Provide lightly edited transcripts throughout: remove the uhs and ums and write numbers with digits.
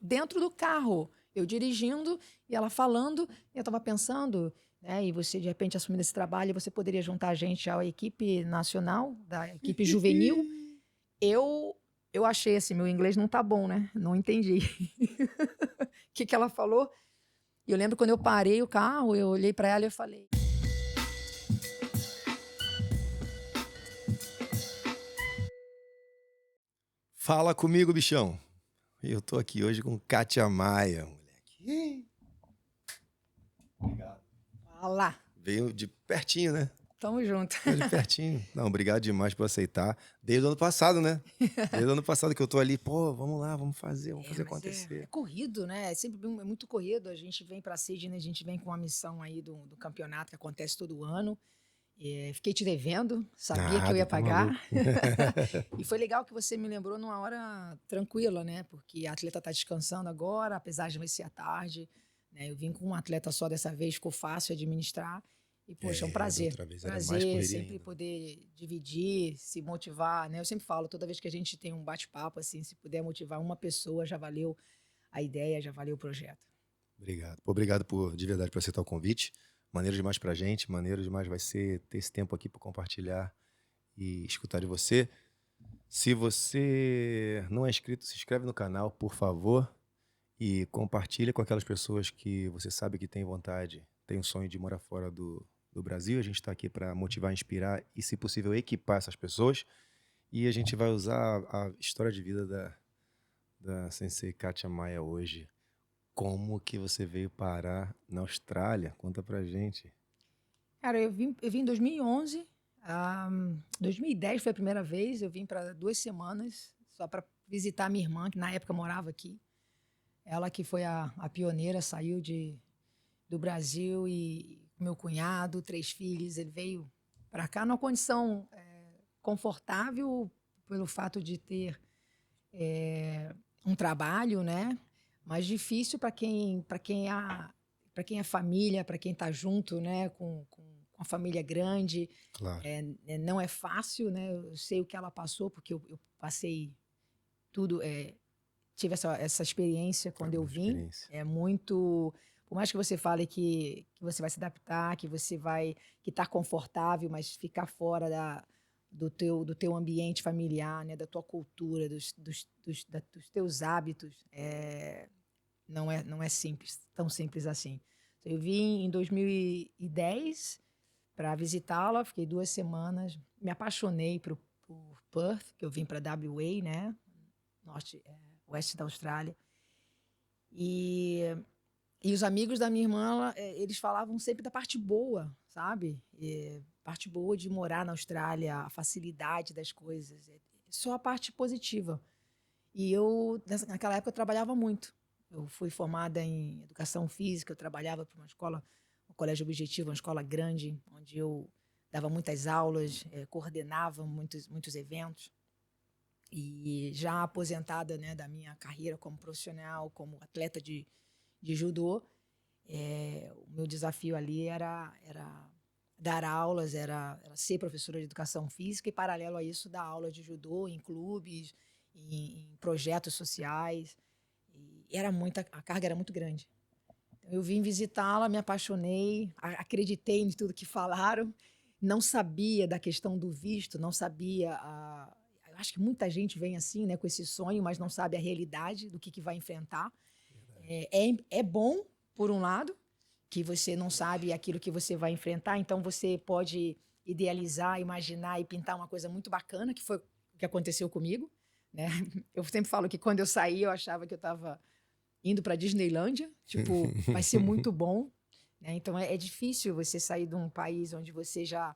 dentro do carro, eu dirigindo e ela falando, e eu estava pensando, né, e você de repente assumindo esse trabalho, você poderia juntar a gente à equipe nacional, da equipe juvenil. Eu achei assim, meu inglês não tá bom, né? Não entendi. O que ela falou? E eu lembro quando eu parei o carro, eu olhei para ela e eu falei: Fala comigo, bichão. Eu tô aqui hoje com Kátia Maia, moleque. Obrigado. fala, Veio de pertinho, né? tamo junto. Veio de pertinho. Não, obrigado demais por aceitar. Desde o ano passado, né? Desde o ano passado que eu tô ali, pô, vamos lá, vamos fazer Mas acontecer. é corrido, né? É muito corrido. A gente vem para Sydney, a gente vem com uma missão aí do campeonato que acontece todo ano. Fiquei te devendo, sabia que eu Nada, ia tá maluco. pagar. E foi legal que você me lembrou numa hora tranquila, né? Porque a atleta está descansando agora, apesar de vai ser à tarde. Né? Eu vim com um atleta só dessa vez, ficou fácil administrar. E, poxa, é um Da prazer. outra vez era mais Prazer correria sempre ainda. poder dividir, se motivar, né? Eu sempre falo, toda vez que a gente tem um bate-papo, assim, se puder motivar uma pessoa, já valeu a ideia, já valeu o projeto. Obrigado. Pô, obrigado de verdade por aceitar o convite. Maneiro demais pra gente, maneiro demais vai ser ter esse tempo aqui para compartilhar e escutar de você. Se você não é inscrito, se inscreve no canal, por favor, e compartilha com aquelas pessoas que você sabe que tem vontade, tem o sonho de morar fora do Brasil. A gente está aqui para motivar, inspirar e, se possível, equipar essas pessoas. E a gente vai usar a história de vida da Sensei Kátia Maia hoje. Como que você veio parar na Austrália? Conta pra gente. Cara, eu vim em 2011. 2010 foi a primeira vez. Eu vim para 2 semanas só para visitar minha irmã, que na época morava aqui. Ela que foi a pioneira, saiu do Brasil e meu cunhado, 3 filhos. Ele veio para cá numa condição confortável pelo fato de ter um trabalho, né? Mas difícil para quem é família, para quem está junto, né? Com a família grande. Claro. Não é fácil, né? Eu sei o que ela passou, porque eu passei tudo, tive essa experiência quando eu vim. Experiência. É muito. Por mais que você fale que você vai se adaptar, que você vai que está confortável, mas ficar fora do teu ambiente familiar, né? Da tua cultura, dos teus hábitos, não é simples, tão simples assim. Então, eu vim em 2010 para visitá-la, fiquei 2 semanas, me apaixonei por Perth, que eu vim para WA, né? Oeste da Austrália. E os amigos da minha irmã, eles falavam sempre da parte boa, sabe? Parte boa de morar na Austrália, a facilidade das coisas. Só a parte positiva. E naquela época, eu trabalhava muito. Eu fui formada em educação física, eu trabalhava para uma escola, um colégio objetivo, uma escola grande, onde eu dava muitas aulas, coordenava muitos eventos. E já aposentada, né, da minha carreira como profissional, como atleta de judô, o meu desafio ali era dar aulas, era ser professora de educação física e, paralelo a isso, dar aula de judô em clubes, em projetos sociais. E a carga era muito grande. Então, eu vim visitá-la, me apaixonei, acreditei em tudo que falaram, não sabia da questão do visto, não sabia. Eu acho que muita gente vem assim, né, com esse sonho, mas não sabe a realidade do que vai enfrentar. É bom, por um lado, que você não sabe aquilo que você vai enfrentar, então você pode idealizar, imaginar e pintar uma coisa muito bacana, que foi o que aconteceu comigo, né? Eu sempre falo que quando eu saí, eu achava que eu estava indo para Disneylândia, tipo, vai ser muito bom, né? Então é difícil você sair de um país onde você já,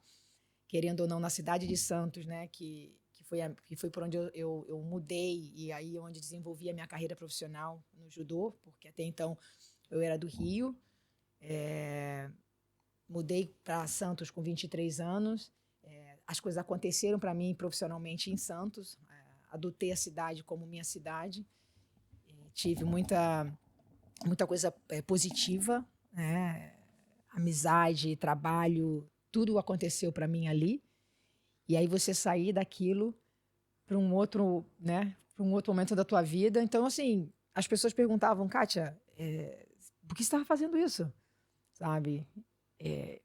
querendo ou não, na cidade de Santos, né, que foi por onde eu mudei e aí onde desenvolvi a minha carreira profissional no judô, porque até então eu era do Rio. Mudei para Santos com 23 anos. As coisas aconteceram para mim profissionalmente em Santos. Adotei a cidade como minha cidade. Tive muita coisa positiva, né? Amizade, trabalho, tudo aconteceu para mim ali. E aí você sair daquilo para um outro, né, para um outro momento da tua vida. Então, assim, as pessoas perguntavam, Kátia, por que você estava fazendo isso? Sabe?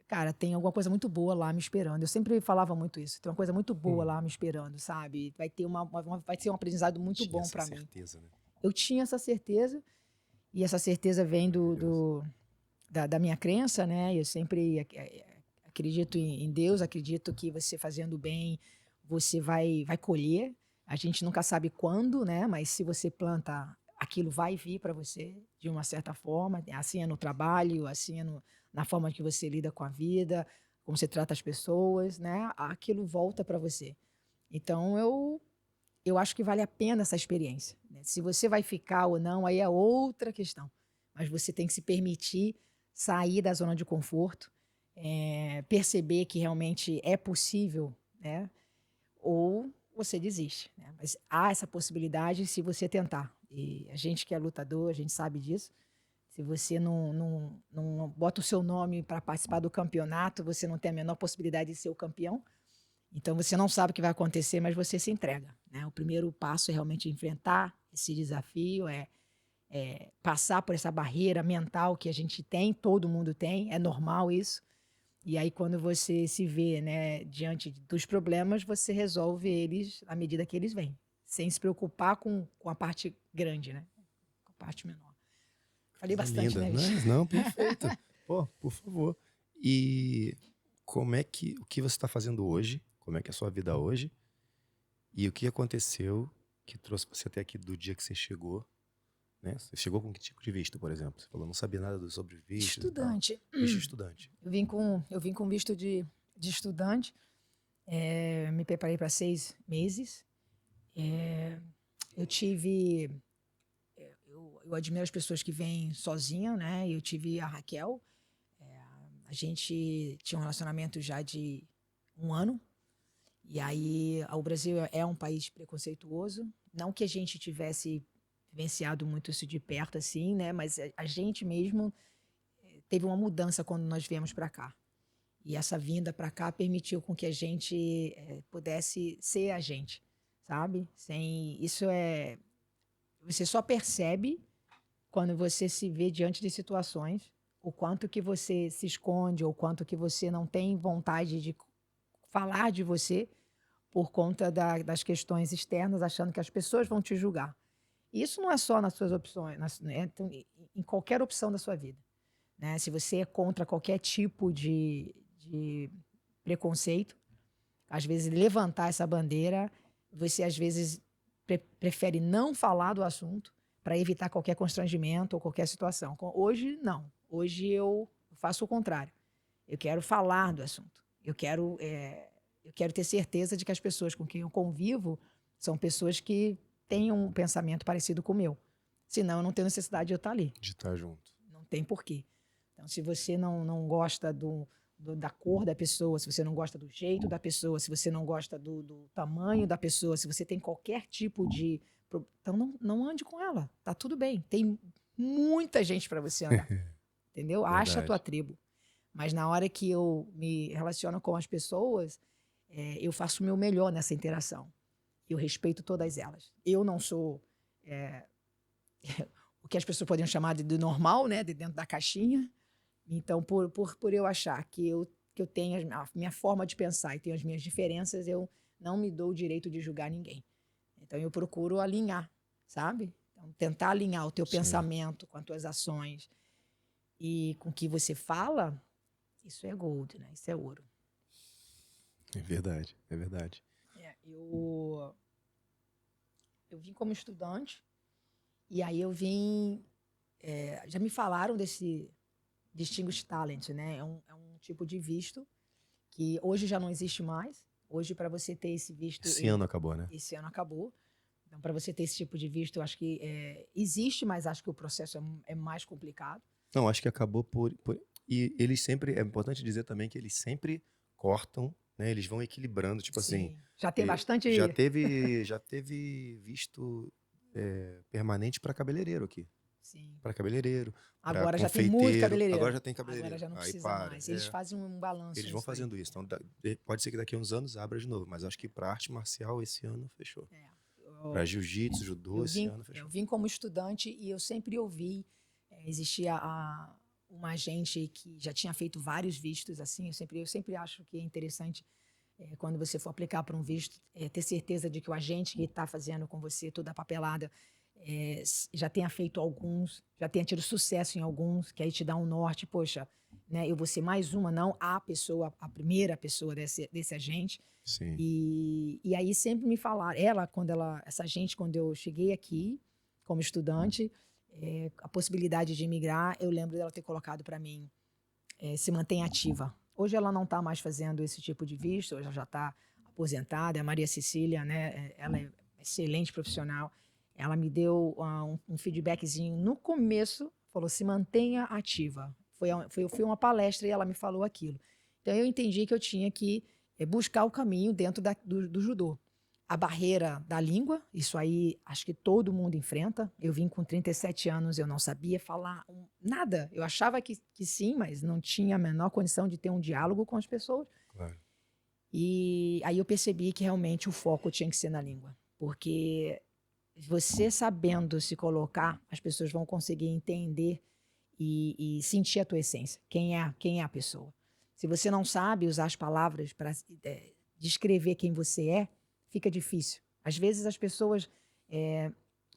Cara, tem alguma coisa muito boa lá me esperando. Eu sempre falava muito isso. Tem uma coisa muito boa lá me esperando, sabe? Vai ter vai ser um aprendizado muito Tinha bom essa para mim. certeza, né? Eu tinha essa certeza, e essa certeza vem da minha crença, né? Eu sempre acredito em Deus, acredito que você fazendo bem, você vai colher. A gente nunca sabe quando, né? Mas se você planta, aquilo vai vir para você de uma certa forma. Assim é no trabalho, assim é na forma que você lida com a vida, como você trata as pessoas, né? Aquilo volta para você. Então eu acho que vale a pena essa experiência, né? Se você vai ficar ou não, aí é outra questão. Mas você tem que se permitir sair da zona de conforto, perceber que realmente é possível, né? Ou você desiste, né? Mas há essa possibilidade se você tentar. E a gente que é lutador, a gente sabe disso. Se você não bota o seu nome para participar do campeonato, você não tem a menor possibilidade de ser o campeão. Então você não sabe o que vai acontecer, mas você se entrega, né? O primeiro passo é realmente enfrentar esse desafio, passar por essa barreira mental que a gente tem, todo mundo tem, é normal isso. E aí quando você se vê, né, diante dos problemas, você resolve eles à medida que eles vêm, sem se preocupar com a parte grande, né? Com a parte menor. Falei Coisa bastante, linda. né, Não, bicho? não, perfeito. Pô, por favor. E o que você está fazendo hoje? Como é que é a sua vida hoje? E o que aconteceu que trouxe você até aqui do dia que você chegou, né? Você chegou com que tipo de visto, por exemplo? Você falou, não sabia nada sobre vistos e tal. Estudante. Visto de estudante. Eu vim com visto de estudante. Me preparei para 6 meses. Eu tive. Eu admiro as pessoas que vêm sozinha, né? Eu tive a Raquel. A gente tinha um relacionamento já de 1 ano. E aí, o Brasil é um país preconceituoso. Não que a gente tivesse vivenciado muito isso de perto, assim, né? Mas a gente mesmo teve uma mudança quando nós viemos para cá. E essa vinda para cá permitiu com que a gente pudesse ser a gente, sabe? Você só percebe quando você se vê diante de situações, o quanto que você se esconde, ou quanto que você não tem vontade de falar de você por conta das questões externas, achando que as pessoas vão te julgar. E isso não é só nas suas opções, né? Então, em qualquer opção da sua vida, né? Se você é contra qualquer tipo de preconceito, às vezes levantar essa bandeira, você às vezes prefere não falar do assunto para evitar qualquer constrangimento ou qualquer situação. Hoje, não. Hoje eu faço o contrário. Eu quero falar do assunto. Eu quero ter certeza de que as pessoas com quem eu convivo são pessoas que têm um pensamento parecido com o meu. Senão, eu não tenho necessidade de eu estar ali. De estar junto. Não tem porquê. Então, se você não gosta da cor da pessoa, se você não gosta do jeito da pessoa, se você não gosta do tamanho da pessoa, se você tem qualquer tipo de. Então, não ande com ela. Tá tudo bem. Tem muita gente para você andar. Entendeu? Acha a tua Verdade. tribo. Mas na hora que eu me relaciono com as pessoas, eu faço o meu melhor nessa interação. Eu respeito todas elas. Eu não sou o que as pessoas poderiam chamar de normal, né? De dentro da caixinha. Então, por eu achar que eu tenho a minha forma de pensar e tenho as minhas diferenças, eu não me dou o direito de julgar ninguém. Então, eu procuro alinhar, sabe? Então, tentar alinhar o teu Sim. pensamento com as tuas ações e com o que você fala, isso é gold, né? Isso é ouro. É verdade, é verdade. Eu vim como estudante e aí eu vim... já me falaram desse Distinguished Talent, né? É um tipo de visto que hoje já não existe mais. Hoje, para você ter esse visto... Esse ano acabou, né? Esse ano acabou. Então, para você ter esse tipo de visto, eu acho que existe, mas acho que o processo é mais complicado. Não, acho que acabou E eles sempre... É importante dizer também que eles sempre cortam, né? Eles vão equilibrando, tipo assim... Sim. Já tem bastante... Já teve visto permanente para cabeleireiro aqui. Sim. Para cabeleireiro, para Agora já tem muito confeiteiro. cabeleireiro. Agora já tem cabeleireiro. Agora já não Aí precisa para. mais. Eles fazem um balanço. Eles vão nisso aí. fazendo isso. Então, pode ser que daqui a uns anos abra de novo. Mas acho que para arte marcial esse ano fechou. Para jiu-jitsu, judô, esse ano fechou. Eu vim como estudante e eu sempre ouvi, existia uma agente que já tinha feito vários vistos, assim, eu sempre acho que é interessante, quando você for aplicar para um visto, ter certeza de que o agente que está fazendo com você toda a papelada já tenha feito alguns, já tenha tido sucesso em alguns, que aí te dá um norte, poxa, né, eu vou ser mais uma, não a pessoa, a primeira pessoa desse agente. Sim. E aí sempre me falaram, essa gente, quando eu cheguei aqui como estudante, a possibilidade de imigrar, eu lembro dela ter colocado para mim, se mantém ativa. Hoje ela não está mais fazendo esse tipo de visto, hoje ela já está aposentada, é a Maria Cecília, né? Ela é excelente profissional. Ela me deu um feedbackzinho no começo, falou, se mantenha ativa. Eu fui uma palestra e ela me falou aquilo. Então eu entendi que eu tinha que buscar o caminho dentro do judô. A barreira da língua, isso aí acho que todo mundo enfrenta. Eu vim com 37 anos, eu não sabia falar nada. Eu achava que sim, mas não tinha a menor condição de ter um diálogo com as pessoas. Claro. E aí eu percebi que realmente o foco tinha que ser na língua. Porque você sabendo se colocar, as pessoas vão conseguir entender e sentir a tua essência. Quem é a pessoa. Se você não sabe usar as palavras para descrever quem você é, fica difícil. Às vezes as pessoas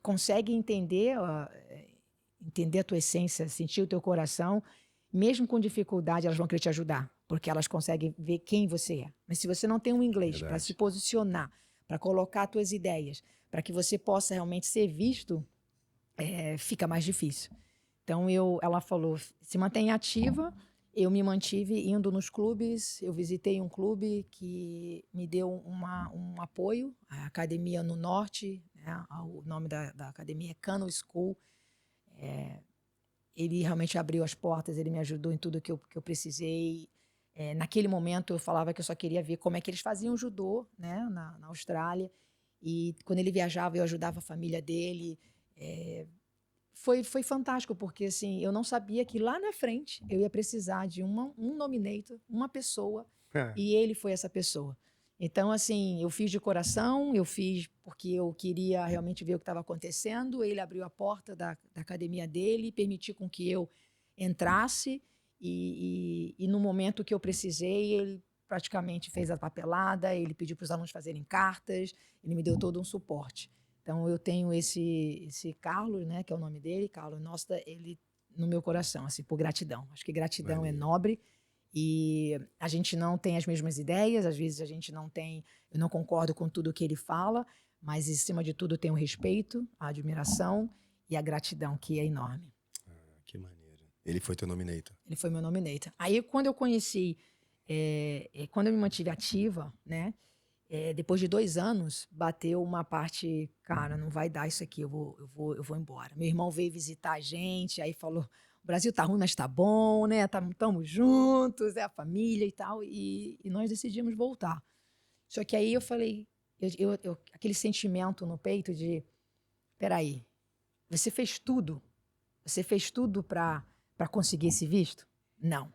conseguem entender a tua essência, sentir o teu coração, mesmo com dificuldade elas vão querer te ajudar, porque elas conseguem ver quem você é. Mas se você não tem um inglês para se posicionar, para colocar as tuas ideias, para que você possa realmente ser visto, fica mais difícil. Então ela falou, se mantenha ativa. Eu me mantive indo nos clubes, eu visitei um clube que me deu um apoio, a academia no norte, né? O nome da academia é Kano School. Ele realmente abriu as portas, ele me ajudou em tudo que eu precisei. Naquele momento eu falava que eu só queria ver como é que eles faziam judô, né? na Austrália, e quando ele viajava eu ajudava a família dele. Foi fantástico, porque assim, eu não sabia que lá na frente eu ia precisar de um nominator, uma pessoa, e ele foi essa pessoa. Então, assim, eu fiz de coração, eu fiz porque eu queria realmente ver o que estava acontecendo. Ele abriu a porta da academia dele, permitiu com que eu entrasse, e no momento que eu precisei, ele praticamente fez a papelada, ele pediu para os alunos fazerem cartas, ele me deu todo um suporte. Então, eu tenho esse Carlos, né, que é o nome dele, Carlos Nosta, ele no meu coração, assim, por gratidão. Acho que gratidão é nobre e a gente não tem as mesmas ideias, às vezes eu não concordo com tudo que ele fala, mas, acima de tudo, eu tenho o respeito, a admiração e a gratidão, que é enorme. Que maneiro. Ele foi teu nominator? Ele foi meu nominator. Aí, quando eu conheci, quando eu me mantive ativa, né, depois de 2 anos, bateu uma parte, cara, não vai dar isso aqui, eu vou embora. Meu irmão veio visitar a gente, aí falou, o Brasil tá ruim, mas tá bom, né? Estamos juntos, é a família e tal, e nós decidimos voltar. Só que aí eu falei, aquele sentimento no peito de, peraí, você fez tudo para conseguir esse visto? Não.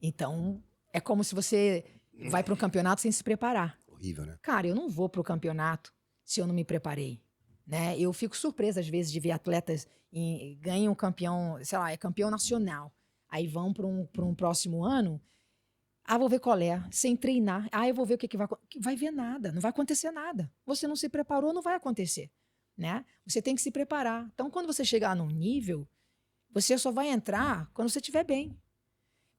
Então, é como se você vai para um campeonato sem se preparar. Horrível, né? Cara, eu não vou para o campeonato se eu não me preparei, né? Eu fico surpresa, às vezes, de ver atletas ganham campeão, sei lá, é campeão nacional. Aí vão para um próximo ano, vou ver qual é, sem treinar. Eu vou ver o que vai ver nada, não vai acontecer nada. Você não se preparou, não vai acontecer, né? Você tem que se preparar. Então, quando você chegar num nível, você só vai entrar quando você estiver bem.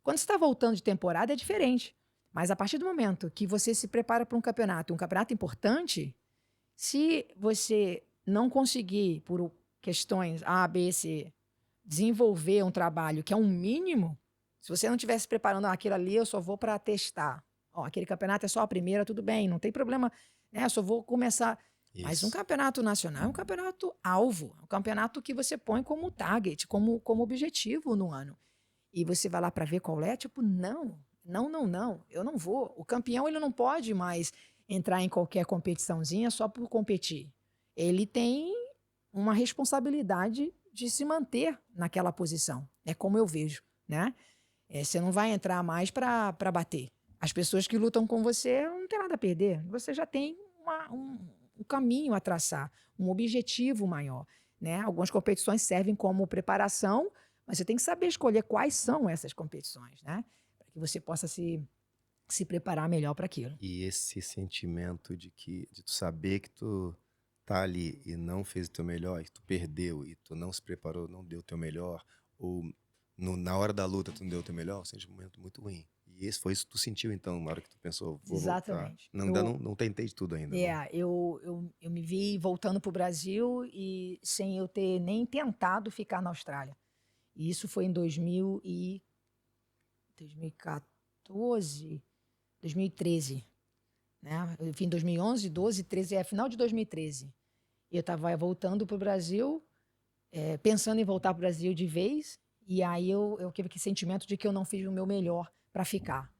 Quando você está voltando de temporada, é diferente. Mas a partir do momento que você se prepara para um campeonato importante, se você não conseguir, por questões A, B, C, desenvolver um trabalho que é um mínimo, se você não estiver se preparando, aquilo ali eu só vou para testar. Aquele campeonato é só a primeira, tudo bem, não tem problema, né? Eu só vou começar. Isso. Mas um campeonato nacional é um campeonato alvo, é um campeonato que você põe como target, como objetivo no ano. E você vai lá para ver qual é, tipo, não, eu não vou. O campeão, ele não pode mais entrar em qualquer competiçãozinha só por competir. Ele tem uma responsabilidade de se manter naquela posição. É como eu vejo, né? Você não vai entrar mais para bater. As pessoas que lutam com você não tem nada a perder. Você já tem um caminho a traçar, um objetivo maior, né? Algumas competições servem como preparação, mas você tem que saber escolher quais são essas competições, né? Para que você possa se preparar melhor para aquilo. E esse sentimento de tu saber que tu tá ali e não fez o teu melhor, e tu perdeu, e tu não se preparou, não deu o teu melhor, ou na hora da luta tu não deu o teu melhor, é um sentimento muito ruim. E esse foi isso que tu sentiu então, na hora que tu pensou, vou voltar. Exatamente. Não, ainda não tentei de tudo ainda, não. Eu me vi voltando para o Brasil e sem eu ter nem tentado ficar na Austrália. E isso foi em 2014, 2013, né? Eu vim em 2011, 12, 13, final de 2013. Eu estava voltando para o Brasil, pensando em voltar para o Brasil de vez, e aí eu tive aquele sentimento de que eu não fiz o meu melhor para ficar.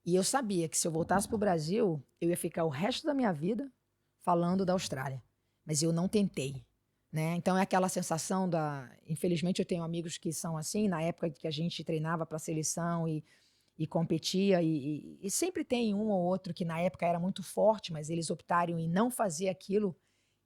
E eu sabia que se eu voltasse para o Brasil, eu ia ficar o resto da minha vida falando da Austrália. Mas eu não tentei, né? Então é aquela sensação da... Infelizmente eu tenho amigos que são assim, na época que a gente treinava para a seleção e competia, e sempre tem um ou outro que na época era muito forte, mas eles optaram em não fazer aquilo.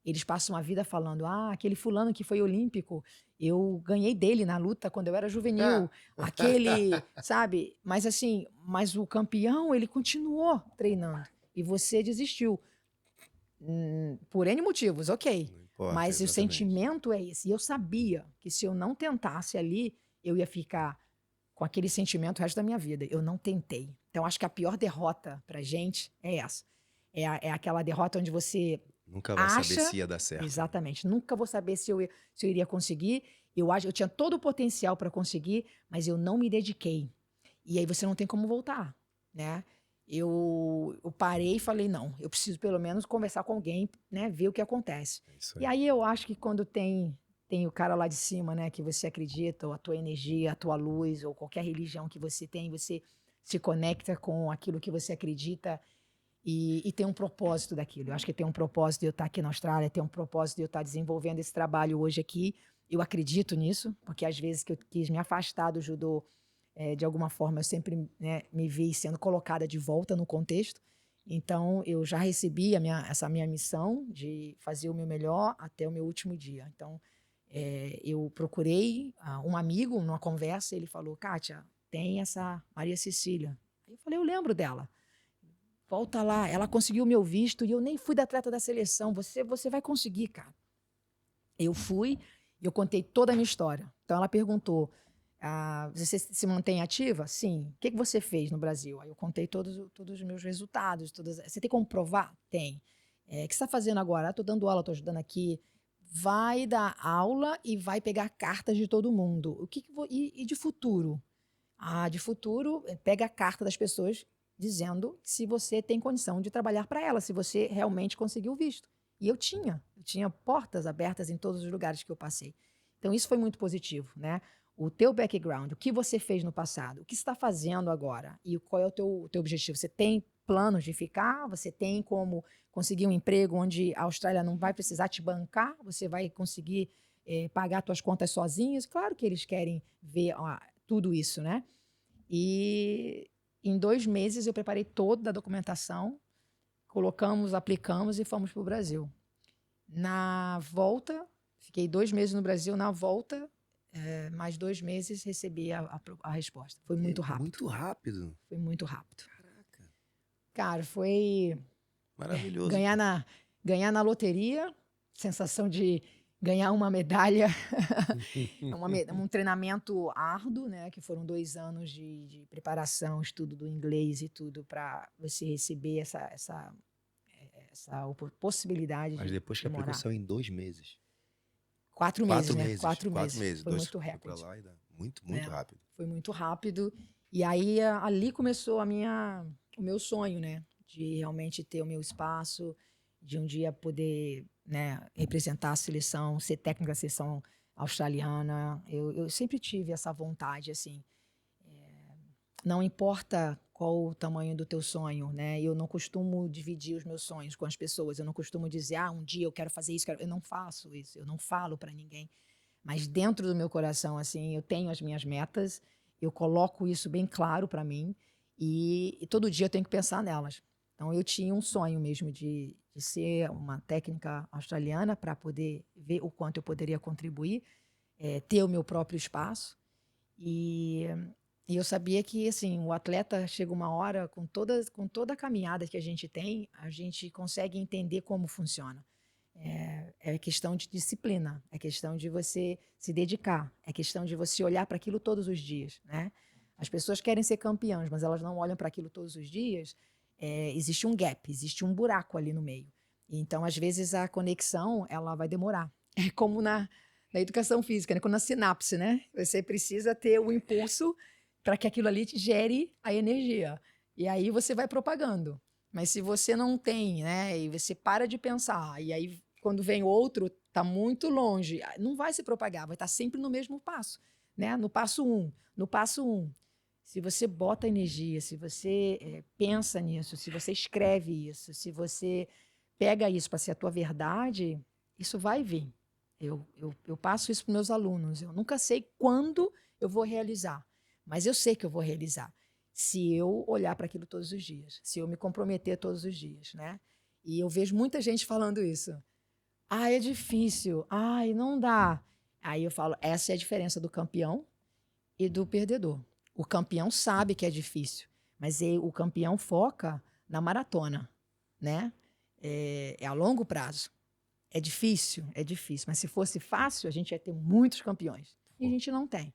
Eles passam a vida falando, aquele fulano que foi olímpico, eu ganhei dele na luta quando eu era juvenil, aquele, sabe? Mas assim, mas o campeão, ele continuou treinando e você desistiu. Por N motivos, ok. Não importa, Mas o exatamente. sentimento é esse. E eu sabia que se eu não tentasse ali, eu ia ficar com aquele sentimento o resto da minha vida. Eu não tentei. Então, acho que a pior derrota pra gente é essa. É aquela derrota onde você Nunca vai acha... saber se ia dar certo. Exatamente. Nunca vou saber se eu iria conseguir. Eu tinha todo o potencial para conseguir, mas eu não me dediquei. E aí você não tem como voltar, né? Eu parei e falei, não, eu preciso pelo menos conversar com alguém, né? Ver o que acontece. É isso aí. E aí eu acho que quando tem o cara lá de cima, né? Que você acredita, ou a tua energia, a tua luz, ou qualquer religião que você tem, você se conecta com aquilo que você acredita e tem um propósito daquilo. Eu acho que tem um propósito de eu estar aqui na Austrália, tem um propósito de eu estar desenvolvendo esse trabalho hoje aqui. Eu acredito nisso, porque às vezes que eu quis me afastar do judô, de alguma forma eu sempre, né, me vi sendo colocada de volta no contexto. Então eu já recebi essa minha missão de fazer o meu melhor até o meu último dia. Então eu procurei um amigo numa conversa, ele falou, Kátia, tem essa Maria Cecília. Aí eu falei, eu lembro dela. Volta lá, ela conseguiu o meu visto e eu nem fui da atleta da seleção. Você vai conseguir, cara. Eu fui e eu contei toda a minha história. Então ela perguntou, você se mantém ativa? Sim. O que você fez no Brasil? Aí eu contei todos os meus resultados. Você tem como provar? Tem. O que você está fazendo agora? Estou dando aula, estou ajudando aqui. Vai dar aula e vai pegar cartas de todo mundo. E de futuro? De futuro, pega a carta das pessoas dizendo se você tem condição de trabalhar para ela, se você realmente conseguiu o visto. E eu tinha portas abertas em todos os lugares que eu passei. Então isso foi muito positivo, né? O teu background, o que você fez no passado, o que você está fazendo agora e qual é o teu objetivo. Você tem planos de ficar? Você tem como conseguir um emprego onde a Austrália não vai precisar te bancar? Você vai conseguir pagar suas contas sozinhos? Claro que eles querem ver tudo isso, né? E em 2 meses eu preparei toda a documentação, aplicamos e fomos para o Brasil. Na volta, fiquei 2 meses no Brasil, na volta, mais 2 meses recebi a resposta. Foi muito rápido. Muito rápido. Foi muito rápido. Caraca. Cara, foi Maravilhoso. ganhar na loteria, sensação de ganhar uma medalha, um treinamento árduo, né? Que foram 2 anos de preparação, estudo do inglês e tudo para você receber essa possibilidade Mas depois que de morar. aplicou, saiu em 2 meses. 4 meses, né? 4 meses. Foi muito rápido. Pra lá, muito rápido. Foi muito rápido. E aí ali começou o meu sonho, né? De realmente ter o meu espaço, de um dia poder, né, representar a seleção, ser técnica da seleção australiana. Eu sempre tive essa vontade, assim. Não importa qual o tamanho do teu sonho, né? Eu não costumo dividir os meus sonhos com as pessoas. Eu não costumo dizer, um dia eu quero fazer isso. Eu não faço isso. Eu não falo para ninguém. Mas dentro do meu coração, assim, eu tenho as minhas metas. Eu coloco isso bem claro para mim. E todo dia eu tenho que pensar nelas. Então, eu tinha um sonho mesmo de ser uma técnica australiana para poder ver o quanto eu poderia contribuir, ter o meu próprio espaço. E, e eu sabia que, assim, o atleta chega uma hora, com toda a caminhada que a gente tem, a gente consegue entender como funciona. É questão de disciplina, é questão de você se dedicar, é questão de você olhar para aquilo todos os dias, né? As pessoas querem ser campeãs, mas elas não olham para aquilo todos os dias. Existe um gap, existe um buraco ali no meio. Então, às vezes, a conexão ela vai demorar. É como na educação física, né? Como na sinapse, né? Você precisa ter o impulso para que aquilo ali te gere a energia. E aí você vai propagando. Mas se você não tem, né? E você para de pensar, e aí quando vem outro, está muito longe, não vai se propagar, vai estar sempre no mesmo passo, né? No passo 1, no passo 1. Se você bota energia, se você pensa nisso, se você escreve isso, se você pega isso para ser a tua verdade, isso vai vir. Eu passo isso para meus alunos. Eu nunca sei quando eu vou realizar, mas eu sei que eu vou realizar se eu olhar para aquilo todos os dias, se eu me comprometer todos os dias, né? E eu vejo muita gente falando isso. Ah, é difícil. Ai, não dá. Aí eu falo, essa é a diferença do campeão e do perdedor. O campeão sabe que é difícil, mas o campeão foca na maratona, né? É a longo prazo. É difícil. Mas se fosse fácil, a gente ia ter muitos campeões. E a gente não tem.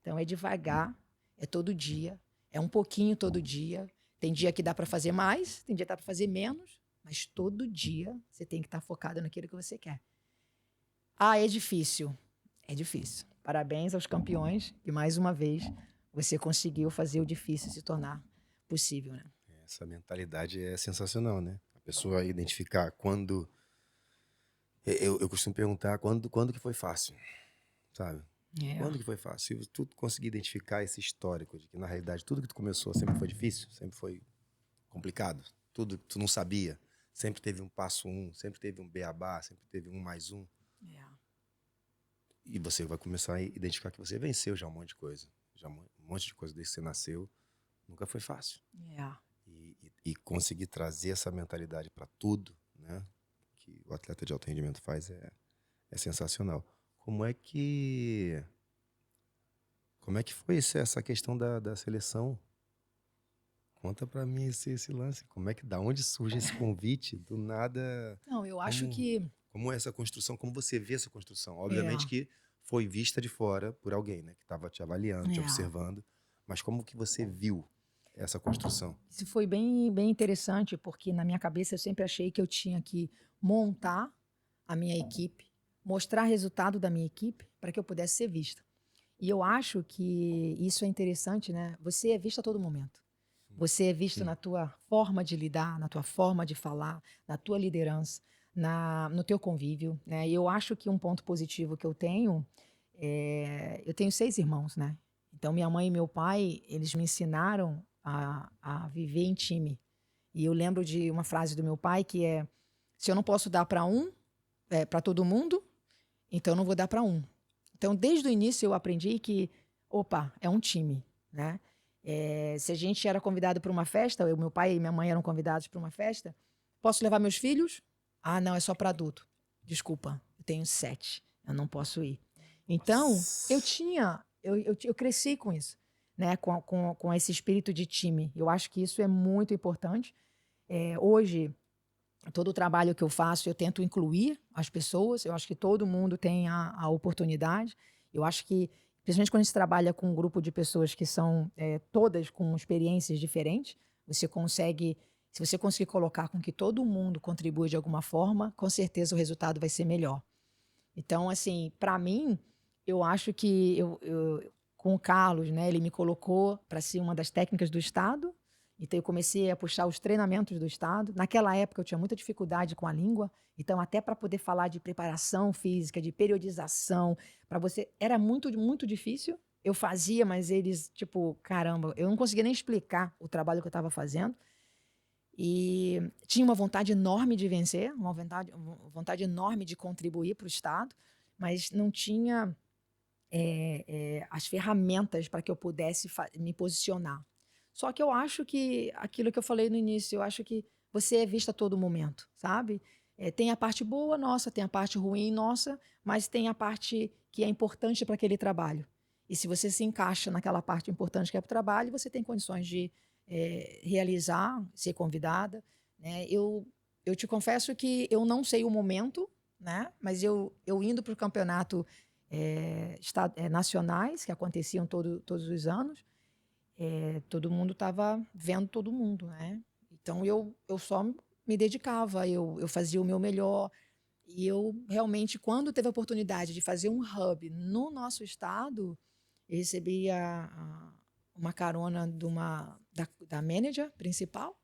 Então é devagar, é todo dia, é um pouquinho todo dia. Tem dia que dá para fazer mais, tem dia que dá para fazer menos, mas todo dia você tem que estar focado naquilo que você quer. Ah, é difícil. É difícil. Parabéns aos campeões e mais uma vez você conseguiu fazer o difícil se tornar possível, né? Essa mentalidade é sensacional, né? A pessoa identificar quando... Eu costumo perguntar quando que foi fácil, sabe? Quando que foi fácil? Se tu conseguir identificar esse histórico de que, na realidade, tudo que tu começou sempre foi difícil, sempre foi complicado, tudo que tu não sabia, sempre teve um passo 1, sempre teve um beabá, sempre teve um mais um. E você vai começar a identificar que você venceu já um monte de coisa. Já um monte de coisa desde que você nasceu. Nunca foi fácil. E conseguir trazer essa mentalidade para tudo, né? Que o atleta de alto rendimento faz é sensacional. Como é que foi essa questão da seleção? Conta para mim esse lance. Da onde surge esse convite? Do nada. Não, eu acho que Como é essa construção? Como você vê essa construção? Obviamente que foi vista de fora por alguém, né? Que estava te avaliando, te observando. Mas como que você viu essa construção? Isso foi bem, bem interessante, porque na minha cabeça eu sempre achei que eu tinha que montar a minha equipe, mostrar resultado da minha equipe para que eu pudesse ser vista. E eu acho que isso é interessante, né? Você é visto a todo momento. Você é visto na tua forma de lidar, na tua forma de falar, na tua liderança, no teu convívio, né? E eu acho que um ponto positivo que eu tenho eu tenho 6 irmãos, né? Então, minha mãe e meu pai, eles me ensinaram a viver em time. E eu lembro de uma frase do meu pai que é: se eu não posso dar para para todo mundo, então eu não vou dar para um. Então, desde o início eu aprendi que, opa, é um time, né? Se a gente era convidado para uma festa, meu pai e minha mãe eram convidados para uma festa, posso levar meus filhos? Ah, não, é só para adulto. Desculpa, eu tenho 7, eu não posso ir. Então, eu cresci com isso, né? Com esse espírito de time. Eu acho que isso é muito importante. Hoje, todo o trabalho que eu faço, eu tento incluir as pessoas. Eu acho que todo mundo tem a oportunidade. Eu acho que, principalmente quando a gente trabalha com um grupo de pessoas que são todas com experiências diferentes, se você conseguir colocar com que todo mundo contribua de alguma forma, com certeza o resultado vai ser melhor. Então, assim, para mim, eu acho que com o Carlos, né, ele me colocou para ser uma das técnicas do Estado. Então, eu comecei a puxar os treinamentos do Estado. Naquela época, eu tinha muita dificuldade com a língua. Então, até para poder falar de preparação física, de periodização, era muito, muito difícil. Eu fazia, mas eles, tipo, caramba, eu não conseguia nem explicar o trabalho que eu estava fazendo. E tinha uma vontade enorme de vencer, uma vontade enorme de contribuir para o Estado, mas não tinha as ferramentas para que eu pudesse me posicionar. Só que eu acho que, aquilo que eu falei no início, eu acho que você é vista a todo momento, sabe? Tem a parte boa nossa, tem a parte ruim nossa, mas tem a parte que é importante para aquele trabalho. E se você se encaixa naquela parte importante que é para o trabalho, você tem condições de realizar, ser convidada, né? Eu te confesso que eu não sei o momento, né? Mas eu indo para o campeonato nacionais, que aconteciam todos os anos, todo mundo estava vendo todo mundo, né? Então eu só me dedicava, eu fazia o meu melhor. E eu realmente, quando teve a oportunidade de fazer um hub no nosso estado, eu recebi uma carona da manager principal.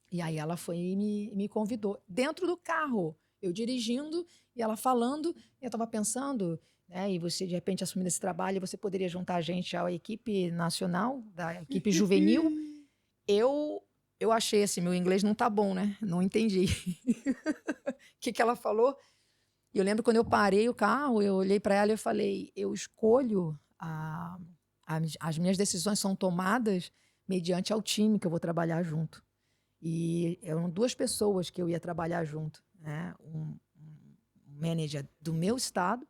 E aí ela foi e me convidou dentro do carro, eu dirigindo e ela falando. E eu estava pensando, né? E você de repente assumindo esse trabalho, você poderia juntar a gente à equipe nacional, da equipe juvenil. Eu achei assim, meu inglês não tá bom, né? Não entendi o que ela falou. E eu lembro quando eu parei o carro, eu olhei para ela e eu falei: eu escolho as minhas decisões são tomadas mediante ao time que eu vou trabalhar junto. E eram 2 pessoas que eu ia trabalhar junto, né? Um manager do meu estado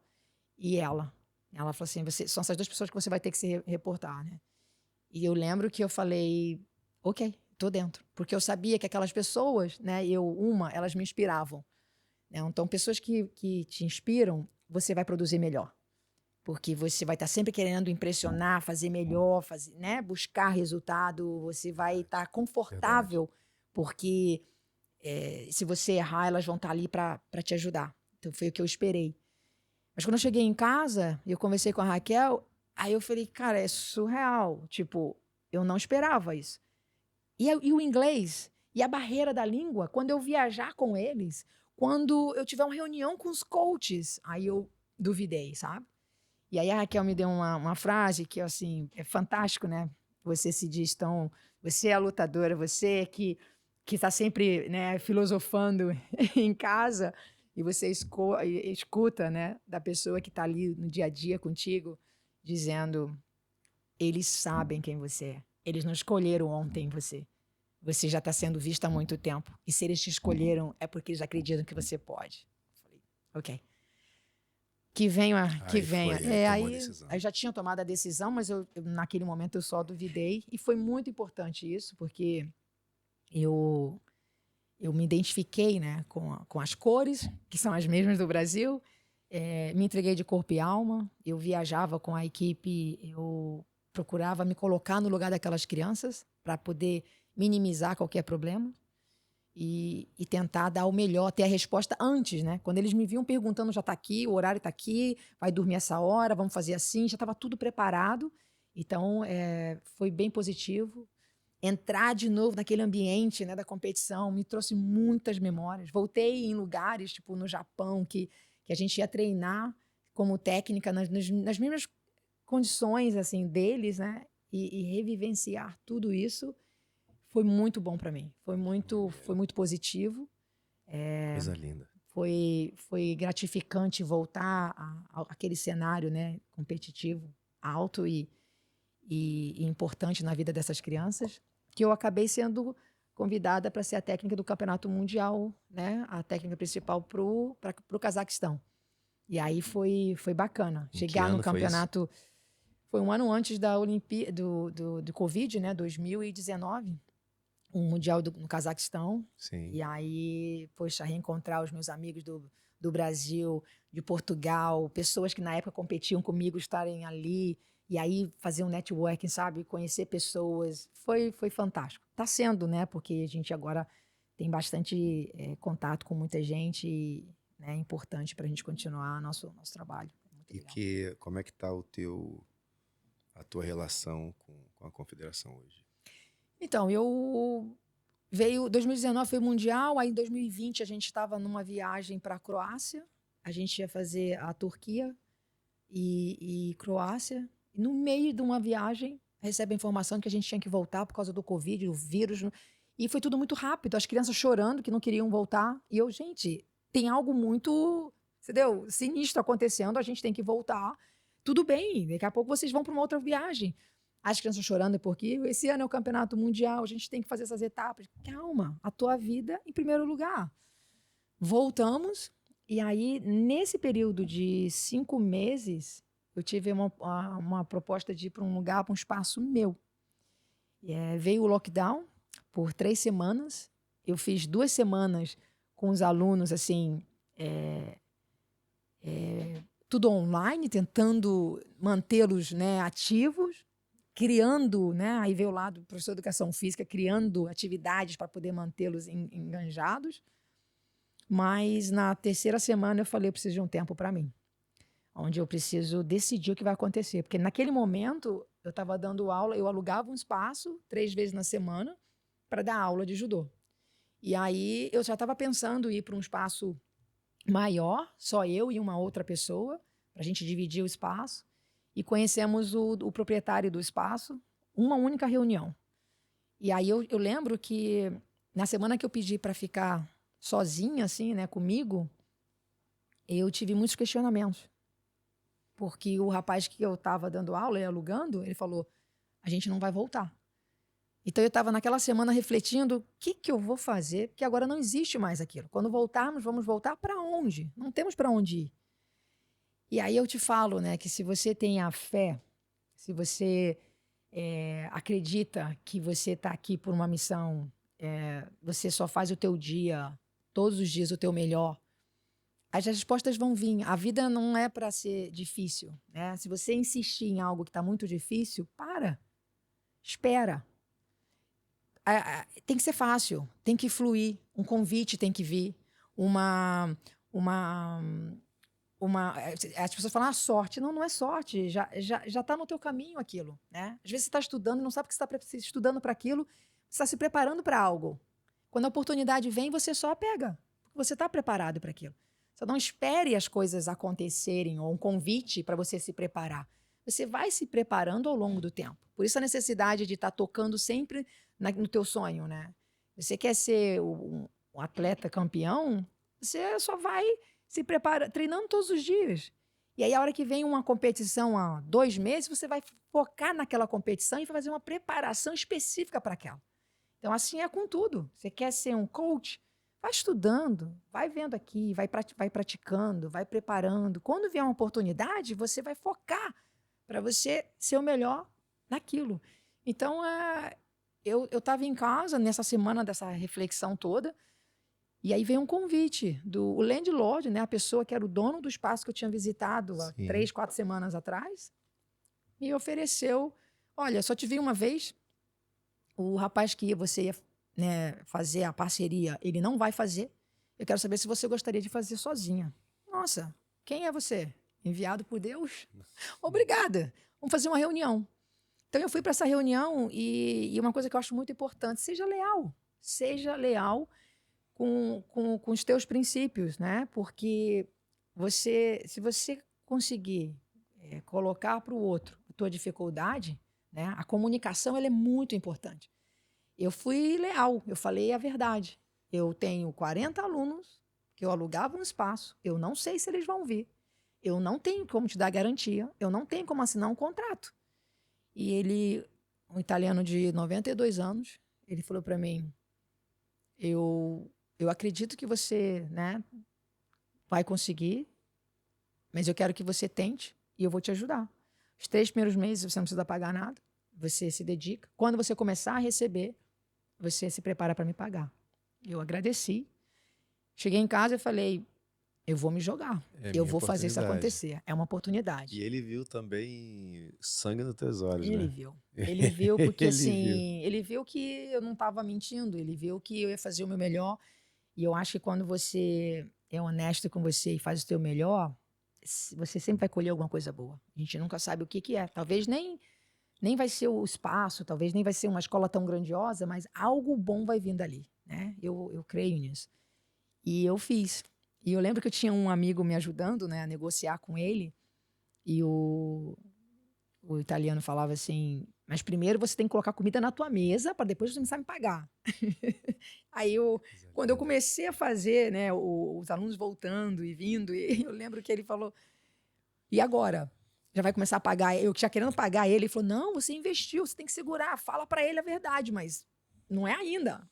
e ela. Ela falou assim: são essas 2 pessoas que você vai ter que se reportar, né? E eu lembro que eu falei: ok, tô dentro. Porque eu sabia que aquelas pessoas, né? Elas me inspiravam, né? Então, pessoas que te inspiram, você vai produzir melhor. Porque você vai estar sempre querendo impressionar, fazer melhor, né? Buscar resultado, você vai estar confortável, porque se você errar, elas vão estar ali para te ajudar. Então, foi o que eu esperei. Mas quando eu cheguei em casa, eu conversei com a Raquel, aí eu falei, cara, é surreal. Tipo, eu não esperava isso. E o inglês, e a barreira da língua, quando eu viajar com eles, quando eu tiver uma reunião com os coaches, aí eu duvidei, sabe? E aí a Raquel me deu uma frase que, assim, é fantástico, né? Você se diz tão... Você é a lutadora, você que está sempre, né, filosofando em casa, e você escuta, né, da pessoa que está ali no dia a dia contigo, dizendo: eles sabem quem você é. Eles não escolheram ontem você. Você já está sendo vista há muito tempo. E se eles te escolheram, é porque eles acreditam que você pode. Falei, ok. Que venha, que Aí venha. foi, aí tomou a Aí decisão. eu já tinha tomado a decisão, mas naquele momento eu só duvidei. E foi muito importante isso, porque eu me identifiquei, né, com as cores, que são as mesmas do Brasil. Me entreguei de corpo e alma. Eu viajava com a equipe, eu procurava me colocar no lugar daquelas crianças para poder minimizar qualquer problema. E tentar dar o melhor, ter a resposta antes, né? Quando eles me viam perguntando, já está aqui, o horário está aqui, vai dormir essa hora, vamos fazer assim, já estava tudo preparado. Então, foi bem positivo. Entrar de novo naquele ambiente, né, da competição me trouxe muitas memórias. Voltei em lugares, tipo no Japão, que a gente ia treinar como técnica nas mesmas condições assim deles, né? E revivenciar tudo isso foi muito bom para mim. Foi muito positivo. Coisa linda. Foi gratificante voltar àquele cenário, né, competitivo, alto e importante na vida dessas crianças, que eu acabei sendo convidada para ser a técnica do Campeonato Mundial, né, a técnica principal para o Cazaquistão. E aí foi bacana. Em que Chegar no ano foi isso? campeonato foi um ano antes da do Covid, né, 2019. Um mundial no Cazaquistão. Sim. E aí, poxa, reencontrar os meus amigos do Brasil, de Portugal, pessoas que na época competiam comigo estarem ali, e aí fazer um networking, sabe? Conhecer pessoas, foi fantástico. Está sendo, né? Porque a gente agora tem bastante contato com muita gente, e né, é importante para a gente continuar nosso trabalho. Muito legal. Como é que está a tua relação com a confederação hoje? Então, 2019 foi o Mundial, aí em 2020 a gente estava numa viagem para a Croácia, a gente ia fazer a Turquia e Croácia. E no meio de uma viagem, recebe a informação que a gente tinha que voltar por causa do Covid, do vírus, e foi tudo muito rápido, as crianças chorando que não queriam voltar, e eu, gente, tem algo muito, entendeu? Sinistro acontecendo, a gente tem que voltar, tudo bem, daqui a pouco vocês vão para uma outra viagem. as crianças chorando porque esse ano é o campeonato mundial, a gente tem que fazer essas etapas. Calma, a tua vida em primeiro lugar. Voltamos, e aí, nesse período de 5 meses, eu tive uma proposta de ir para um lugar, para um espaço meu. Veio o lockdown por 3 semanas. Eu fiz 2 semanas com os alunos, assim, tudo online, tentando mantê-los, né, ativos, criando, né, aí veio o lado do professor de educação física, criando atividades para poder mantê-los enganjados. Mas na 3ª semana eu falei, eu preciso de um tempo para mim, onde eu preciso decidir o que vai acontecer. Porque naquele momento eu estava dando aula, eu alugava um espaço 3 vezes na semana para dar aula de judô. E aí eu já estava pensando em ir para um espaço maior, só eu e uma outra pessoa, para a gente dividir o espaço. E conhecemos o proprietário do espaço, uma única reunião. E aí eu lembro que na semana que eu pedi para ficar sozinha, assim, né, comigo, eu tive muitos questionamentos. Porque o rapaz que eu estava dando aula e alugando, ele falou, a gente não vai voltar. Então eu estava naquela semana refletindo, o que eu vou fazer? Porque agora não existe mais aquilo. Quando voltarmos, vamos voltar para onde? Não temos para onde ir. E aí eu te falo, né, que se você tem a fé, se você acredita que você está aqui por uma missão, você só faz o teu dia, todos os dias o teu melhor, as respostas vão vir. A vida não é para ser difícil, né? Se você insistir em algo que está muito difícil, espera. Tem que ser fácil, tem que fluir, um convite tem que vir, as pessoas falam, sorte. Não é sorte, já está no teu caminho aquilo, né? Às vezes você está estudando e não sabe que você está estudando para aquilo, você está se preparando para algo. Quando a oportunidade vem, você só pega, porque você está preparado para aquilo. Você não espere as coisas acontecerem ou um convite para você se preparar. Você vai se preparando ao longo do tempo. Por isso a necessidade de estar tocando sempre no teu sonho, né? Você quer ser um atleta campeão, você só vai se prepara, treinando todos os dias. E aí, a hora que vem uma competição há 2 meses, você vai focar naquela competição e vai fazer uma preparação específica para aquela. Então, assim é com tudo. Você quer ser um coach? Vai estudando, vai vendo aqui, vai praticando, vai preparando. Quando vier uma oportunidade, você vai focar para você ser o melhor naquilo. Então, eu estava em casa nessa semana dessa reflexão toda, e aí veio um convite do landlord, né, a pessoa que era o dono do espaço que eu tinha visitado há 3, 4 semanas atrás, me ofereceu, olha, só te vi uma vez, o rapaz que você ia, né, fazer a parceria, ele não vai fazer, eu quero saber se você gostaria de fazer sozinha. Nossa, quem é você? Enviado por Deus? Obrigada, vamos fazer uma reunião. Então eu fui para essa reunião e uma coisa que eu acho muito importante, seja leal com os teus princípios, né? Porque se você conseguir colocar para o outro a tua dificuldade, né? A comunicação ela é muito importante. Eu fui leal, eu falei a verdade. Eu tenho 40 alunos que eu alugava um espaço, eu não sei se eles vão vir, eu não tenho como te dar garantia, eu não tenho como assinar um contrato. E ele, um italiano de 92 anos, ele falou para mim, eu acredito que você, né, vai conseguir, mas eu quero que você tente e eu vou te ajudar. Os 3 primeiros meses você não precisa pagar nada, você se dedica. Quando você começar a receber, você se prepara para me pagar. Eu agradeci. Cheguei em casa e falei, eu vou me jogar, eu vou fazer isso acontecer. É uma oportunidade. E ele viu também sangue nos teus olhos, Ele né? viu. Ele viu porque, assim, ele viu que eu não estava mentindo, ele viu que eu ia fazer o meu melhor. E eu acho que quando você é honesto com você e faz o teu melhor, você sempre vai colher alguma coisa boa. A gente nunca sabe o que é. Talvez nem vai ser o espaço, talvez nem vai ser uma escola tão grandiosa, mas algo bom vai vir dali, né? Eu creio nisso. E eu fiz. E eu lembro que eu tinha um amigo me ajudando, né, a negociar com ele, e o italiano falava assim, mas primeiro você tem que colocar comida na tua mesa para depois você começar a me pagar. Aí quando eu comecei a fazer, né, os alunos voltando e vindo, e eu lembro que ele falou, e agora? já vai começar a pagar. Eu já querendo pagar ele falou, não, você investiu, você tem que segurar, fala para ele a verdade, mas não é ainda.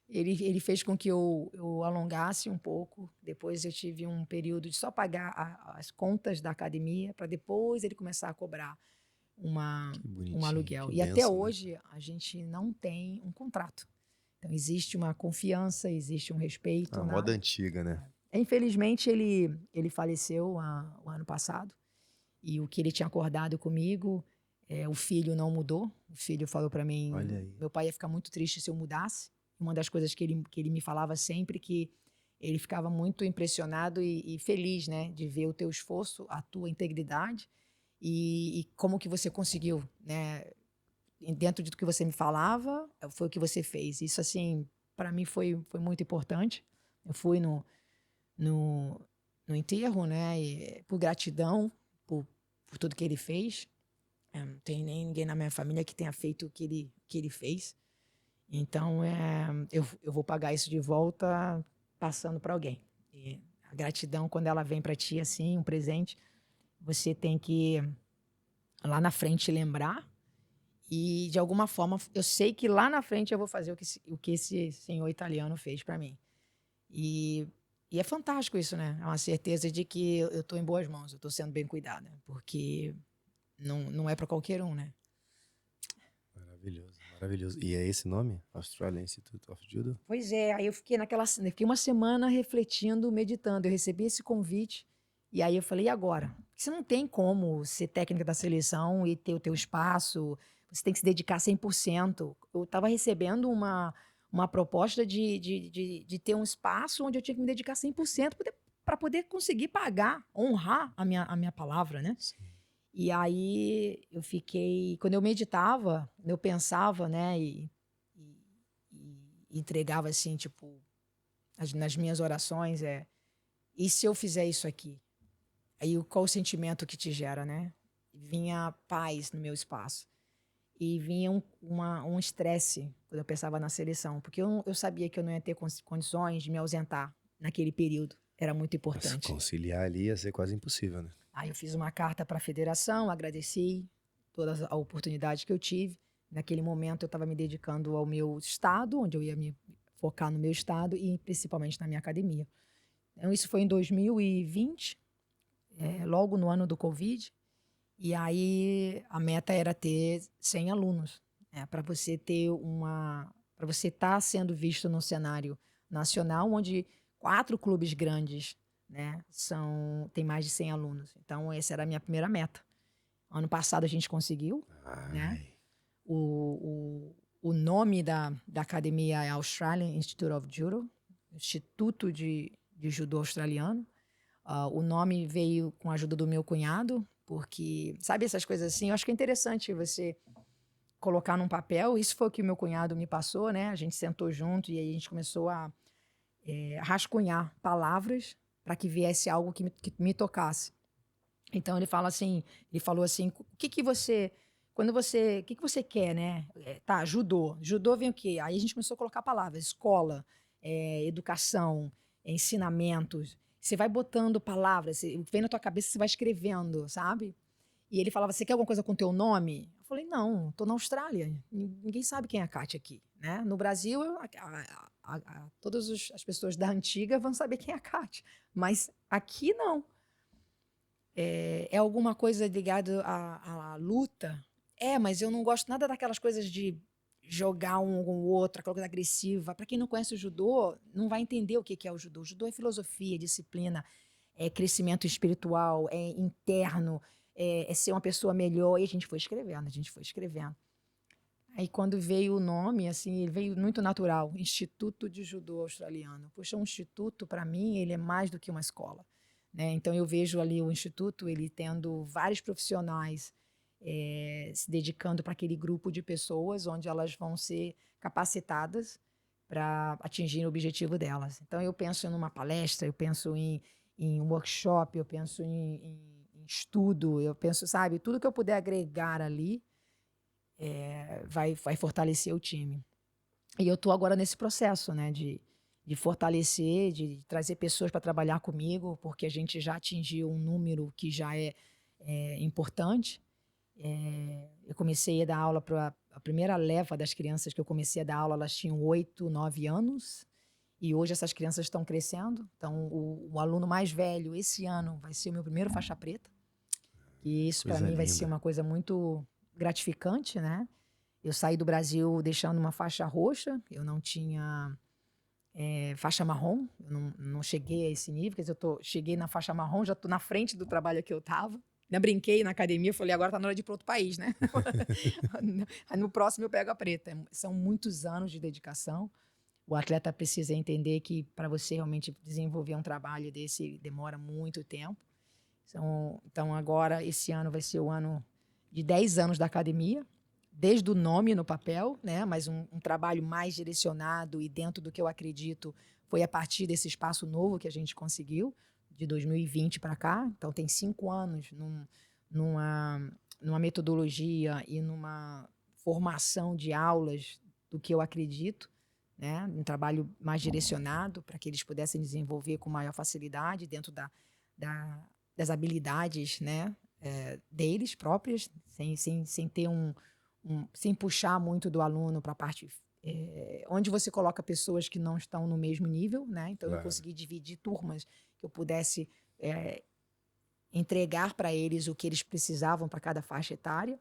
Ele fez com que eu alongasse um pouco. Depois eu tive um período de só pagar as contas da academia para depois ele começar a cobrar Que um bonitinho, aluguel. que E até benção, né? hoje a gente não tem um contrato. Então existe uma confiança, existe um respeito, A moda nada. antiga, né? Infelizmente ele faleceu o ano passado e o que ele tinha acordado comigo, o filho não mudou. O filho falou para mim, Olha aí. meu pai ia ficar muito triste se eu mudasse. Uma das coisas que ele me falava sempre que ele ficava muito impressionado e feliz, né, de ver o teu esforço, a tua integridade e como que você conseguiu, né, dentro do que você me falava, foi o que você fez. Isso assim, para mim foi muito importante. Eu fui no, no enterro, né, e, por gratidão por tudo que ele fez. Não tem nem ninguém na minha família que tenha feito o que ele fez. Então, eu vou pagar isso de volta passando para alguém. E a gratidão, quando ela vem para ti, assim, um presente, você tem que, lá na frente, lembrar. E, de alguma forma, eu sei que lá na frente eu vou fazer o que esse senhor italiano fez para mim. E, e é fantástico isso, né? É uma certeza de que eu estou em boas mãos, eu estou sendo bem cuidada. Porque não é para qualquer um, né? Maravilhoso, maravilhoso. E é esse nome? Australian Institute of Judo? Pois é, aí eu fiquei uma semana refletindo, meditando. Eu recebi esse convite e aí eu falei, e agora? Porque você não tem como ser técnica da seleção e ter o teu espaço, você tem que se dedicar 100%. Eu estava recebendo uma proposta de ter um espaço onde eu tinha que me dedicar 100% para poder conseguir pagar, honrar a minha palavra, né? Sim. E aí eu fiquei, quando eu meditava, eu pensava, né, e entregava assim, tipo, nas minhas orações, e se eu fizer isso aqui? Aí qual o sentimento que te gera, né? Vinha paz no meu espaço. E vinha um estresse quando eu pensava na seleção, porque eu sabia que eu não ia ter condições de me ausentar naquele período. Era muito Mas importante. conciliar ali ia ser quase impossível, né? Aí eu fiz uma carta para a federação, agradeci toda a oportunidade que eu tive. Naquele momento eu estava me dedicando ao meu estado, onde eu ia me focar no meu estado e principalmente na minha academia. Então isso foi em 2020, logo no ano do Covid. E aí a meta era ter 100 alunos, para você para você estar sendo visto no cenário nacional, onde 4 clubes grandes, né, tem mais de 100 alunos. Então essa era a minha primeira meta. Ano passado a gente conseguiu, né? Ai, O nome da academia é Australian Institute of Judo, Instituto de Judô Australiano. O nome veio com a ajuda do meu cunhado, porque, sabe, essas coisas assim, eu acho que é interessante você colocar num papel. Isso foi o que o meu cunhado me passou, né? A gente sentou junto e aí a gente começou a rascunhar palavras para que viesse algo que me tocasse. Então ele falou assim, o que você, o que você quer, né? Tá, judô. Judô vem o quê? Aí a gente começou a colocar palavras, escola, educação, ensinamentos. Você vai botando palavras, vem na tua cabeça, você vai escrevendo, sabe? E ele falava, você quer alguma coisa com teu nome? Eu falei, não, tô na Austrália. Ninguém sabe quem é a Kátia aqui, né? No Brasil, todas as pessoas da antiga vão saber quem é a Kátia. Mas aqui não. É alguma coisa ligada à luta? Mas eu não gosto nada daquelas coisas de jogar um com o outro, aquela coisa agressiva. Para quem não conhece o judô, não vai entender o que é o judô. O judô é filosofia, disciplina, é crescimento espiritual, é interno, é ser uma pessoa melhor. E a gente foi escrevendo, a gente foi escrevendo. Aí quando veio o nome, assim, ele veio muito natural, Instituto de Judô Australiano. Poxa, um instituto, para mim, ele é mais do que uma escola, né? Então eu vejo ali o instituto, ele tendo vários profissionais se dedicando para aquele grupo de pessoas, onde elas vão ser capacitadas para atingir o objetivo delas. Então eu penso numa palestra, eu penso em um workshop, eu penso em estudo, eu penso, sabe, tudo que eu puder agregar ali vai fortalecer o time. E eu estou agora nesse processo, né, de fortalecer, de trazer pessoas para trabalhar comigo, porque a gente já atingiu um número que já é importante. Eu comecei a dar aula para a primeira leva das crianças que eu comecei a dar aula, elas tinham 8, 9 anos. E hoje essas crianças estão crescendo. Então, o aluno mais velho, esse ano, vai ser o meu primeiro faixa preta. E isso, para Coisa mim, vai ser linda. uma coisa muito gratificante, né? Eu saí do Brasil deixando uma faixa roxa, eu não tinha faixa marrom, eu não cheguei a esse nível, quer dizer, cheguei na faixa marrom, já estou na frente do trabalho que eu estava. Ainda brinquei na academia, falei, agora está na hora de ir para outro país, né? No próximo eu pego a preta. São muitos anos de dedicação. O atleta precisa entender que para você realmente desenvolver um trabalho desse demora muito tempo. Então agora, esse ano vai ser o ano de 10 anos da academia, desde o nome no papel, né? Mas um trabalho mais direcionado e dentro do que eu acredito foi a partir desse espaço novo que a gente conseguiu, de 2020 para cá. Então tem 5 anos numa metodologia e numa formação de aulas do que eu acredito, né? Um trabalho mais direcionado para que eles pudessem desenvolver com maior facilidade dentro das habilidades, né? Deles próprias, sem ter sem puxar muito do aluno para a parte onde você coloca pessoas que não estão no mesmo nível, né? Então eu Claro. consegui dividir turmas que eu pudesse entregar para eles o que eles precisavam para cada faixa etária,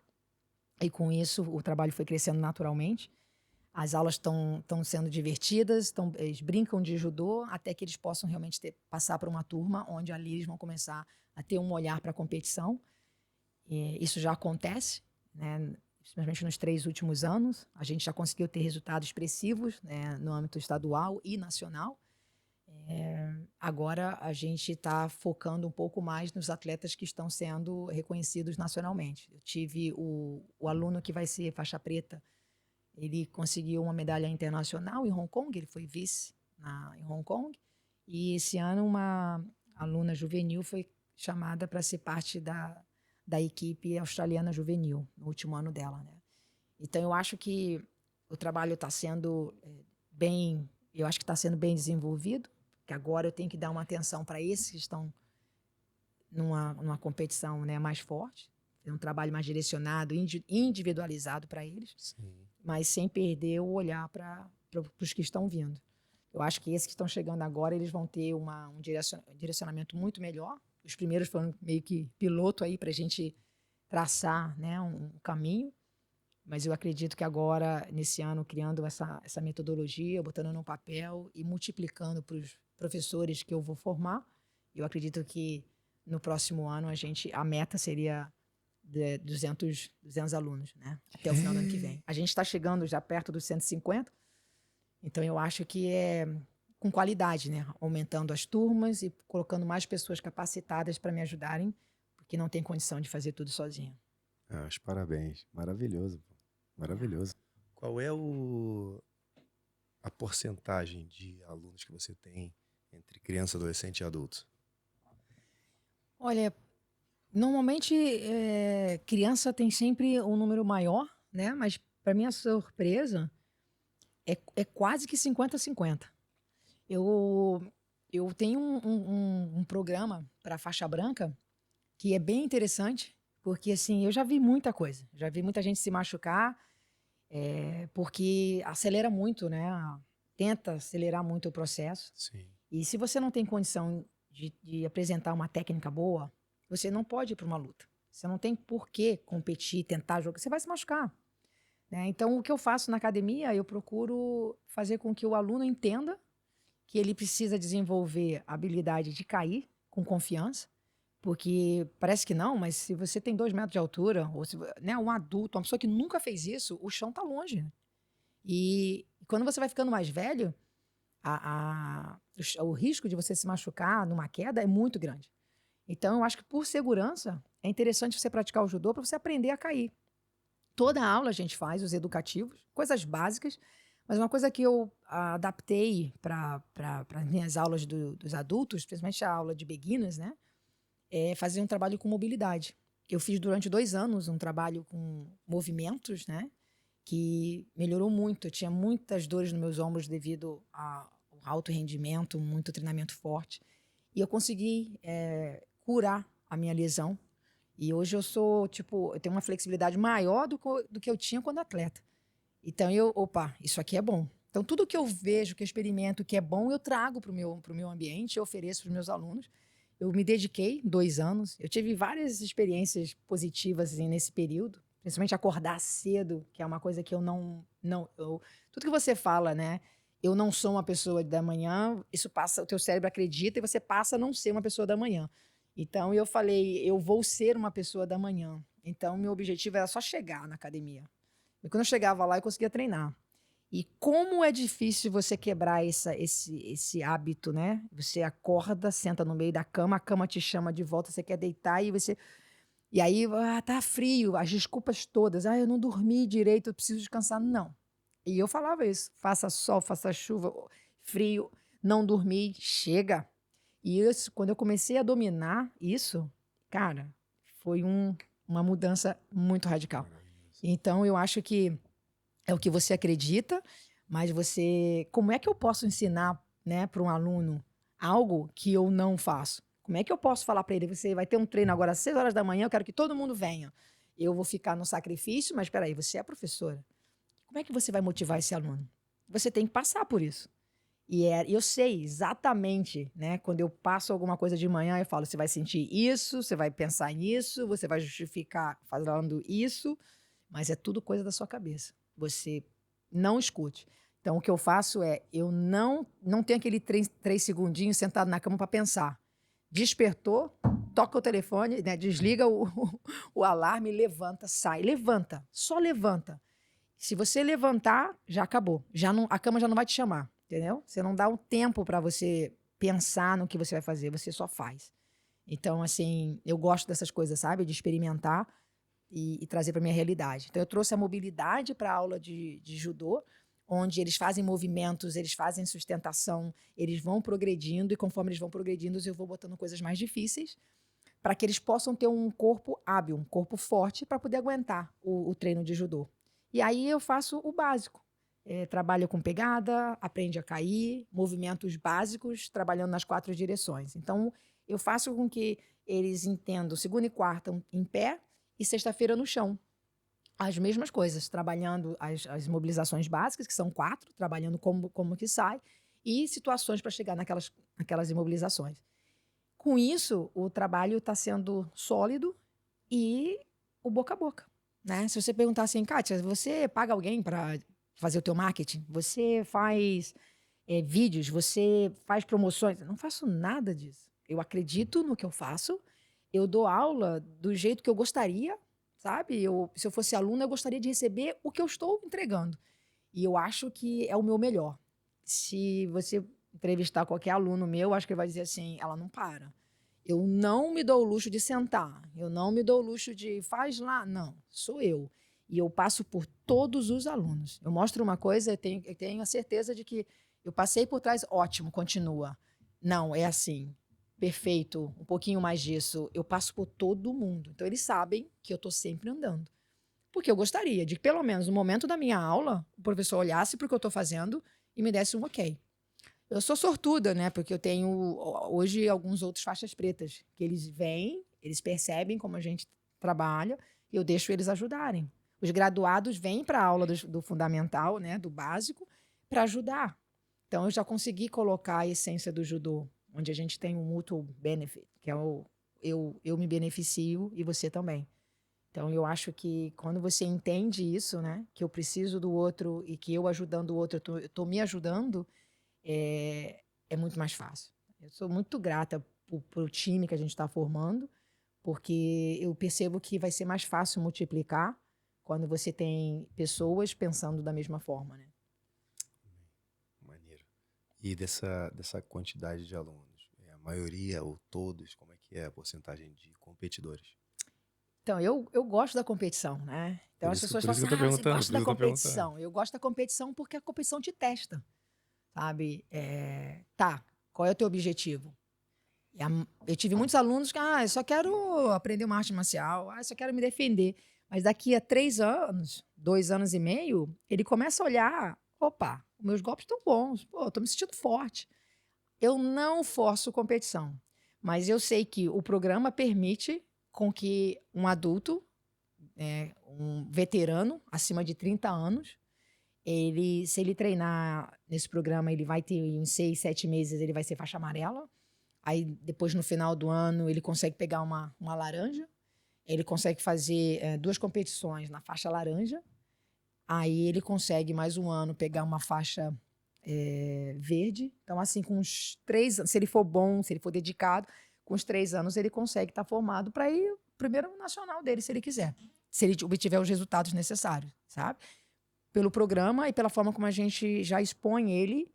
e com isso o trabalho foi crescendo naturalmente. As aulas estão sendo divertidas, eles brincam de judô até que eles possam realmente passar para uma turma onde ali eles vão começar a ter um olhar para a competição. Isso já acontece, né? Principalmente nos 3 últimos anos. A gente já conseguiu ter resultados expressivos, né, no âmbito estadual e nacional. Agora a gente está focando um pouco mais nos atletas que estão sendo reconhecidos nacionalmente. Eu tive o aluno que vai ser faixa preta. Ele conseguiu uma medalha internacional em Hong Kong, ele foi vice em Hong Kong. E esse ano uma aluna juvenil foi chamada para ser parte da equipe australiana juvenil, no último ano dela, né? Então eu acho que o trabalho está sendo eu acho que está sendo bem desenvolvido, que agora eu tenho que dar uma atenção para esses que estão numa competição, né, mais forte, um trabalho mais direcionado, individualizado para eles. Sim. Mas sem perder o olhar para os que estão vindo. Eu acho que esses que estão chegando agora, eles vão ter um direcionamento muito melhor. Os primeiros foram meio que piloto aí para a gente traçar, né, um caminho. Mas eu acredito que agora, nesse ano, criando essa metodologia, botando no papel e multiplicando para os professores que eu vou formar, eu acredito que no próximo ano a meta seria de 200 alunos, né? Até o final do ano que vem. A gente está chegando já perto dos 150, então eu acho que é com qualidade, né? Aumentando as turmas e colocando mais pessoas capacitadas para me ajudarem, porque não tem condição de fazer tudo sozinho. Os parabéns. Maravilhoso, pô. Maravilhoso. Qual é a porcentagem de alunos que você tem entre criança, adolescente e adulto? Olha, normalmente criança tem sempre um número maior, né? Mas para minha surpresa é quase que 50-50. Eu tenho um programa para faixa branca que é bem interessante, porque assim, eu já vi muita coisa. Já vi muita gente se machucar, porque acelera muito, né? Tenta acelerar muito o processo. Sim. E se você não tem condição de apresentar uma técnica boa, você não pode ir para uma luta. Você não tem por que competir, tentar jogar. Você vai se machucar, né? Então, o que eu faço na academia, eu procuro fazer com que o aluno entenda que ele precisa desenvolver a habilidade de cair com confiança, porque parece que não, mas se você tem 2 metros de altura, ou se, né, um adulto, uma pessoa que nunca fez isso, o chão está longe. E quando você vai ficando mais velho, o risco de você se machucar numa queda é muito grande. Então, eu acho que por segurança, é interessante você praticar o judô para você aprender a cair. Toda aula a gente faz, os educativos, coisas básicas, mas uma coisa que eu adaptei para as minhas aulas dos adultos, principalmente a aula de beginners, né, é fazer um trabalho com mobilidade. Eu fiz durante 2 anos um trabalho com movimentos, né, que melhorou muito. Eu tinha muitas dores nos meus ombros devido ao alto rendimento, muito treinamento forte. E eu consegui curar a minha lesão. E hoje eu sou, tipo, eu tenho uma flexibilidade maior do que eu tinha quando atleta. Então opa, isso aqui é bom. Então tudo que eu vejo, que eu experimento, que é bom, eu trago pro meu ambiente, eu ofereço para os meus alunos. Eu me dediquei 2 anos, eu tive várias experiências positivas assim, nesse período, principalmente acordar cedo, que é uma coisa que eu tudo que você fala, né? Eu não sou uma pessoa da manhã, isso passa, o teu cérebro acredita e você passa a não ser uma pessoa da manhã. Então eu falei, eu vou ser uma pessoa da manhã. Então meu objetivo era só chegar na academia. E quando eu chegava lá, eu conseguia treinar. E como é difícil você quebrar esse hábito, né? Você acorda, senta no meio da cama, a cama te chama de volta, você quer deitar e você. E aí, tá frio, as desculpas todas. Eu não dormi direito, eu preciso descansar. Não. E eu falava isso: faça sol, faça chuva, frio, não dormir, chega. E isso, quando eu comecei a dominar isso, cara, foi uma mudança muito radical. Então, eu acho que é o que você acredita, mas como é que eu posso ensinar, né, para um aluno algo que eu não faço? Como é que eu posso falar para ele, você vai ter um treino agora às 6 horas da manhã, eu quero que todo mundo venha. Eu vou ficar no sacrifício, mas espera aí, você é a professora. Como é que você vai motivar esse aluno? Você tem que passar por isso. E eu sei exatamente, né? Quando eu passo alguma coisa de manhã, eu falo: você vai sentir isso, você vai pensar nisso, você vai justificar falando isso, mas é tudo coisa da sua cabeça. Você não escute. Então, o que eu faço é, eu não tenho aquele 3 segundinhos sentado na cama para pensar. Despertou, toca o telefone, né? Desliga o alarme, levanta, sai. Levanta, só levanta. Se você levantar, já acabou. A cama já não vai te chamar, entendeu? Você não dá um tempo para você pensar no que você vai fazer, você só faz. Então, assim, eu gosto dessas coisas, sabe? De experimentar e trazer para minha realidade. Então, eu trouxe a mobilidade para a aula de judô, onde eles fazem movimentos, eles fazem sustentação, eles vão progredindo, e conforme eles vão progredindo, eu vou botando coisas mais difíceis para que eles possam ter um corpo hábil, um corpo forte para poder aguentar o treino de judô. E aí eu faço o básico. Trabalho com pegada, aprende a cair, movimentos básicos, trabalhando nas 4 direções. Então, eu faço com que eles entendam segunda e quarta em pé e sexta-feira no chão. As mesmas coisas, trabalhando as mobilizações básicas, que são 4, trabalhando como que sai, e situações para chegar naquelas imobilizações. Com isso, o trabalho está sendo sólido e o boca a boca, né? Se você perguntar assim, Kátia, você paga alguém para fazer o teu marketing? Você faz vídeos? Você faz promoções? Eu não faço nada disso. Eu acredito no que eu faço, eu dou aula do jeito que eu gostaria, sabe? Se eu fosse aluna, eu gostaria de receber o que eu estou entregando. E eu acho que é o meu melhor. Se você entrevistar qualquer aluno meu, acho que ele vai dizer assim, ela não para. Eu não me dou o luxo de sentar, eu não me dou o luxo de faz lá, não, sou eu. E eu passo por todos os alunos. Eu mostro uma coisa, eu tenho a certeza de que eu passei por trás, ótimo, continua. Não, é assim, perfeito, um pouquinho mais disso. Eu passo por todo mundo. Então eles sabem que eu estou sempre andando. Porque eu gostaria de que, pelo menos no momento da minha aula, o professor olhasse para o que eu estou fazendo e me desse um ok. Eu sou sortuda, né? Porque eu tenho hoje alguns outros faixas pretas, que eles vêm, eles percebem como a gente trabalha, e eu deixo eles ajudarem. Os graduados vêm para a aula do fundamental, né? Do básico, para ajudar. Então, eu já consegui colocar a essência do judô, onde a gente tem um mutual benefit, que é eu me beneficio e você também. Então, eu acho que quando você entende isso, né? Que eu preciso do outro e que eu ajudando o outro, eu tô me ajudando, é muito mais fácil. Eu sou muito grata pro time que a gente está formando, porque eu percebo que vai ser mais fácil multiplicar quando você tem pessoas pensando da mesma forma, né? Maneiro. E dessa quantidade de alunos, a maioria ou todos, como é que é a porcentagem de competidores? Então, eu gosto da competição, né? Então, as pessoas Por falam isso assim, que eu tô você perguntando, gosta por da isso que eu tô perguntando. competição. Eu gosto da competição porque a competição te testa, sabe? Tá, qual é o teu objetivo? Eu tive muitos alunos que, eu só quero aprender uma arte marcial, eu só quero me defender. Mas daqui a 3 anos, 2 anos e meio, ele começa a olhar, opa, meus golpes estão bons, pô, estou me sentindo forte. Eu não forço competição, mas eu sei que o programa permite com que um adulto, um veterano, acima de 30 anos, se ele treinar nesse programa, ele vai ter uns 6, 7 meses, ele vai ser faixa amarela. Aí, depois, no final do ano, ele consegue pegar uma laranja. Ele consegue fazer 2 competições na faixa laranja. Aí, ele consegue, mais um ano, pegar uma faixa verde. Então, assim, com uns 3 anos, se ele for bom, se ele for dedicado, com uns 3 anos, ele consegue estar formado para ir primeiro nacional dele, se ele quiser. Se ele obtiver os resultados necessários, sabe? Pelo programa e pela forma como a gente já expõe ele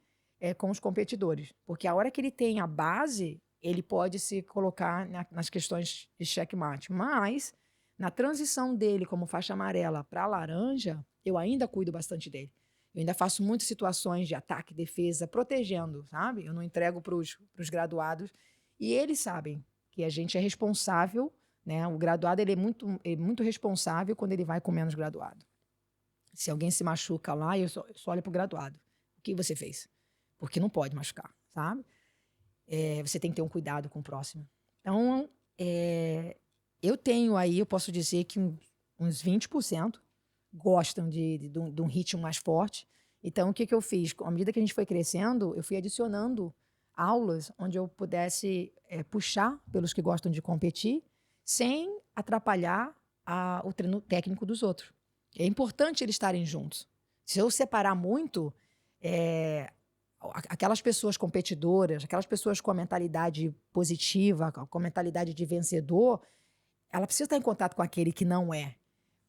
com os competidores. Porque a hora que ele tem a base, ele pode se colocar nas questões de checkmate. Mas, na transição dele como faixa amarela para laranja, eu ainda cuido bastante dele. Eu ainda faço muitas situações de ataque, defesa, protegendo, sabe? Eu não entrego para os graduados. E eles sabem que a gente é responsável, né? O graduado ele é muito responsável quando ele vai com menos graduado. Se alguém se machuca lá, eu só olho para o graduado. O que você fez? Porque não pode machucar, sabe? Você tem que ter um cuidado com o próximo. Então, eu tenho aí, eu posso dizer que uns 20% gostam de um ritmo mais forte. Então, o que eu fiz? À medida que a gente foi crescendo, eu fui adicionando aulas onde eu pudesse puxar pelos que gostam de competir, sem atrapalhar o treino técnico dos outros. É importante eles estarem juntos. Se eu separar muito, aquelas pessoas competidoras, aquelas pessoas com a mentalidade positiva, com a mentalidade de vencedor, ela precisa estar em contato com aquele que não é.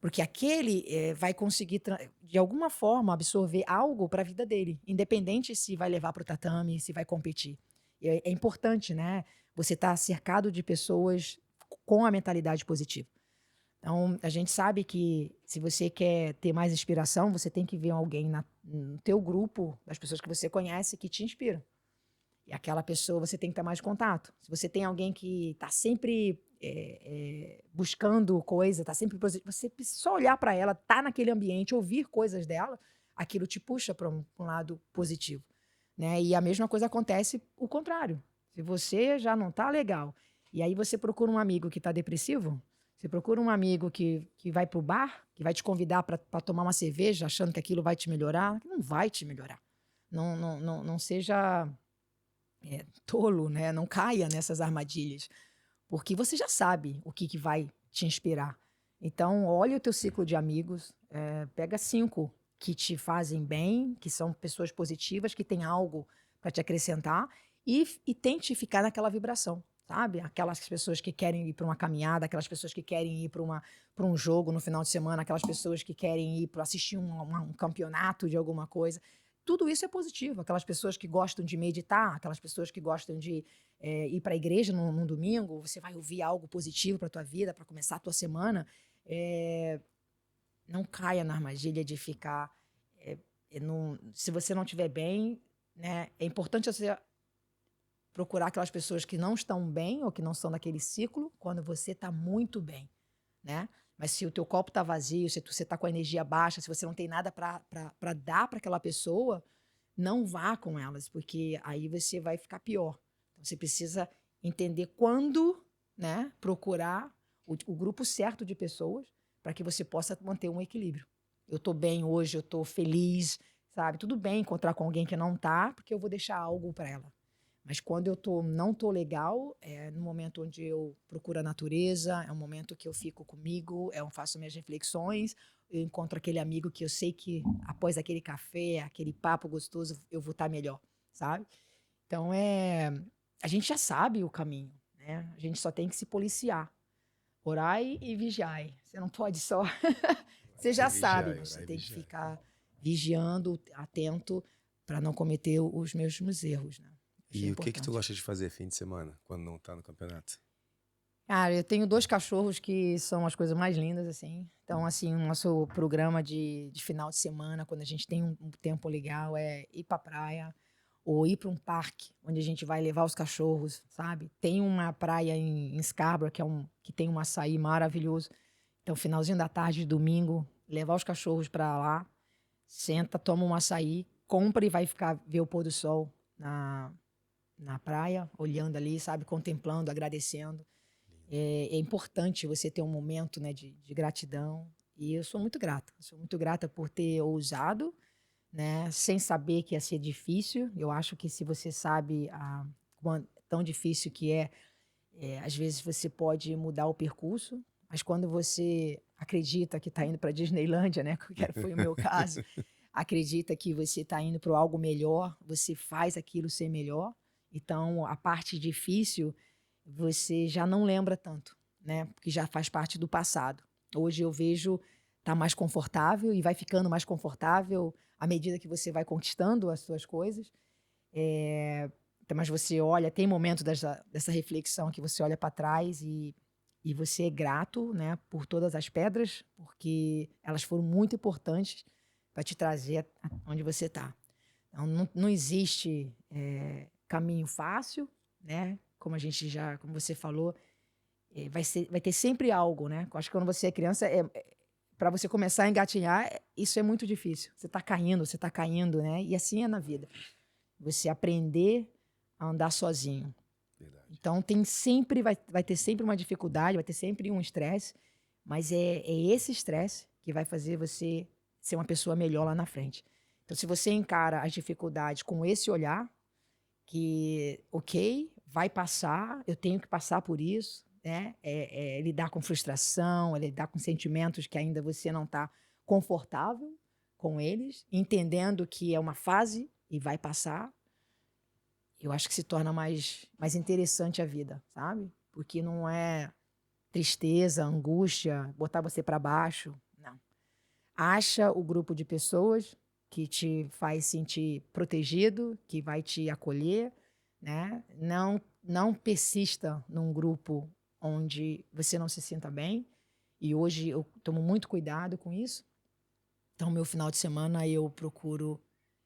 Porque aquele vai conseguir, de alguma forma, absorver algo para a vida dele, independente se vai levar para o tatame, se vai competir. É importante, né? Você estar cercado de pessoas com a mentalidade positiva. Então, a gente sabe que se você quer ter mais inspiração, você tem que ver alguém no teu grupo, das pessoas que você conhece, que te inspiram. E aquela pessoa você tem que ter mais contato. Se você tem alguém que está sempre buscando coisa, está sempre positivo, você precisa só olhar para ela, estar naquele ambiente, ouvir coisas dela, aquilo te puxa para um lado positivo. Né? E a mesma coisa acontece o contrário. Se você já não está legal, e aí você procura um amigo que está depressivo, você procura um amigo que vai para o bar, que vai te convidar para tomar uma cerveja, achando que aquilo vai te melhorar, não vai te melhorar. Não seja tolo, né? Não caia nessas armadilhas, porque você já sabe o que vai te inspirar. Então, olha o teu ciclo de amigos, pega 5 que te fazem bem, que são pessoas positivas, que têm algo para te acrescentar, e tente ficar naquela vibração. Sabe? Aquelas pessoas que querem ir para uma caminhada, aquelas pessoas que querem ir para um jogo no final de semana, aquelas pessoas que querem ir para assistir um campeonato de alguma coisa. Tudo isso é positivo. Aquelas pessoas que gostam de meditar, aquelas pessoas que gostam de ir para a igreja num domingo, você vai ouvir algo positivo para a tua vida, para começar a tua semana. Não caia na armadilha de ficar... se você não estiver bem, né, é importante você procurar aquelas pessoas que não estão bem ou que não estão naquele ciclo quando você está muito bem, né? Mas se o teu copo está vazio, se você está com a energia baixa, se você não tem nada para dar para aquela pessoa, não vá com elas, porque aí você vai ficar pior. Então, você precisa entender quando, né, procurar o grupo certo de pessoas para que você possa manter um equilíbrio. Eu estou bem hoje, eu estou feliz, sabe? Tudo bem encontrar com alguém que não está, porque eu vou deixar algo para ela. Mas quando eu não tô legal, é no momento onde eu procuro a natureza, é um momento que eu fico comigo, eu faço minhas reflexões, eu encontro aquele amigo que eu sei que após aquele café, aquele papo gostoso, eu vou estar melhor, sabe? Então, a gente já sabe o caminho, né? A gente só tem que se policiar. Orai e vigiai. Você não pode só... Você já sabe, mas você tem que ficar vigiando, atento, para não cometer os mesmos erros, né? E o que tu gosta de fazer fim de semana, quando não tá no campeonato? Cara, eu tenho 2 cachorros que são as coisas mais lindas, assim. Então, assim, o nosso programa de final de semana, quando a gente tem um tempo legal, é ir pra praia ou ir para um parque, onde a gente vai levar os cachorros, sabe? Tem uma praia em Scarborough, que tem um açaí maravilhoso. Então, finalzinho da tarde, de domingo, levar os cachorros para lá, senta, toma um açaí, compra e vai ficar ver o pôr do sol na praia, olhando ali, sabe? Contemplando, agradecendo. É importante você ter um momento, né, de gratidão. E eu sou muito grata. Sou muito grata por ter ousado, né, sem saber que ia ser difícil. Eu acho que se você sabe tão difícil que às vezes você pode mudar o percurso, mas quando você acredita que está indo para Disneylândia, né, que foi o meu caso, acredita que você está indo para algo melhor, você faz aquilo ser melhor. Então, a parte difícil você já não lembra tanto, né? Porque já faz parte do passado. Hoje eu vejo tá mais confortável e vai ficando mais confortável à medida que você vai conquistando as suas coisas. Então, mas você olha, tem momento dessa reflexão que você olha para trás e você é grato, né, por todas as pedras, porque elas foram muito importantes para te trazer onde você está. Então, não existe caminho fácil, né? Como você falou, vai ter sempre algo, né? Eu acho que quando você é criança, para você começar a engatinhar, isso é muito difícil. Você está caindo, né? E assim é na vida. Você aprender a andar sozinho. Verdade. Então vai ter sempre uma dificuldade, vai ter sempre um estresse, mas é esse estresse que vai fazer você ser uma pessoa melhor lá na frente. Então, se você encara as dificuldades com esse olhar, que, ok, vai passar, eu tenho que passar por isso, né? Lidar com frustração, lidar com sentimentos que ainda você não está confortável com eles, entendendo que é uma fase e vai passar, eu acho que se torna mais interessante a vida, sabe? Porque não é tristeza, angústia, botar você para baixo, não. Acha o grupo de pessoas que te faz sentir protegido, que vai te acolher, né? Não persista num grupo onde você não se sinta bem. E hoje eu tomo muito cuidado com isso. Então, meu final de semana eu procuro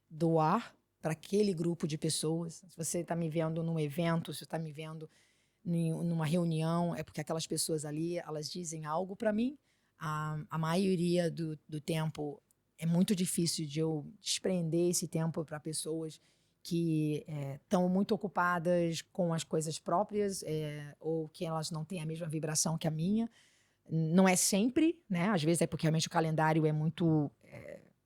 doar para aquele grupo de pessoas. Se você está me vendo num evento, se você está me vendo numa reunião, é porque aquelas pessoas ali, elas dizem algo para mim. A maioria do tempo é muito difícil de eu desprender esse tempo para pessoas que estão muito ocupadas com as coisas próprias, ou que elas não têm a mesma vibração que a minha. Não é sempre, né? Às vezes é porque realmente o calendário é muito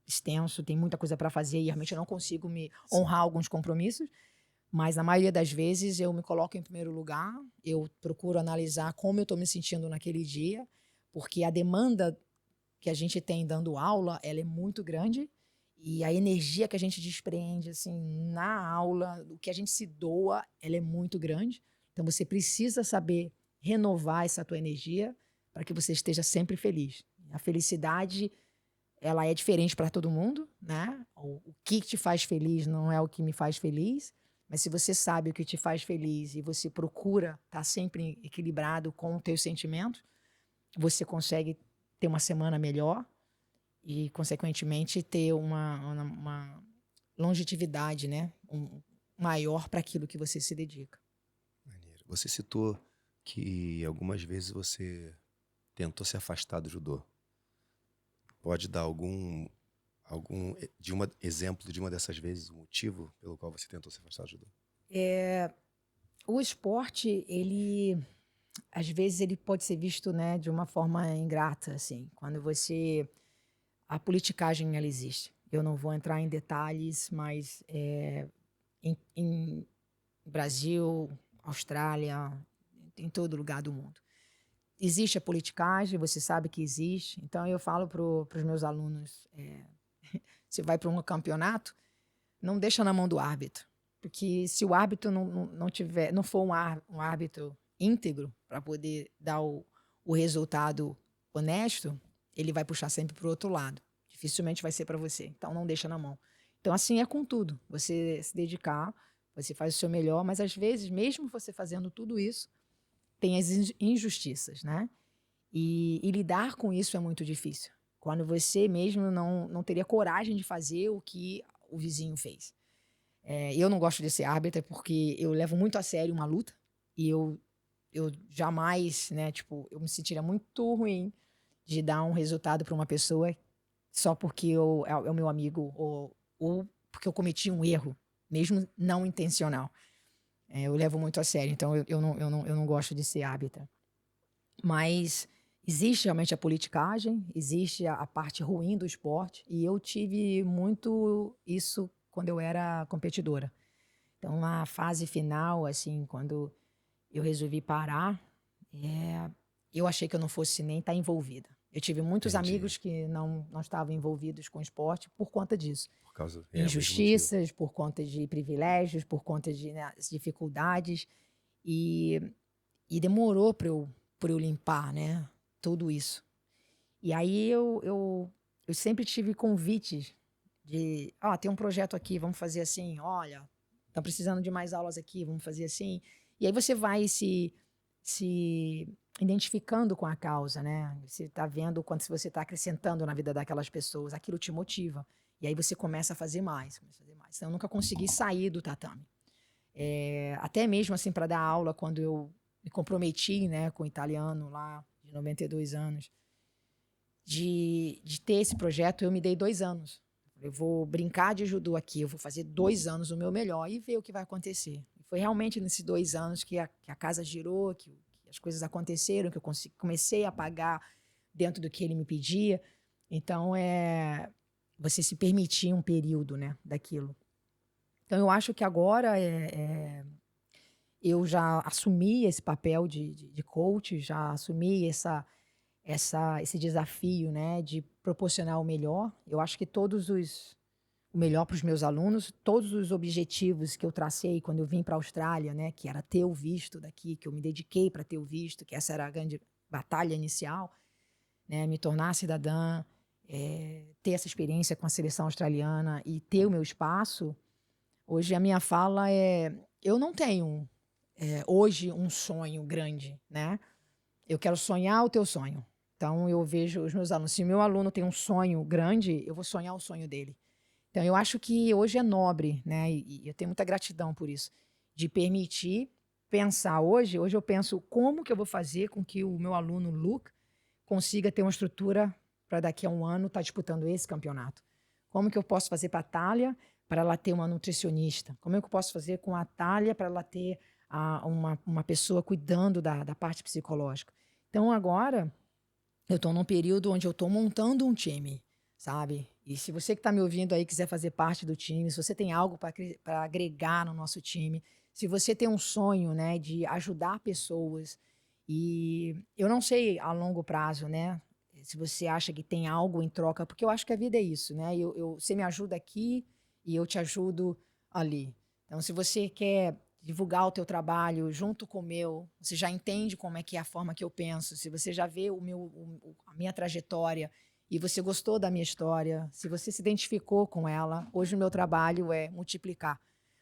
extenso, tem muita coisa para fazer e realmente eu não consigo me honrar alguns compromissos. Mas na maioria das vezes eu me coloco em primeiro lugar, eu procuro analisar como eu estou me sentindo naquele dia, porque a demanda que a gente tem dando aula, ela é muito grande e a energia que a gente desprende assim na aula, o que a gente se doa, ela é muito grande. Então você precisa saber renovar essa tua energia para que você esteja sempre feliz. A felicidade, ela é diferente para todo mundo, né? O que te faz feliz não é o que me faz feliz. Mas se você sabe o que te faz feliz e você procura estar sempre equilibrado com os teus sentimentos, você consegue ter uma semana melhor e, consequentemente, ter uma longevidade, né? Maior para aquilo que você se dedica. Maneiro. Você citou que algumas vezes você tentou se afastar do judô. Pode dar algum exemplo de uma dessas vezes, o motivo pelo qual você tentou se afastar do judô? O esporte, às vezes ele pode ser visto, né, de uma forma ingrata, assim, quando a politicagem ela existe. Eu não vou entrar em detalhes, mas em Brasil, Austrália, em todo lugar do mundo existe a politicagem, você sabe que existe. Então eu falo para os meus alunos, você vai para um campeonato, não deixa na mão do árbitro, porque se o árbitro não for um árbitro íntegro para poder dar o resultado honesto, ele vai puxar sempre para o outro lado. Dificilmente vai ser para você. Então não deixa na mão. Então assim é com tudo. Você se dedicar, você faz o seu melhor, mas às vezes, mesmo você fazendo tudo isso, tem as injustiças, né? E lidar com isso é muito difícil. Quando você mesmo não teria coragem de fazer o que o vizinho fez. Eu não gosto de ser árbitra porque eu levo muito a sério uma luta e eu jamais, né, tipo, eu me sentiria muito ruim de dar um resultado para uma pessoa só porque é o meu amigo ou porque eu cometi um erro, mesmo não intencional. Eu levo muito a sério, então eu não gosto de ser árbitra. Mas existe realmente a politicagem, existe a parte ruim do esporte, e eu tive muito isso quando eu era competidora. Então, na fase final, assim, quando eu resolvi parar, eh, eu achei que eu não fosse nem estar envolvida. Eu tive muitos Entendi. amigos que não estavam envolvidos com esporte por conta disso. Por causa, o mesmo motivo. Injustiças, por conta de privilégios, por conta de, né, as dificuldades. E, e demorou para eu limpar, né, tudo isso. E aí eu sempre tive convites de, tem um projeto aqui, vamos fazer assim, olha, estão precisando de mais aulas aqui, vamos fazer assim. E aí você vai se identificando com a causa, né? Você está vendo o quanto você está acrescentando na vida daquelas pessoas, aquilo te motiva. E aí você começa a fazer mais, começa a fazer mais. Então eu nunca consegui sair do tatame. Até mesmo assim para dar aula, quando eu me comprometi, né, com o italiano lá, de 92 anos, de ter esse projeto, eu me dei 2 anos. Eu vou brincar de judô aqui, eu vou fazer 2 anos o meu melhor e ver o que vai acontecer. E foi realmente nesses 2 anos que a casa girou, que as coisas aconteceram, que eu comecei a pagar dentro do que ele me pedia. Então, você se permitir um período, né, daquilo. Então, eu acho que agora eu já assumi esse papel de coach, já assumi esse desafio, né, de proporcionar o melhor. Eu acho que o melhor para os meus alunos, todos os objetivos que eu tracei quando eu vim para a Austrália, né, que era ter o visto daqui, que eu me dediquei para ter o visto, que essa era a grande batalha inicial, né, me tornar cidadã, ter essa experiência com a seleção australiana e ter o meu espaço. Hoje a minha fala eu não tenho hoje um sonho grande, né? Eu quero sonhar o teu sonho. Então, eu vejo os meus alunos. Se o meu aluno tem um sonho grande, eu vou sonhar o sonho dele. Então, eu acho que hoje é nobre, né? E eu tenho muita gratidão por isso, de permitir pensar hoje. Hoje eu penso como que eu vou fazer com que o meu aluno Luke consiga ter uma estrutura para daqui a um ano estar disputando esse campeonato. Como que eu posso fazer para a Thalia para ela ter uma nutricionista? Como é que eu posso fazer com a Thalia para ela ter uma pessoa cuidando da parte psicológica? Então, agora, eu estou num período onde eu estou montando um time, sabe? E se você que está me ouvindo aí quiser fazer parte do time, se você tem algo para agregar no nosso time, se você tem um sonho, né, de ajudar pessoas, e eu não sei a longo prazo, né, se você acha que tem algo em troca, porque eu acho que a vida é isso, né? Você me ajuda aqui e eu te ajudo ali. Então, se você quer divulgar o teu trabalho junto com o meu, você já entende como é que é a forma que eu penso, se você já vê a minha trajetória e você gostou da minha história, se você se identificou com ela, hoje o meu trabalho é multiplicar.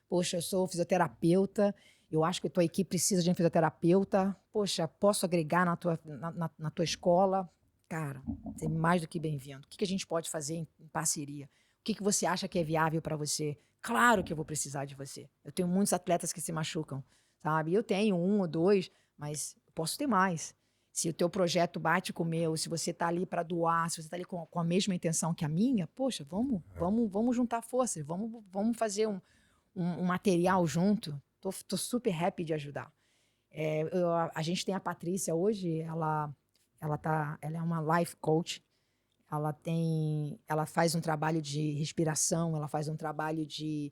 Poxa, eu sou fisioterapeuta, eu acho que a tua equipe precisa de um fisioterapeuta, poxa, posso agregar na tua escola? Cara, você é mais do que bem-vindo. O que a gente pode fazer em parceria? O que você acha que é viável para você? Claro que eu vou precisar de você. Eu tenho muitos atletas que se machucam, sabe? Eu tenho um ou dois, mas eu posso ter mais. Se o teu projeto bate com o meu, se você está ali para doar, se você está ali com a mesma intenção que a minha, poxa, vamos juntar forças, vamos fazer um material junto. Tô super happy de ajudar. A gente tem a Patrícia hoje, ela é uma life coach. Ela faz um trabalho de respiração, ela faz um trabalho de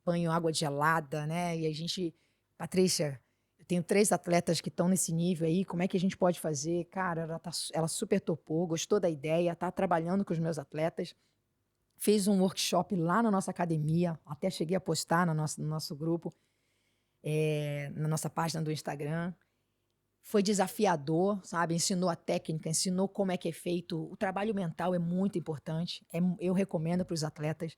banho água gelada, né? E Patrícia, eu tenho 3 atletas que estão nesse nível aí, como é que a gente pode fazer? Cara, ela super topou, gostou da ideia, está trabalhando com os meus atletas, fez um workshop lá na nossa academia, até cheguei a postar no nosso grupo, na nossa página do Instagram. Foi desafiador, sabe? Ensinou a técnica, ensinou como é que é feito. O trabalho mental é muito importante. Eu recomendo para os atletas.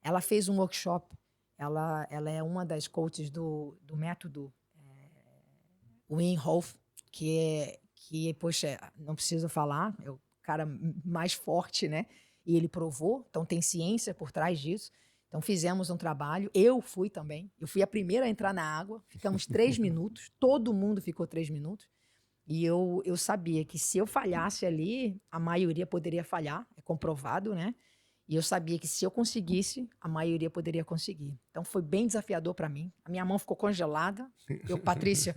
Ela fez um workshop. Ela é uma das coaches do método Wim Hof, poxa, não preciso falar, é o cara mais forte, né? E ele provou, então tem ciência por trás disso. Então fizemos um trabalho, eu fui também, eu fui a primeira a entrar na água, ficamos 3 minutos, todo mundo ficou 3 minutos, e eu sabia que se eu falhasse ali, a maioria poderia falhar, é comprovado, né? E eu sabia que se eu conseguisse, a maioria poderia conseguir. Então foi bem desafiador para mim. A minha mão ficou congelada. Patrícia,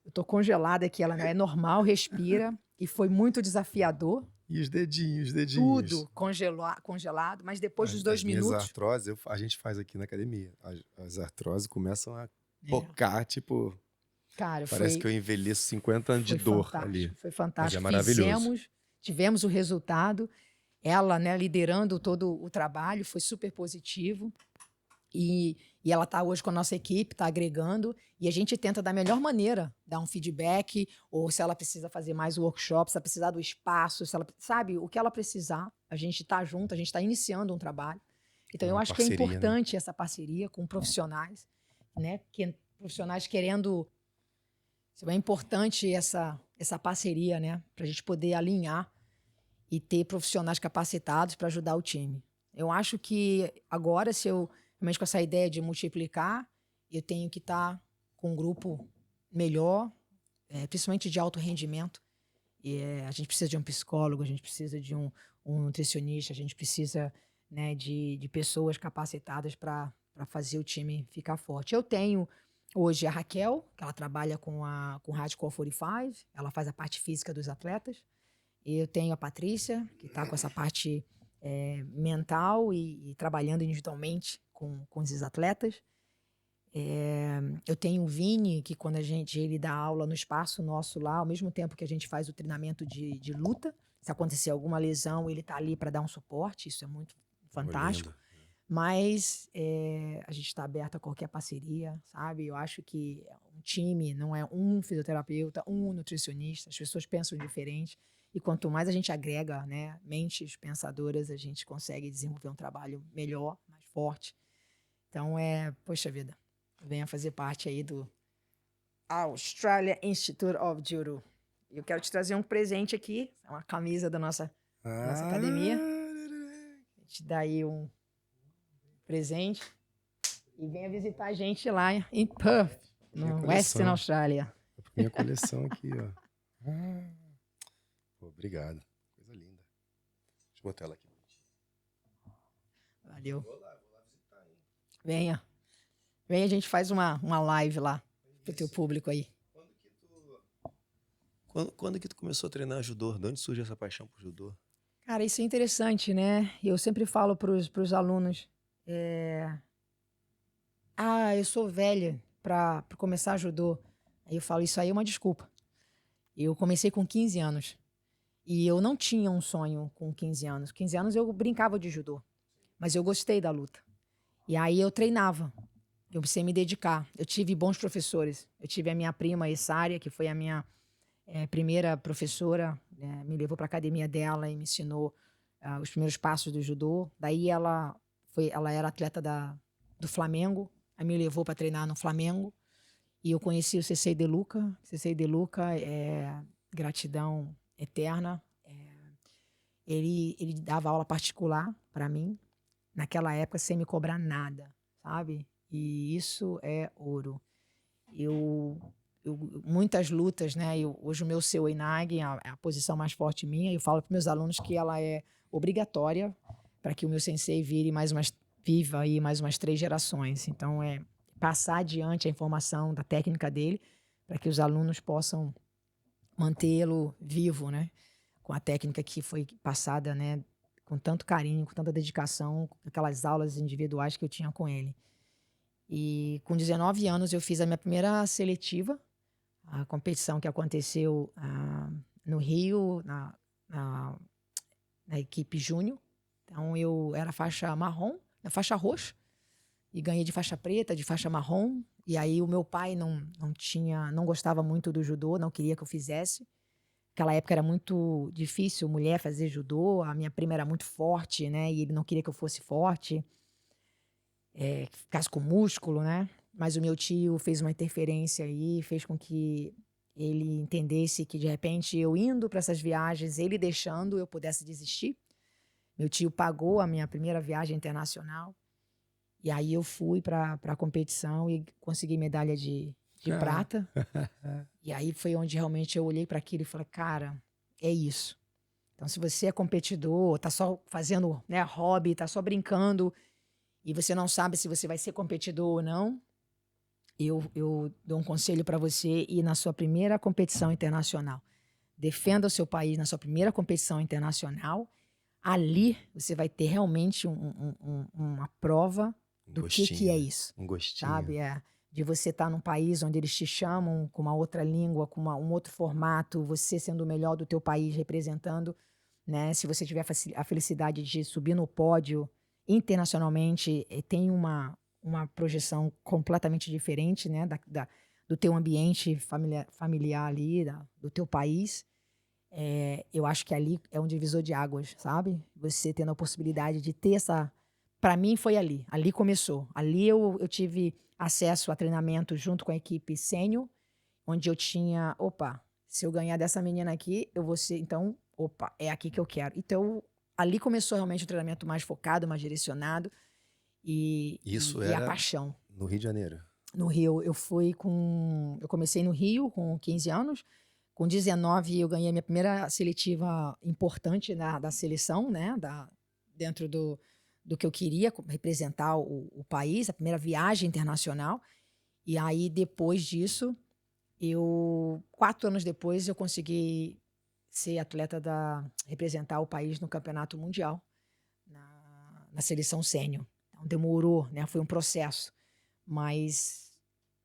Eu tô congelada aqui, ela não é normal, respira. E foi muito desafiador. E os dedinhos, os dedinhos. Tudo congelado, mas depois dos As 2 minhas minutos. artroses, a gente faz aqui na academia. As artroses começam a É, pocar, tipo, cara, parece que eu envelheço 50 anos de dor ali. Foi Mas é fantástico. maravilhoso. Tivemos o resultado. Ela, né, liderando todo o trabalho, foi super positivo. E ela está hoje com a nossa equipe, está agregando, e a gente tenta da melhor maneira dar um feedback, ou se ela precisa fazer mais workshop, se ela precisar do espaço, se ela, sabe, o que ela precisar, a gente está junto, a gente está iniciando um trabalho. Então, É eu uma acho que é parceria, né? importante essa parceria com profissionais, né? Profissionais querendo. É importante essa parceria, né? Para a gente poder alinhar e ter profissionais capacitados para ajudar o time. Eu acho que agora, se eu realmente com essa ideia de multiplicar, eu tenho que estar com um grupo melhor, principalmente de alto rendimento. A gente precisa de um psicólogo, a gente precisa de um nutricionista, a gente precisa, né, de pessoas capacitadas para fazer o time ficar forte. Eu tenho hoje a Raquel, que ela trabalha com Hardcore 45, ela faz a parte física dos atletas. Eu tenho a Patrícia, que está com essa parte mental e trabalhando individualmente com esses atletas. Eu tenho o Vini, que quando ele dá aula no espaço nosso lá, ao mesmo tempo que a gente faz o treinamento de luta, se acontecer alguma lesão, ele está ali para dar um suporte, isso é muito fantástico. Mas a gente está aberto a qualquer parceria, sabe? Eu acho que um time não é um fisioterapeuta, um nutricionista, as pessoas pensam diferente. E quanto mais a gente agrega, né, mentes pensadoras, a gente consegue desenvolver um trabalho melhor, mais forte. Então, poxa vida, venha fazer parte aí do Australia Institute of Judo. Eu quero te trazer um presente aqui, uma camisa da nossa academia. A gente dá aí um presente e venha visitar a gente lá em Perth, no Western Australia. Minha coleção aqui, ó. Pô, obrigado. Coisa linda. Deixa eu botar ela aqui. Valeu. Vou lá visitar, hein? Venha, a gente faz uma live lá pro teu público aí. Quando que tu começou a treinar judô? De onde surgiu essa paixão por judô? Cara, isso é interessante, né? Eu sempre falo pros alunos, eu sou velha para começar judô. Aí eu falo, isso aí é uma desculpa. Eu comecei com 15 anos. E eu não tinha um sonho com 15 anos. 15 anos eu brincava de judô. Mas eu gostei da luta. E aí eu treinava. Eu precisei me dedicar. Eu tive bons professores. Eu tive a minha prima, Essária, que foi a minha primeira professora. Me levou para a academia dela e me ensinou os primeiros passos do judô. Daí ela era atleta do Flamengo. Aí me levou para treinar no Flamengo. E eu conheci o Sensei De Luca. Sensei De Luca é gratidão eterna. Ele dava aula particular para mim, naquela época, sem me cobrar nada, sabe? E isso é ouro. Muitas lutas, né? Hoje o meu Seu Inag é a posição mais forte minha. Eu falo para meus alunos que ela é obrigatória para que o meu sensei viva aí mais umas 3 gerações. Então, passar adiante a informação da técnica dele para que os alunos possam mantê-lo vivo, né? Com a técnica que foi passada, né? Com tanto carinho, com tanta dedicação, aquelas aulas individuais que eu tinha com ele. E com 19 anos eu fiz a minha primeira seletiva, a competição que aconteceu no Rio, na equipe júnior. Então eu era faixa marrom, na faixa roxa, e ganhei de faixa preta, de faixa marrom. E aí o meu pai não gostava muito do judô, não queria que eu fizesse. Naquela época era muito difícil mulher fazer judô, a minha prima era muito forte, né? E ele não queria que eu fosse forte, que ficasse com músculo, né? Mas o meu tio fez uma interferência aí, fez com que ele entendesse que, de repente, eu indo para essas viagens, ele deixando, eu pudesse desistir. Meu tio pagou a minha primeira viagem internacional. E aí eu fui para a competição e consegui medalha de prata. E aí foi onde realmente eu olhei para aquilo e falei, cara, é isso. Então, se você é competidor, tá só fazendo, né, hobby, tá só brincando, e você não sabe se você vai ser competidor ou não, eu dou um conselho para você ir na sua primeira competição internacional. Defenda o seu país na sua primeira competição internacional. Ali você vai ter realmente uma prova do que é isso. Um gostinho. Sabe? De você estar num país onde eles te chamam com uma outra língua, com um outro formato, você sendo o melhor do teu país, representando, né? Se você tiver a felicidade de subir no pódio internacionalmente, tem uma projeção completamente diferente, né? Do teu ambiente familiar ali, do teu país. Eu acho que ali é um divisor de águas, sabe? Você tendo a possibilidade de ter essa... Para mim foi ali. Ali começou. Ali eu tive acesso a treinamento junto com a equipe sênior, onde eu tinha... Opa, se eu ganhar dessa menina aqui, eu vou ser... Então, opa, é aqui que eu quero. Então, ali começou realmente o treinamento mais focado, mais direcionado. Isso e a era paixão. no Rio de Janeiro? No Rio. Eu comecei no Rio com 15 anos. Com 19, eu ganhei a minha primeira seletiva importante da seleção, né? Dentro do que eu queria, representar o país, a primeira viagem internacional. E aí, depois disso, 4 anos depois, eu consegui ser atleta representar o país no Campeonato Mundial, na seleção sênior. Então, demorou, né? Foi um processo. Mas,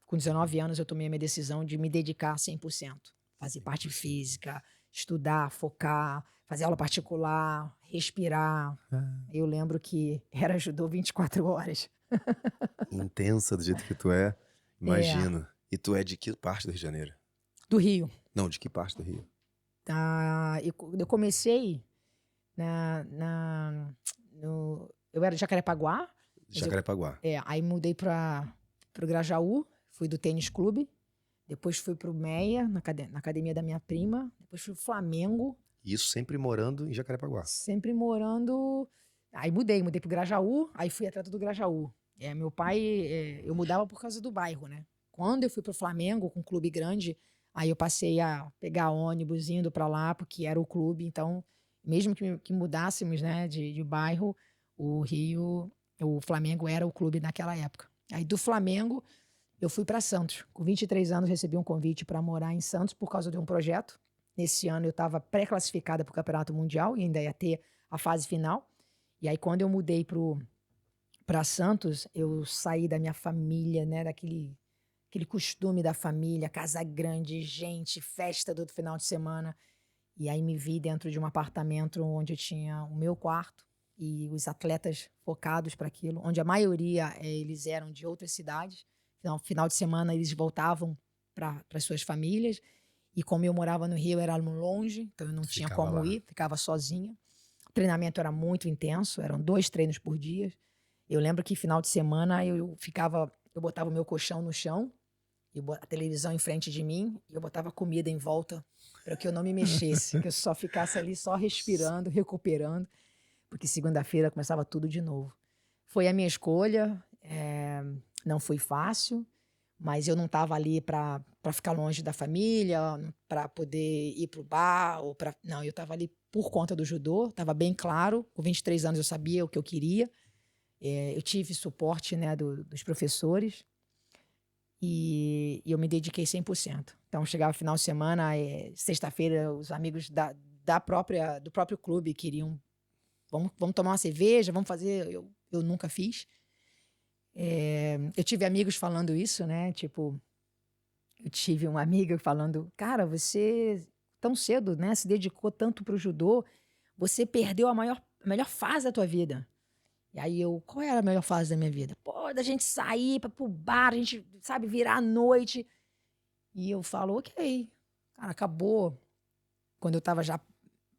com 19 anos, eu tomei a minha decisão de me dedicar 100%. Fazer parte física, estudar, focar, fazer aula particular, respirar. Eu lembro que era judô 24 horas. Intensa do jeito que tu é, imagino. E tu é de que parte do Rio de Janeiro? Do Rio. Não, de que parte do Rio? Eu comecei eu era de Jacarepaguá. Jacarepaguá. Aí mudei para o Grajaú, fui do tênis clube. Depois fui pro Meia, na academia da minha prima. Depois fui pro Flamengo. Isso sempre morando em Jacarepaguá? Sempre morando... Aí mudei pro Grajaú, aí fui atleta do Grajaú. Meu pai, eu mudava por causa do bairro, né? Quando eu fui pro Flamengo, com um clube grande, aí eu passei a pegar ônibus indo para lá, porque era o clube. Então, mesmo que mudássemos, né, de bairro, o Flamengo era o clube naquela época. Aí do Flamengo... Eu fui para Santos. Com 23 anos, recebi um convite para morar em Santos por causa de um projeto. Nesse ano, eu estava pré-classificada para o Campeonato Mundial e ainda ia ter a fase final. E aí, quando eu mudei para Santos, eu saí da minha família, né, aquele costume da família, casa grande, gente, festa do final de semana. E aí, me vi dentro de um apartamento onde eu tinha o meu quarto e os atletas focados para aquilo, onde a maioria eles eram de outras cidades. No final de semana eles voltavam para as suas famílias, e como eu morava no Rio, era longe, então eu não tinha como ir, ficava sozinha. O treinamento era muito intenso, eram 2 treinos por dia. Eu lembro que final de semana eu botava o meu colchão no chão, a televisão em frente de mim, e eu botava comida em volta para que eu não me mexesse, que eu só ficasse ali só respirando, recuperando, porque segunda-feira começava tudo de novo. Foi a minha escolha. Não foi fácil, mas eu não estava ali para ficar longe da família, para poder ir para o bar. Não, eu estava ali por conta do judô, estava bem claro. Com 23 anos eu sabia o que eu queria. Eu tive suporte, né, dos professores e eu me dediquei 100%. Então, chegava final de semana, sexta-feira, os amigos do próprio clube queriam, vamos tomar uma cerveja, vamos fazer... Eu nunca fiz. Eu tive amigos falando isso, né? Tipo, eu tive uma amiga falando, cara, você tão cedo, né? Se dedicou tanto pro judô, você perdeu a melhor fase da tua vida. E aí qual era a melhor fase da minha vida? Pô, da gente sair pro bar, a gente, sabe, virar à noite. E eu falo, ok, cara, acabou. Quando eu tava já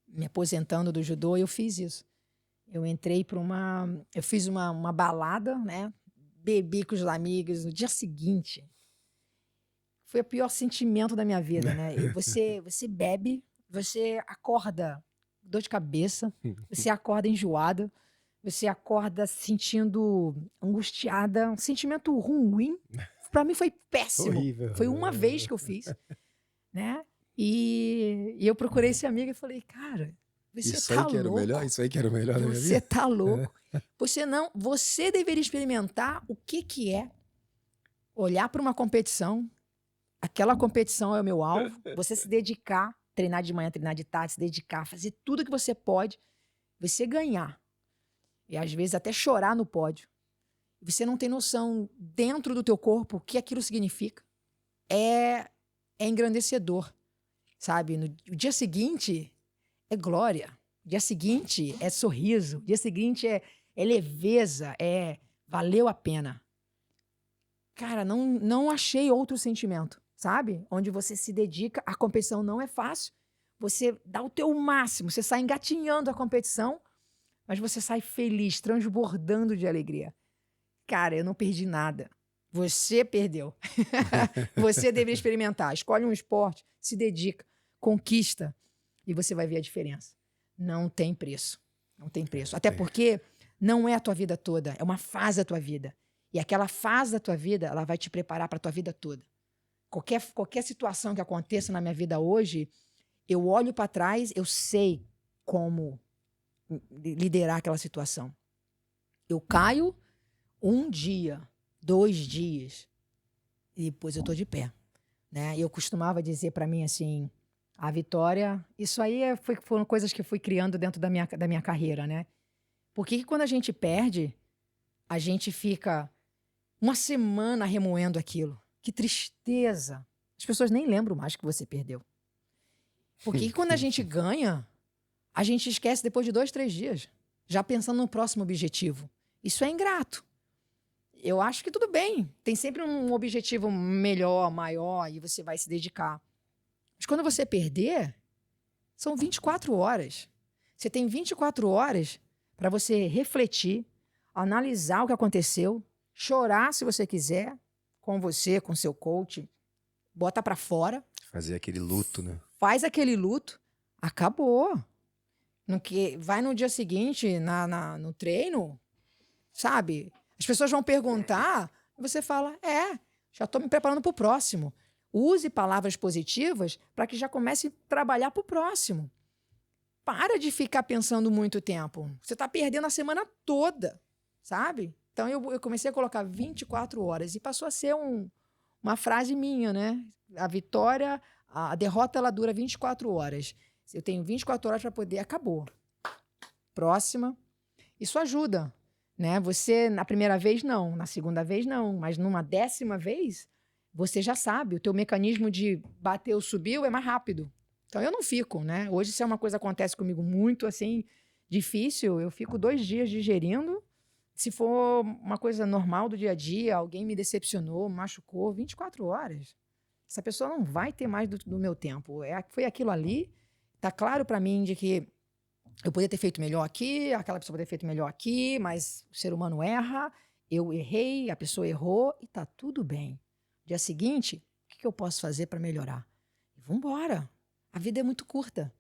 me aposentando do judô, eu fiz isso. Eu entrei eu fiz uma balada, né? Bebi com os amigos no dia seguinte. Foi o pior sentimento da minha vida, né? E você bebe, você acorda dor de cabeça, você acorda enjoada, você acorda se sentindo angustiada, um sentimento ruim. Para mim foi péssimo. Horrível. Foi uma vez que eu fiz, né? E eu procurei esse amigo e falei, cara, você tá louco. Isso aí que era o melhor da minha vida. Você tá louco. Você deveria experimentar o que é olhar para uma competição, aquela competição é o meu alvo, você se dedicar, treinar de manhã, treinar de tarde, se dedicar, fazer tudo que você pode, você ganhar. E às vezes até chorar no pódio. Você não tem noção dentro do teu corpo o que aquilo significa. É engrandecedor, sabe? No dia seguinte é glória. O dia seguinte é sorriso. O dia seguinte é leveza, valeu a pena. Cara, não achei outro sentimento, sabe? Onde você se dedica, a competição não é fácil. Você dá o teu máximo, você sai engatinhando a competição, mas você sai feliz, transbordando de alegria. Cara, eu não perdi nada. Você perdeu. Você deveria experimentar. Escolhe um esporte, se dedica, conquista e você vai ver a diferença. Não tem preço. Não tem preço. Até porque não é a tua vida toda, é uma fase da tua vida. E aquela fase da tua vida, ela vai te preparar para a tua vida toda. Qualquer situação que aconteça na minha vida hoje, eu olho para trás, eu sei como liderar aquela situação. Eu caio 1 dia, 2 dias, e depois eu tô de pé, né? Eu costumava dizer para mim assim, a vitória, isso aí foram coisas que eu fui criando dentro da minha carreira, né? Porque quando a gente perde, a gente fica uma semana remoendo aquilo. Que tristeza! As pessoas nem lembram mais que você perdeu. Porque quando a gente ganha, a gente esquece depois de 2, 3 dias, já pensando no próximo objetivo. Isso é ingrato. Eu acho que tudo bem. Tem sempre um objetivo melhor, maior, e você vai se dedicar. Mas quando você perder, são 24 horas. Você tem 24 horas para você refletir, analisar o que aconteceu, chorar se você quiser, com você, com seu coach, bota para fora. Fazer aquele luto, né? Faz aquele luto, acabou. Vai no dia seguinte, no treino, sabe? As pessoas vão perguntar, você fala, já estou me preparando para o próximo. Use palavras positivas para que já comece a trabalhar para o próximo. Para de ficar pensando muito tempo. Você está perdendo a semana toda, sabe? Então, eu comecei a colocar 24 horas e passou a ser uma frase minha, né? A derrota, ela dura 24 horas. Eu tenho 24 horas para poder... Acabou. Próxima. Isso ajuda, né? Você, na primeira vez, não. Na segunda vez, não. Mas numa 10ª vez, você já sabe. O teu mecanismo de bater ou subiu é mais rápido. Então, eu não fico, né? Hoje, se é uma coisa que acontece comigo muito, assim, difícil, eu fico 2 dias digerindo. Se for uma coisa normal do dia a dia, alguém me decepcionou, machucou, 24 horas. Essa pessoa não vai ter mais do meu tempo. Foi aquilo ali. Tá claro para mim de que eu poderia ter feito melhor aqui, aquela pessoa poderia ter feito melhor aqui, mas o ser humano erra, eu errei, a pessoa errou e tá tudo bem. Dia seguinte, o que eu posso fazer para melhorar? Vambora. A vida é muito curta.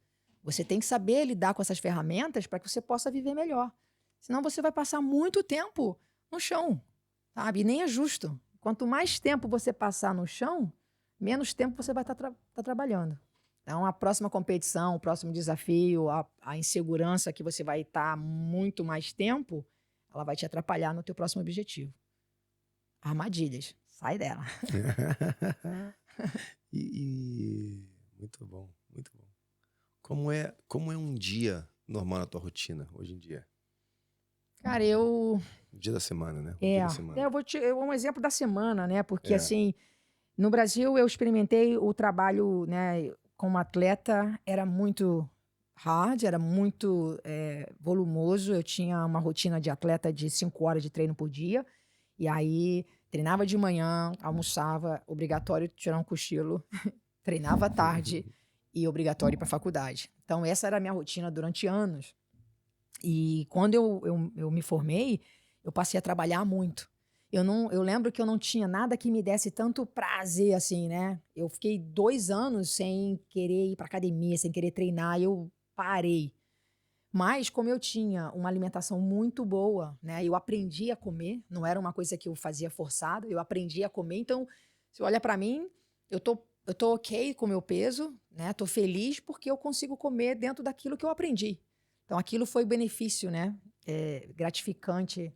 Você tem que saber lidar com essas ferramentas para que você possa viver melhor. Senão você vai passar muito tempo no chão, sabe? E nem é justo. Quanto mais tempo você passar no chão, menos tempo você vai estar trabalhando. Então, a próxima competição, o próximo desafio, a insegurança que você vai estar muito mais tempo, ela vai te atrapalhar no teu próximo objetivo. Armadilhas. Sai dela. Muito bom, muito bom. Como é um dia normal na tua rotina, hoje em dia? Cara, O dia da semana, né? Dia da semana. Eu vou um exemplo da semana, né? Porque, assim, no Brasil eu experimentei o trabalho, né, como atleta, era muito hard, era muito volumoso. Eu tinha uma rotina de atleta de 5 horas de treino por dia. E aí, treinava de manhã, almoçava, obrigatório tirar um cochilo, treinava à tarde e obrigatório ir para a faculdade. Então, essa era a minha rotina durante anos. E quando eu me formei, eu passei a trabalhar muito. Eu lembro que eu não tinha nada que me desse tanto prazer assim, né? Eu fiquei 2 anos sem querer ir para academia, sem querer treinar, e eu parei. Mas como eu tinha uma alimentação muito boa, né? Eu aprendi a comer, não era uma coisa que eu fazia forçada, eu aprendi a comer. Então, se olha para mim, eu tô ok com o meu peso, né? Tô feliz porque eu consigo comer dentro daquilo que eu aprendi. Então, aquilo foi benefício, né? Gratificante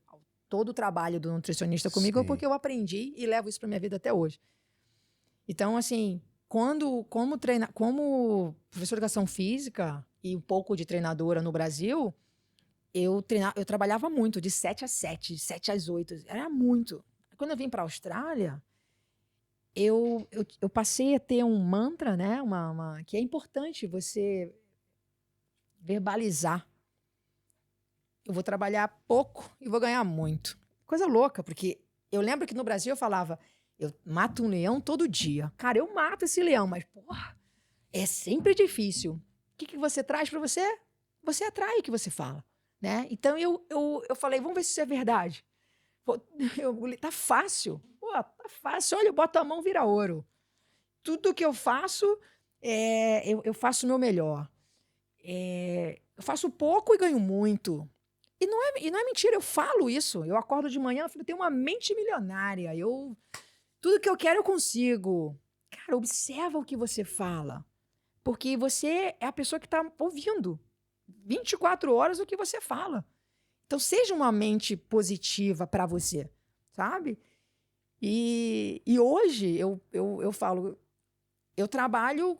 todo o trabalho do nutricionista comigo é Sim. porque eu aprendi e levo isso para minha vida até hoje. Então, assim, como professor de educação física e um pouco de treinadora no Brasil, eu trabalhava muito, de 7 às 7, de 7 às 8. Era muito. Quando eu vim para a Austrália, eu passei a ter um mantra, né? Que é importante você verbalizar. Eu vou trabalhar pouco e vou ganhar muito. Coisa louca, porque eu lembro que no Brasil eu falava, eu mato um leão todo dia. Cara, eu mato esse leão, mas, porra, é sempre difícil. O que você traz para você? Você atrai o que você fala, né? Então eu falei, vamos ver se isso é verdade. Pô, tá fácil. Pô, tá fácil. Olha, eu boto a mão, vira ouro. Tudo que eu faço, eu faço o meu melhor. Eu faço pouco e ganho muito. E não é mentira, eu falo isso. Eu acordo de manhã, eu tenho uma mente milionária. Tudo que eu quero, eu consigo. Cara, observa o que você fala. Porque você é a pessoa que está ouvindo 24 horas o que você fala. Então, seja uma mente positiva para você, sabe? E hoje eu falo, eu trabalho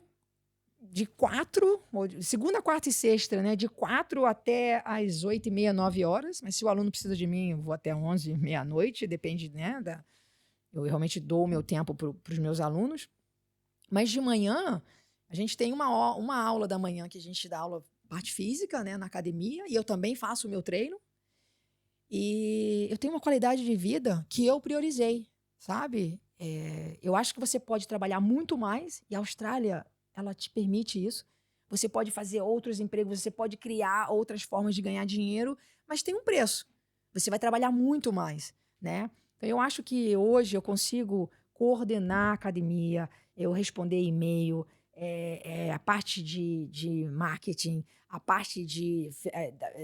de 4, segunda, quarta e sexta, né? De 4 até às 8h30, 9 horas. Mas se o aluno precisa de mim, eu vou até 11, meia-noite, depende, né? Eu realmente dou o meu tempo para os meus alunos. Mas de manhã, a gente tem uma aula da manhã que a gente dá aula parte física, né? Na academia. E eu também faço o meu treino. E eu tenho uma qualidade de vida que eu priorizei, sabe? Eu acho que você pode trabalhar muito mais, e a Austrália, ela te permite isso. Você pode fazer outros empregos, você pode criar outras formas de ganhar dinheiro, mas tem um preço. Você vai trabalhar muito mais, né? Então, eu acho que hoje eu consigo coordenar a academia, eu responder e-mail, a parte de marketing, a parte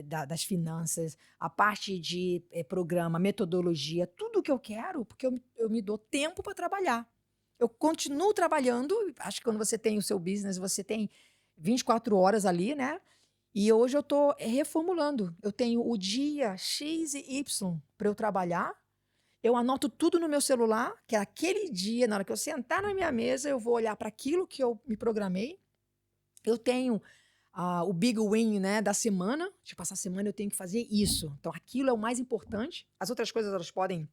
das finanças, a parte de programa, metodologia, tudo que eu quero, porque eu me dou tempo para trabalhar. Eu continuo trabalhando, acho que quando você tem o seu business, você tem 24 horas ali, né? E hoje eu estou reformulando. Eu tenho o dia X e Y para eu trabalhar. Eu anoto tudo no meu celular, que é aquele dia, na hora que eu sentar na minha mesa, eu vou olhar para aquilo que eu me programei. Eu tenho o big win, né, da semana. Tipo, essa semana eu tenho que fazer isso. Então, aquilo é o mais importante. As outras coisas, elas podem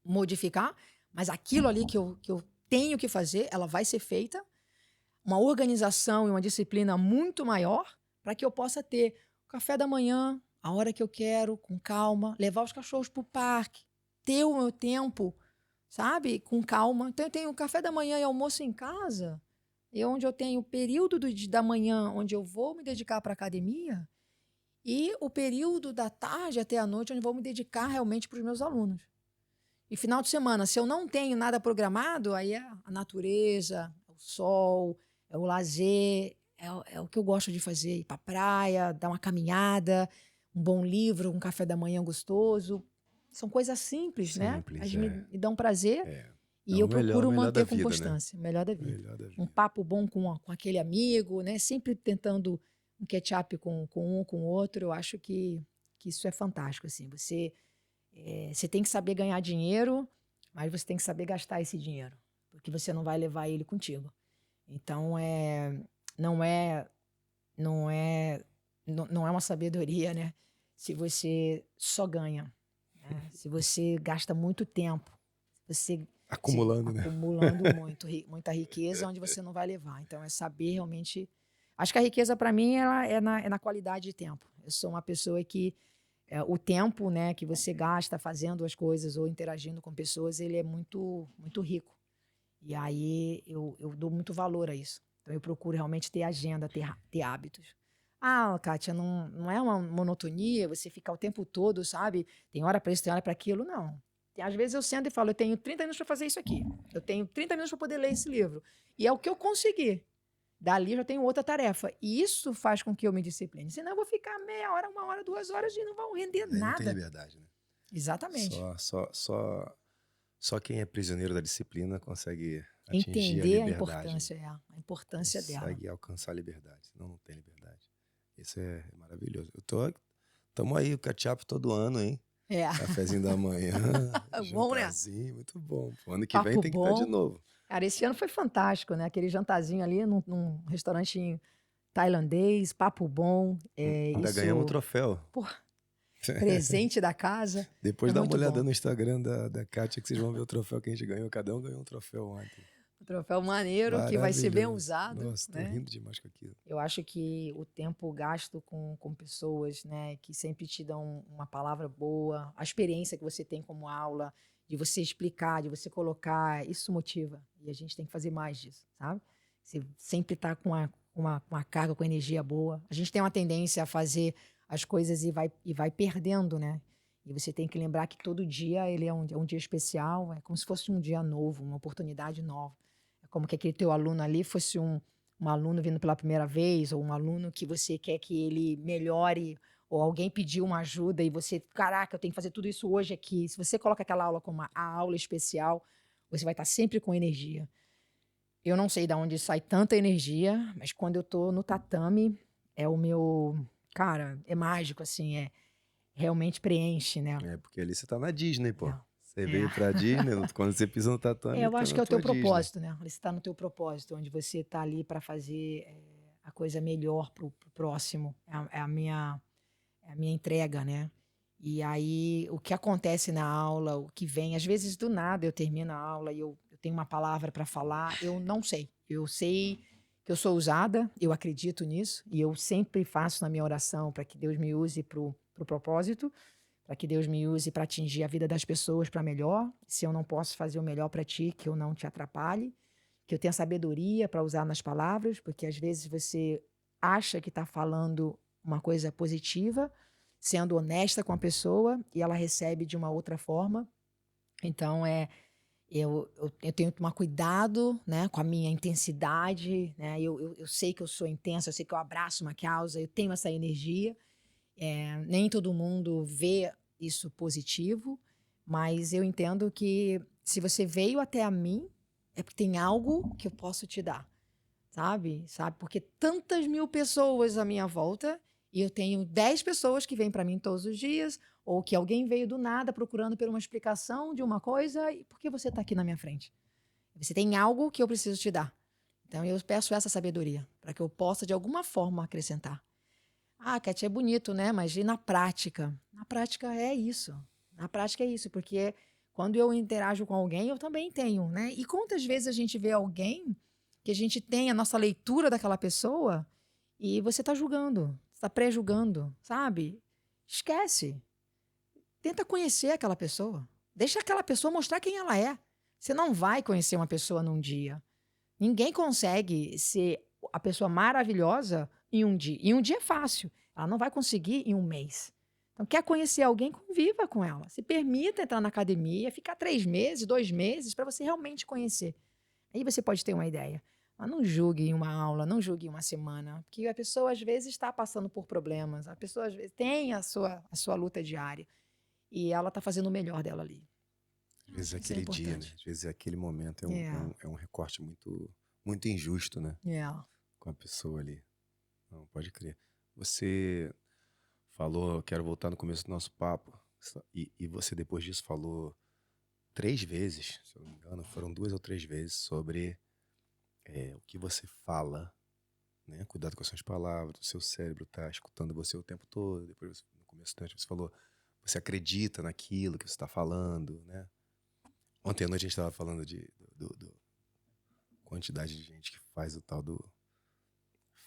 modificar, mas aquilo ali que eu tenho que fazer, ela vai ser feita. Uma organização e uma disciplina muito maior para que eu possa ter café da manhã, a hora que eu quero, com calma, levar os cachorros para o parque, ter o meu tempo, sabe, com calma. Então, eu tenho café da manhã e almoço em casa, onde eu tenho o período da manhã onde eu vou me dedicar para a academia e o período da tarde até a noite onde eu vou me dedicar realmente para os meus alunos. E final de semana, se eu não tenho nada programado, aí é a natureza, é o sol, é o lazer, é o que eu gosto de fazer, ir para a praia, dar uma caminhada, um bom livro, um café da manhã gostoso. São coisas simples, né? Mas me dão prazer. E eu procuro manter com constância. Né? Melhor da vida. Melhor da vida. Um papo bom com aquele amigo, né? Sempre tentando um catch-up com um, com o outro. Eu acho que isso é fantástico. Assim. Você tem que saber ganhar dinheiro, mas você tem que saber gastar esse dinheiro. Porque você não vai levar ele contigo. Então, não é uma sabedoria, né? Se você só ganha. Né? Se você gasta muito tempo. Você acumulando, né? Acumulando muita riqueza onde você não vai levar. Então, é saber realmente... Acho que a riqueza, para mim, ela é na qualidade de tempo. Eu sou uma pessoa que... o tempo, né, que você gasta fazendo as coisas ou interagindo com pessoas, ele é muito, muito rico. E aí, eu dou muito valor a isso. Então, eu procuro realmente ter agenda, ter hábitos. Ah, Kátia, não é uma monotonia, você ficar o tempo todo, sabe? Tem hora para isso, tem hora para aquilo. Não. Às vezes eu sento e falo, eu tenho 30 minutos para fazer isso aqui. Eu tenho 30 minutos para poder ler esse livro. E é o que eu consegui. Dali eu já tenho outra tarefa. E isso faz com que eu me discipline. Senão eu vou ficar meia hora, 1 hora, 2 horas e não vão render nada. Não tem liberdade, né? Exatamente. Só quem é prisioneiro da disciplina consegue atingir entender a liberdade. A importância dela. Consegue alcançar a liberdade. Senão não tem liberdade. Isso é maravilhoso. Estamos aí, o catch-up todo ano, hein? É. Cafezinho da manhã, Bom, né? jantarzinho, muito bom. Pô, ano que vem Papo tem que estar de bom. novo. Cara, esse ano foi fantástico, né? Aquele jantarzinho ali num restaurantinho tailandês, papo bom. Ainda ganhamos o Isso, troféu. pô, presente da casa. É Depois dá uma muito olhada bom. no Instagram da Kátia que vocês vão ver o troféu que a gente ganhou. Cada um ganhou um troféu ontem. Um troféu maneiro que vai ser bem Maravilhoso. usado, Nossa, tô né? rindo demais com aquilo. Eu acho que o tempo gasto com pessoas, né, que sempre te dão uma palavra boa, a experiência que você tem como aula, de você explicar, de você colocar, isso motiva. E a gente tem que fazer mais disso, sabe? Você sempre tá com uma carga, com energia boa. A gente tem uma tendência a fazer as coisas e vai perdendo, né? E você tem que lembrar que todo dia ele é um dia especial, é como se fosse um dia novo, uma oportunidade nova. É como que aquele teu aluno ali fosse um aluno vindo pela primeira vez, ou um aluno que você quer que ele melhore, ou alguém pediu uma ajuda e você, caraca, eu tenho que fazer tudo isso hoje aqui. Se você coloca aquela aula como a aula especial, você vai estar sempre com energia. Eu não sei de onde sai tanta energia, mas quando eu tô no tatame, é o meu. Cara, é mágico, assim, realmente preenche, né? É, porque ali você tá na Disney, pô. Você É. veio pra Disney, quando você pisa no tatame, Eu tá acho na que é o teu tua Disney. propósito, né? Você está no teu propósito, onde você está ali para fazer a coisa melhor pro próximo. É a minha entrega, né? E aí, o que acontece na aula, o que vem, às vezes do nada eu termino a aula e eu tenho uma palavra para falar, eu não sei. Eu sei que eu sou usada, eu acredito nisso, e eu sempre faço na minha oração para que Deus me use pro propósito, para que Deus me use para atingir a vida das pessoas para melhor. Se eu não posso fazer o melhor para ti, que eu não te atrapalhe, que eu tenha sabedoria para usar nas palavras, porque às vezes você acha que está falando uma coisa positiva, sendo honesta com a pessoa, e ela recebe de uma outra forma. Então, eu tenho que tomar cuidado, né, com a minha intensidade, né? Eu sei que eu sou intensa, eu sei que eu abraço uma causa, eu tenho essa energia. Nem todo mundo vê isso positivo, mas eu entendo que se você veio até a mim, é porque tem algo que eu posso te dar, sabe? Sabe? Porque tantas mil pessoas à minha volta e eu tenho 10 pessoas que vêm para mim todos os dias, ou que alguém veio do nada procurando por uma explicação de uma coisa, e por que você está aqui na minha frente? Você tem algo que eu preciso te dar. Então eu peço essa sabedoria, para que eu possa de alguma forma acrescentar. Ah, Cat, é bonito, né? Mas e na prática? Na prática é isso. Na prática é isso, porque quando eu interajo com alguém, eu também tenho, né? E quantas vezes a gente vê alguém que a gente tem a nossa leitura daquela pessoa e você está julgando, está pré-julgando, sabe? Esquece. Tenta conhecer aquela pessoa. Deixa aquela pessoa mostrar quem ela é. Você não vai conhecer uma pessoa num dia. Ninguém consegue ser a pessoa maravilhosa em um dia. Em um dia é fácil. Ela não vai conseguir em um mês. Então, quer conhecer alguém, conviva com ela. Se permita entrar na academia, ficar 3 meses, 2 meses, para você realmente conhecer. Aí você pode ter uma ideia. Mas não julgue em uma aula, não julgue em uma semana. Porque a pessoa, às vezes, está passando por problemas. A pessoa, às vezes, tem a sua luta diária. E ela está fazendo o melhor dela ali. Às vezes é Isso é aquele dia, né? importante. Às vezes é aquele momento, É, é um recorte muito injusto, né? é. Com a pessoa ali. Não, pode crer. Você falou, quero voltar no começo do nosso papo, e você depois disso falou 3 vezes, se eu não me engano, foram 2 ou 3 vezes sobre o que você fala, né? Cuidado com as suas palavras, o seu cérebro tá escutando você o tempo todo. Depois, no começo do você falou, você acredita naquilo que você está falando, né? Ontem à noite a gente estava falando do quantidade de gente que faz o tal do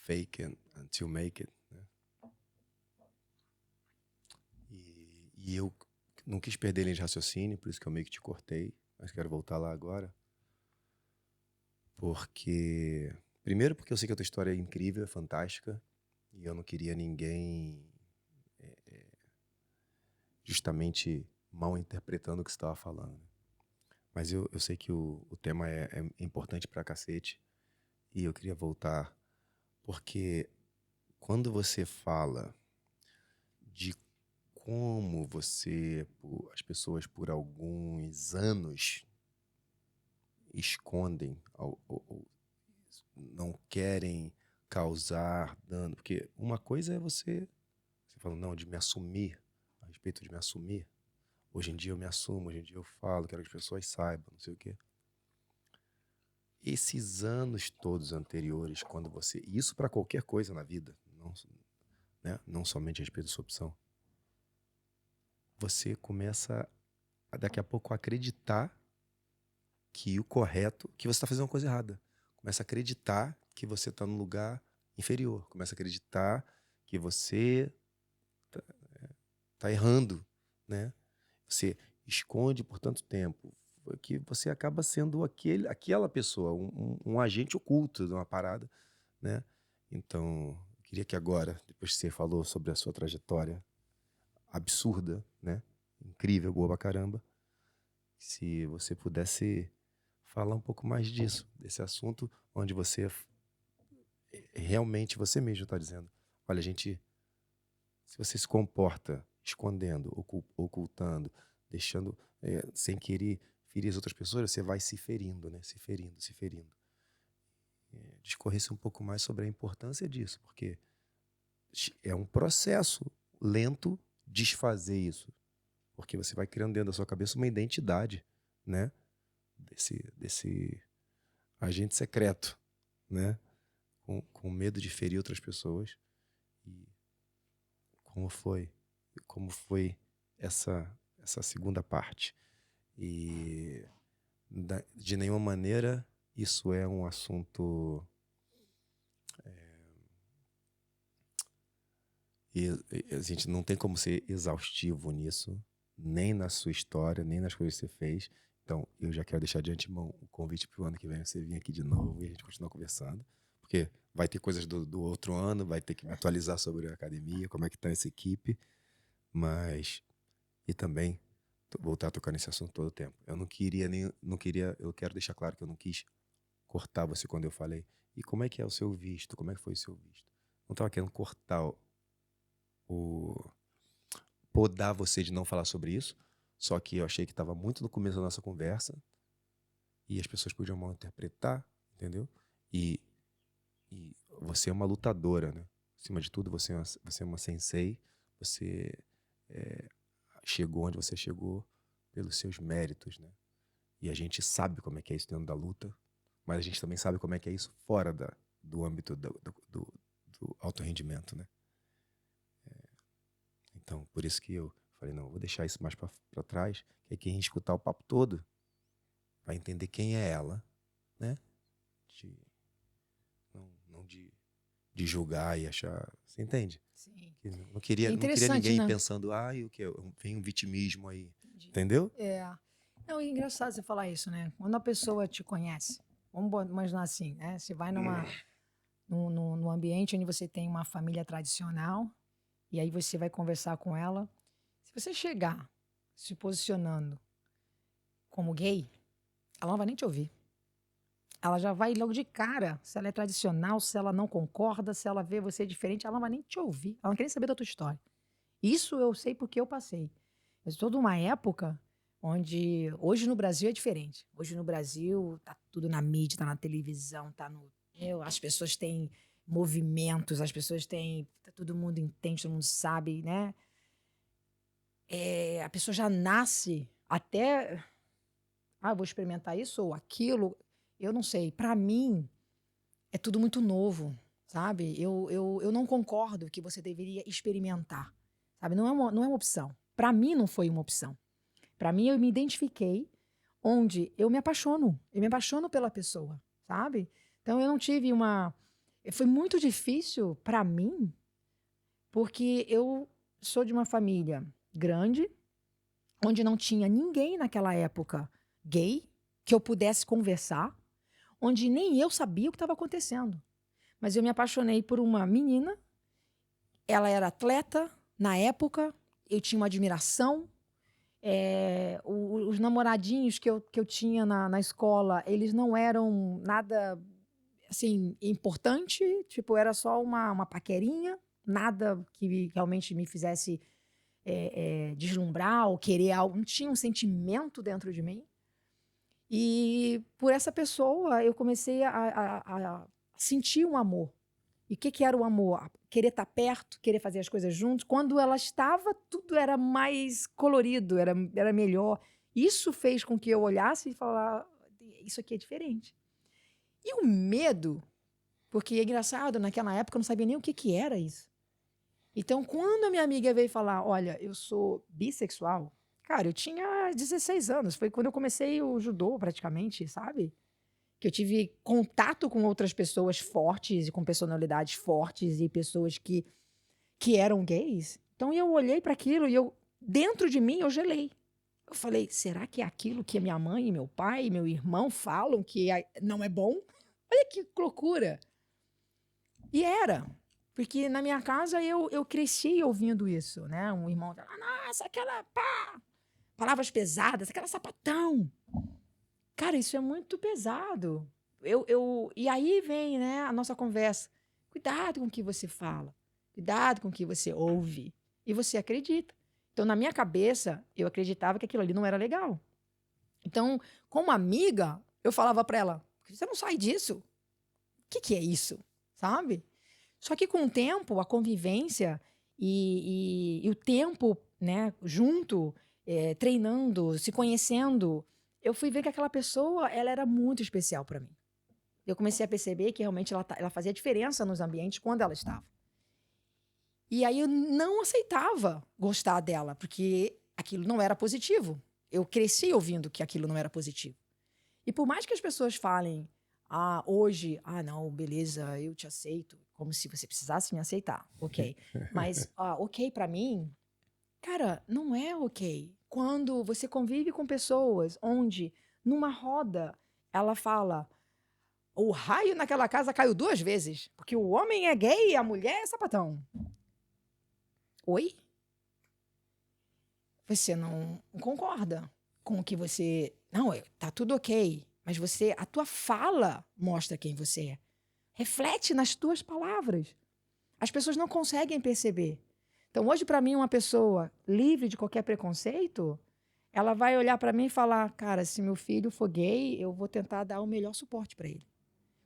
fake until make it, né? E eu não quis perder linha de raciocínio, por isso que eu meio que te cortei, mas quero voltar lá agora. Porque, primeiro porque eu sei que a tua história é incrível, é fantástica, e eu não queria ninguém justamente mal interpretando o que você estava falando, né? Mas eu sei que o tema é importante pra cacete, e eu queria voltar, porque quando você fala de como as pessoas por alguns anos escondem ou não querem causar dano, porque uma coisa é você fala, não, de me assumir, a respeito de me assumir. Hoje em dia eu me assumo, hoje em dia eu falo, quero que as pessoas saibam, não sei o quê. Esses anos todos anteriores, quando você... Isso para qualquer coisa na vida, não, né? Não somente a respeito da sua opção. Você começa, daqui a pouco, a acreditar que o correto, que você está fazendo uma coisa errada. Começa a acreditar que você está num lugar inferior. Começa a acreditar que você tá errando, né? Você esconde por tanto tempo que você acaba sendo aquela pessoa, um agente oculto de uma parada, né? Então, eu queria que agora, depois que você falou sobre a sua trajetória absurda, né? Incrível, boa pra caramba, se você pudesse falar um pouco mais disso, desse assunto onde você realmente, você mesmo está dizendo, olha, gente, se você se comporta escondendo, ocultando, deixando, sem querer ferir as outras pessoas, você vai se ferindo, né? Se ferindo, se ferindo. Discorresse um pouco mais sobre a importância disso, porque é um processo lento desfazer isso, porque você vai criando dentro da sua cabeça uma identidade, né? Desse agente secreto, né? Com medo de ferir outras pessoas. E como foi essa segunda parte. E de nenhuma maneira isso é um assunto a gente não tem como ser exaustivo nisso, nem na sua história, nem nas coisas que você fez. Então, eu já quero deixar de antemão o convite para o ano que vem você vir aqui de novo e a gente continuar conversando. Porque vai ter coisas do outro ano, vai ter que me atualizar sobre a academia, como é que está essa equipe. Mas... E também voltar a tocar nesse assunto todo o tempo. Eu não queria, eu quero deixar claro que eu não quis cortar você quando eu falei. E como é que é o seu visto? Como é que foi o seu visto? Não estava querendo cortar podar você de não falar sobre isso, só que eu achei que estava muito no começo da nossa conversa e as pessoas podiam mal interpretar, entendeu? E você é uma lutadora, né? Acima de tudo, você é uma sensei, você chegou onde você chegou pelos seus méritos, né? E a gente sabe como é que é isso dentro da luta, mas a gente também sabe como é que é isso fora do âmbito do alto rendimento, né? Então, por isso que eu falei, não, vou deixar isso mais para trás, que aí quem escutar o papo todo vai entender quem é ela, né? Não de julgar e achar... Você entende? Sim. Que não É não queria interessante, ninguém né? pensando, o que vem um vitimismo aí. Entendi. Entendeu? Não, é engraçado você falar isso, né? Quando a pessoa te conhece, vamos imaginar assim, né? Você vai num ambiente onde você tem uma família tradicional e aí você vai conversar com ela. Se você chegar se posicionando como gay, ela não vai nem te ouvir. Ela já vai logo de cara, se ela é tradicional, se ela não concorda, se ela vê você diferente, ela não vai nem te ouvir. Ela não quer nem saber da tua história. Isso eu sei porque eu passei. Mas toda uma época onde... Hoje no Brasil é diferente. Hoje no Brasil tá tudo na mídia, tá na televisão, tá no... As pessoas têm movimentos, as pessoas têm... Todo mundo entende, todo mundo sabe, né? A pessoa já nasce até... eu vou experimentar isso ou aquilo. Eu não sei. Para mim, é tudo muito novo, sabe? Eu não concordo que você deveria experimentar, sabe? Não é uma opção. Para mim, não foi uma opção. Para mim, eu me identifiquei onde eu me apaixono. Eu me apaixono pela pessoa, sabe? Então, eu não tive uma... Foi muito difícil para mim, porque eu sou de uma família grande, onde não tinha ninguém naquela época gay que eu pudesse conversar, onde nem eu sabia o que estava acontecendo. Mas eu me apaixonei por uma menina, ela era atleta na época, eu tinha uma admiração. Os namoradinhos que eu tinha na escola, eles não eram nada assim importante, tipo, era só uma paquerinha, nada que realmente me fizesse deslumbrar ou querer algo, não tinha um sentimento dentro de mim. E por essa pessoa eu comecei a sentir um amor. E o que era o amor? Querer estar perto, querer fazer as coisas juntos. Quando ela estava, tudo era mais colorido, era melhor. Isso fez com que eu olhasse e falasse, isso aqui é diferente. E o medo, porque é engraçado, naquela época eu não sabia nem o que era isso. Então, quando a minha amiga veio falar, olha, eu sou bissexual, cara, eu tinha 16 anos, foi quando eu comecei o judô praticamente, sabe? Que eu tive contato com outras pessoas fortes e com personalidades fortes e pessoas que eram gays. Então eu olhei para aquilo e dentro de mim eu gelei. Eu falei, será que é aquilo que a minha mãe, meu pai, meu irmão falam que não é bom? Olha que loucura. E era, porque na minha casa eu cresci ouvindo isso, né? Um irmão falava, nossa, aquela pá, palavras pesadas, aquela sapatão. Cara, isso é muito pesado. E aí vem, né, a nossa conversa. Cuidado com o que você fala. Cuidado com o que você ouve. E você acredita. Então, na minha cabeça, eu acreditava que aquilo ali não era legal. Então, como amiga, eu falava para ela, você não sai disso? O que é isso? Sabe? Só que com o tempo, a convivência e o tempo, né, junto, treinando, se conhecendo, eu fui ver que aquela pessoa, ela era muito especial para mim. Eu comecei a perceber que realmente ela fazia diferença nos ambientes quando ela estava. E aí eu não aceitava gostar dela, porque aquilo não era positivo. Eu cresci ouvindo que aquilo não era positivo. E por mais que as pessoas falem, hoje, não, beleza, eu te aceito, como se você precisasse me aceitar, ok. Mas, ok para mim, cara, não é ok. Quando você convive com pessoas onde, numa roda, ela fala, o raio naquela casa caiu 2 vezes, porque o homem é gay e a mulher é sapatão. Oi? Você não concorda com o que você... Não, tá tudo ok, mas a tua fala mostra quem você é. Reflete nas tuas palavras. As pessoas não conseguem perceber. Então, hoje, para mim, uma pessoa livre de qualquer preconceito, ela vai olhar para mim e falar, cara, se meu filho for gay, eu vou tentar dar o melhor suporte para ele.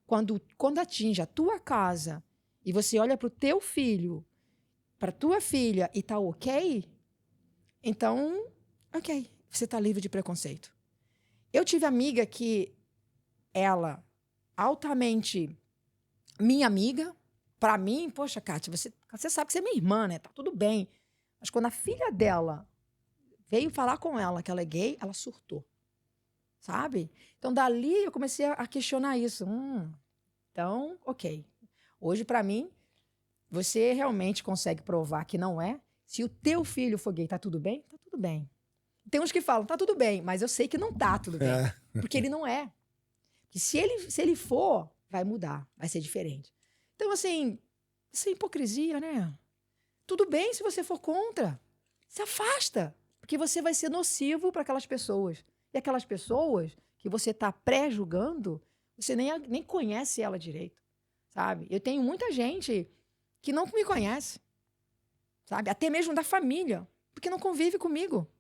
Quando atinge a tua casa e você olha para o teu filho, para tua filha e tá ok, então, ok, você tá livre de preconceito. Eu tive amiga que ela, altamente minha amiga, para mim, poxa, Kátia, você sabe que você é minha irmã, né? Tá tudo bem. Mas quando a filha dela veio falar com ela que ela é gay, ela surtou. Sabe? Então, dali eu comecei a questionar isso. Então, ok. Hoje, para mim, você realmente consegue provar que não é. Se o teu filho for gay, tá tudo bem? Tá tudo bem. Tem uns que falam, tá tudo bem, mas eu sei que não tá tudo bem. Porque ele não é. Porque se ele for, vai mudar, vai ser diferente. Então, assim, isso é hipocrisia, né? Tudo bem se você for contra. Se afasta, porque você vai ser nocivo para aquelas pessoas. E aquelas pessoas que você está pré-julgando, você nem conhece ela direito, sabe? Eu tenho muita gente que não me conhece, sabe? Até mesmo da família, porque não convive comigo.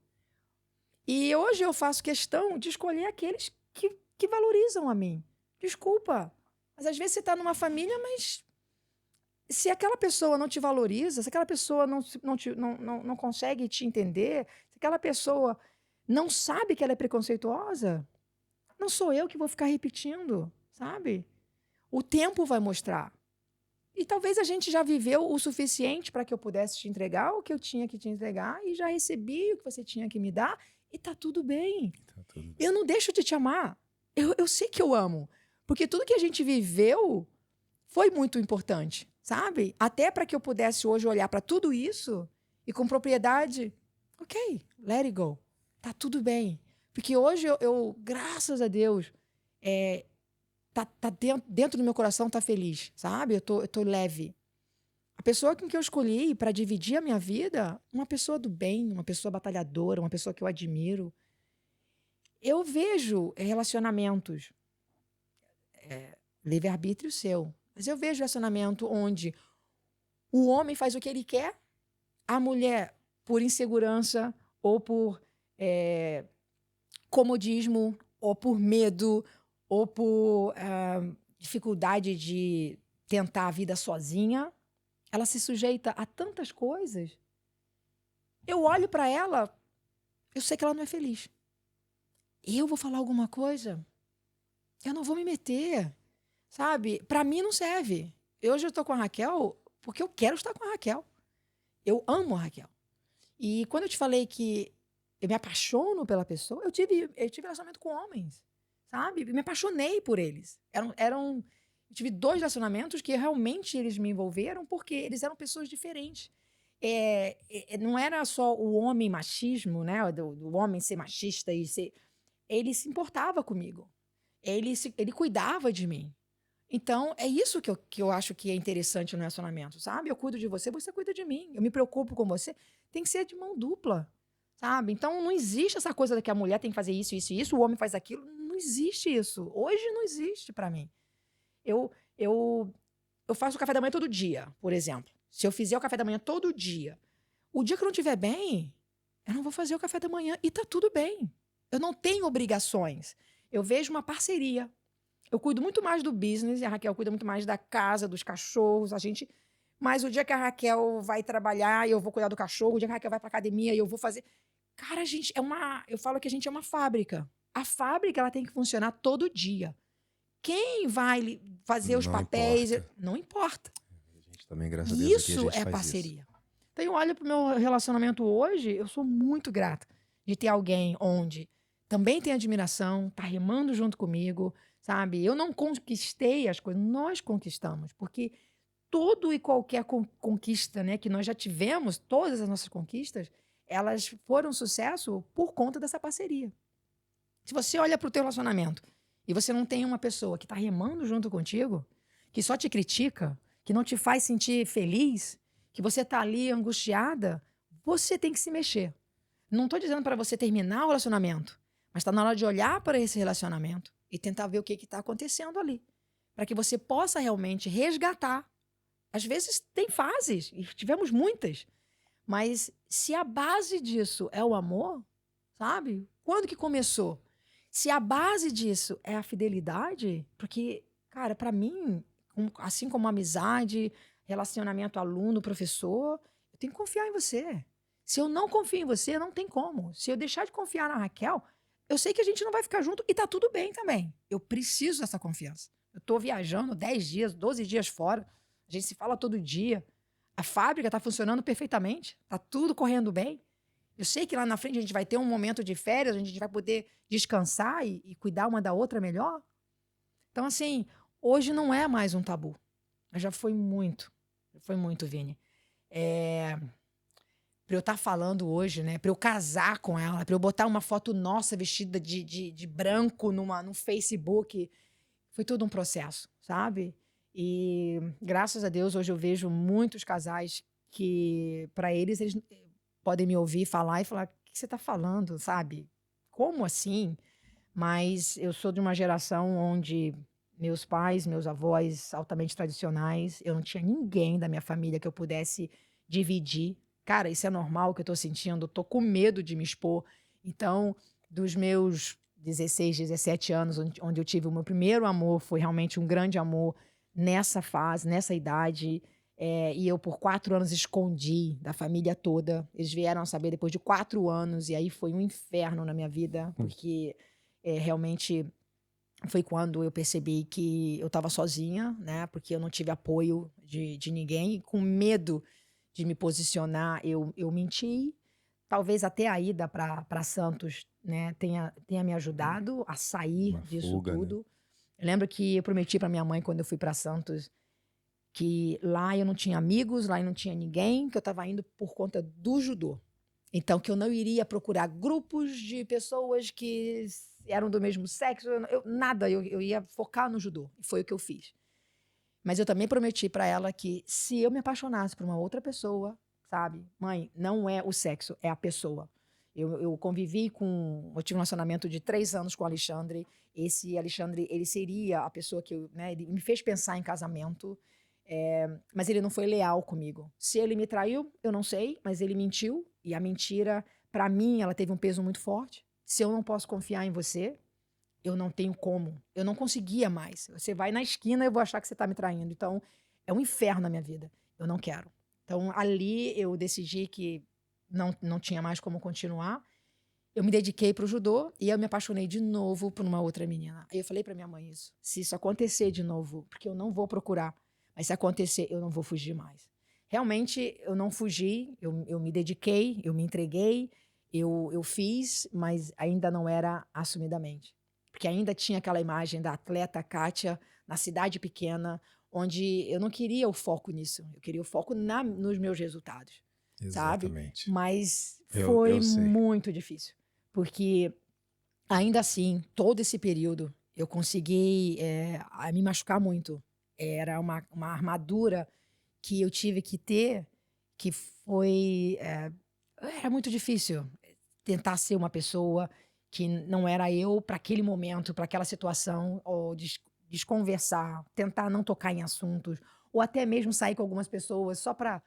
E hoje eu faço questão de escolher aqueles que valorizam a mim. Desculpa, mas às vezes você está numa família, mas se aquela pessoa não te valoriza, se aquela pessoa não consegue te entender, se aquela pessoa não sabe que ela é preconceituosa, não sou eu que vou ficar repetindo, sabe? O tempo vai mostrar. E talvez a gente já viveu o suficiente para que eu pudesse te entregar o que eu tinha que te entregar e já recebi o que você tinha que me dar e tá tudo bem. Tá tudo bem. Eu não deixo de te amar. Eu sei que eu amo. Porque tudo que a gente viveu foi muito importante, sabe? Até para que eu pudesse hoje olhar para tudo isso e com propriedade, ok, let it go. Tá tudo bem. Porque hoje eu graças a Deus, tá dentro do meu coração tá feliz, sabe? Eu tô leve. A pessoa com que eu escolhi para dividir a minha vida, uma pessoa do bem, uma pessoa batalhadora, uma pessoa que eu admiro. Eu vejo relacionamentos, livre-arbítrio seu, mas eu vejo relacionamento onde o homem faz o que ele quer, a mulher, por insegurança ou por comodismo, ou por medo, ou por dificuldade de tentar a vida sozinha, ela se sujeita a tantas coisas. Eu olho para ela, eu sei que ela não é feliz. Eu vou falar alguma coisa? Eu não vou me meter, sabe? Para mim não serve. Hoje eu estou com a Raquel porque eu quero estar com a Raquel. Eu amo a Raquel. E quando eu te falei que eu me apaixono pela pessoa, eu tive relacionamento com homens, sabe? Eu me apaixonei por eles. Eu tive 2 relacionamentos que realmente eles me envolveram porque eles eram pessoas diferentes. Não era só o homem machismo, né? Do homem ser machista e ser... Ele se importava comigo. Ele cuidava de mim. Então, é isso que eu acho que é interessante no relacionamento, sabe? Eu cuido de você, você cuida de mim. Eu me preocupo com você. Tem que ser de mão dupla, sabe? Então, não existe essa coisa de que a mulher tem que fazer isso, isso e isso, o homem faz aquilo. Não existe isso. Hoje não existe para mim. Eu, eu, eu faço o café da manhã todo dia, por exemplo. Se eu fizer o café da manhã todo dia, o dia que eu não estiver bem, eu não vou fazer o café da manhã e tá tudo bem. Eu não tenho obrigações. Eu vejo uma parceria. Eu cuido muito mais do business e a Raquel cuida muito mais da casa, dos cachorros, Mas o dia que a Raquel vai trabalhar, eu vou cuidar do cachorro. O dia que a Raquel vai pra academia, eu vou fazer... Cara, a gente eu falo que a gente é uma fábrica. A fábrica, ela tem que funcionar todo dia. Quem vai fazer os Não papéis... importa. Não importa. A gente também, graças a Deus, aqui a Isso gente é faz parceria. isso. Então, eu olho pro meu relacionamento hoje, eu sou muito grata de ter alguém onde também tem admiração, tá remando junto comigo, sabe? Eu não conquistei as coisas, nós conquistamos, porque todo e qualquer conquista, né, que nós já tivemos, todas as nossas conquistas, elas foram um sucesso por conta dessa parceria. Se você olha para o teu relacionamento e você não tem uma pessoa que está remando junto contigo, que só te critica, que não te faz sentir feliz, que você está ali angustiada, você tem que se mexer. Não estou dizendo para você terminar o relacionamento, mas está na hora de olhar para esse relacionamento e tentar ver o que está acontecendo ali, para que você possa realmente resgatar. Às vezes tem fases, e tivemos muitas, mas se a base disso é o amor, sabe? Quando que começou? Se a base disso é a fidelidade, porque, cara, para mim, assim como amizade, relacionamento aluno-professor, eu tenho que confiar em você. Se eu não confio em você, não tem como. Se eu deixar de confiar na Raquel, eu sei que a gente não vai ficar junto e tá tudo bem também. Eu preciso dessa confiança. Eu tô viajando 10 dias, 12 dias fora. A gente se fala todo dia. A fábrica tá funcionando perfeitamente. Tá tudo correndo bem. Eu sei que lá na frente a gente vai ter um momento de férias, onde a gente vai poder descansar e cuidar uma da outra melhor. Então, assim, hoje não é mais um tabu. Mas já foi muito. Foi muito, Vini. Pra eu estar falando hoje, né? Pra eu casar com ela, pra eu botar uma foto nossa vestida de branco no Facebook. Foi todo um processo, sabe? E graças a Deus, hoje eu vejo muitos casais que, para eles podem me ouvir falar e falar: o que você está falando, sabe? Como assim? Mas eu sou de uma geração onde meus pais, meus avós, altamente tradicionais, eu não tinha ninguém da minha família que eu pudesse dividir. Cara, isso é normal o que eu tô sentindo, eu tô com medo de me expor. Então, dos meus 16, 17 anos, onde eu tive o meu primeiro amor, foi realmente um grande amor nessa fase, nessa idade. E eu, por 4 anos, escondi da família toda. Eles vieram a saber depois de 4 anos, e aí foi um inferno na minha vida, porque realmente foi quando eu percebi que eu estava sozinha, né? Porque eu não tive apoio de ninguém, e com medo de me posicionar, eu menti. Talvez até a ida para Santos, né, tenha me ajudado a sair Uma disso fuga, né? tudo. Eu lembro que eu prometi para minha mãe, quando eu fui para Santos, que lá eu não tinha amigos, lá eu não tinha ninguém, que eu estava indo por conta do judô. Então, que eu não iria procurar grupos de pessoas que eram do mesmo sexo, nada, eu ia focar no judô. E foi o que eu fiz. Mas eu também prometi para ela que se eu me apaixonasse por uma outra pessoa, sabe? Mãe, não é o sexo, é a pessoa. Eu convivi eu tive um relacionamento de 3 anos com o Alexandre. Esse Alexandre, ele seria a pessoa que né, ele me fez pensar em casamento, mas ele não foi leal comigo. Se ele me traiu, eu não sei, mas ele mentiu. E a mentira, para mim, ela teve um peso muito forte. Se eu não posso confiar em você, eu não tenho como. Eu não conseguia mais. Você vai na esquina, eu vou achar que você tá me traindo. Então, é um inferno na minha vida. Eu não quero. Então, ali eu decidi que não tinha mais como continuar. Eu me dediquei pro judô e eu me apaixonei de novo por uma outra menina. Aí eu falei pra minha mãe isso. Se isso acontecer de novo, porque eu não vou procurar, mas se acontecer, eu não vou fugir mais. Realmente, eu não fugi, eu me dediquei, eu me entreguei, eu fiz, mas ainda não era assumidamente. Porque ainda tinha aquela imagem da atleta Kátia na cidade pequena, onde eu não queria o foco nisso. Eu queria o foco nos meus resultados, sabe? Exatamente. Mas Eu foi sei. muito difícil. Porque, ainda assim, todo esse período, eu consegui a me machucar muito. Era uma armadura que eu tive que ter, que foi. Era muito difícil tentar ser uma pessoa que não era eu para aquele momento, para aquela situação, ou desconversar, tentar não tocar em assuntos, ou até mesmo sair com algumas pessoas só para.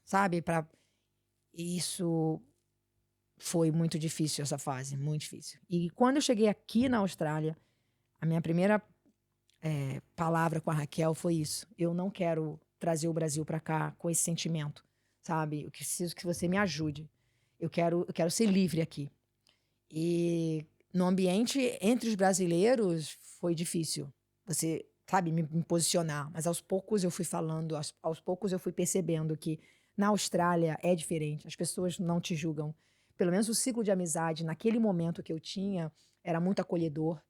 Sabe? Isso foi muito difícil, essa fase, muito difícil. E quando eu cheguei aqui na Austrália, a minha primeira palavra com a Raquel foi isso. Eu não quero trazer o Brasil para cá com esse sentimento, sabe? Eu preciso que você me ajude. Eu quero ser livre aqui. E no ambiente entre os brasileiros foi difícil. Você, sabe, me posicionar. Mas aos poucos eu fui falando, aos poucos eu fui percebendo que na Austrália é diferente. As pessoas não te julgam. Pelo menos o ciclo de amizade, naquele momento que eu tinha, era muito acolhedor.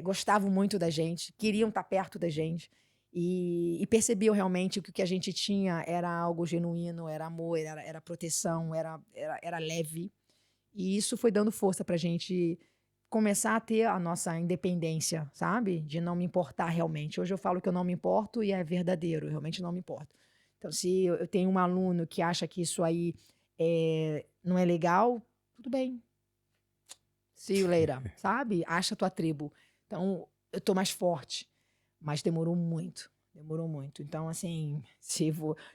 Gostavam muito da gente, queriam estar perto da gente. E percebiam realmente que o que a gente tinha era algo genuíno, era amor, era proteção, era leve. E isso foi dando força pra gente começar a ter a nossa independência, sabe? De não me importar realmente. Hoje eu falo que eu não me importo e é verdadeiro, eu realmente não me importo. Então, se eu tenho um aluno que acha que isso aí não é legal, tudo bem. See you later, sabe? Acha a tua tribo. Então, eu tô mais forte. Mas demorou muito. Demorou muito. Então, assim,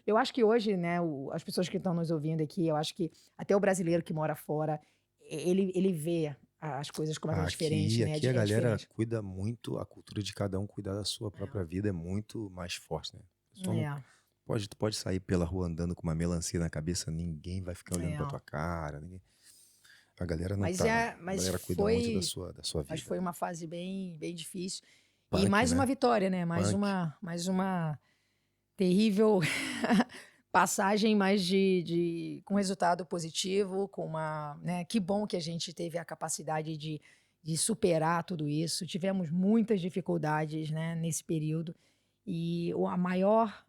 eu acho que hoje, né, as pessoas que estão nos ouvindo aqui, eu acho que até o brasileiro que mora fora, ele vê as coisas completamente diferentes, né? Aqui a É galera diferente. cuida muito, a cultura de cada um cuidar da sua própria vida é muito mais forte, né? A pessoa não É, tu pode sair pela rua andando com uma melancia na cabeça, ninguém vai ficar olhando pra é. tua cara, a galera não Mas, tá, é, a mas galera cuida muito foi, da sua mas vida. foi uma fase bem, bem difícil. E Punk, mais uma né? vitória, né? Punk. Mais uma terrível passagem, mas com resultado positivo, com uma, né? Que bom que a gente teve a capacidade de superar tudo isso. Tivemos muitas dificuldades, né, nesse período. E o maior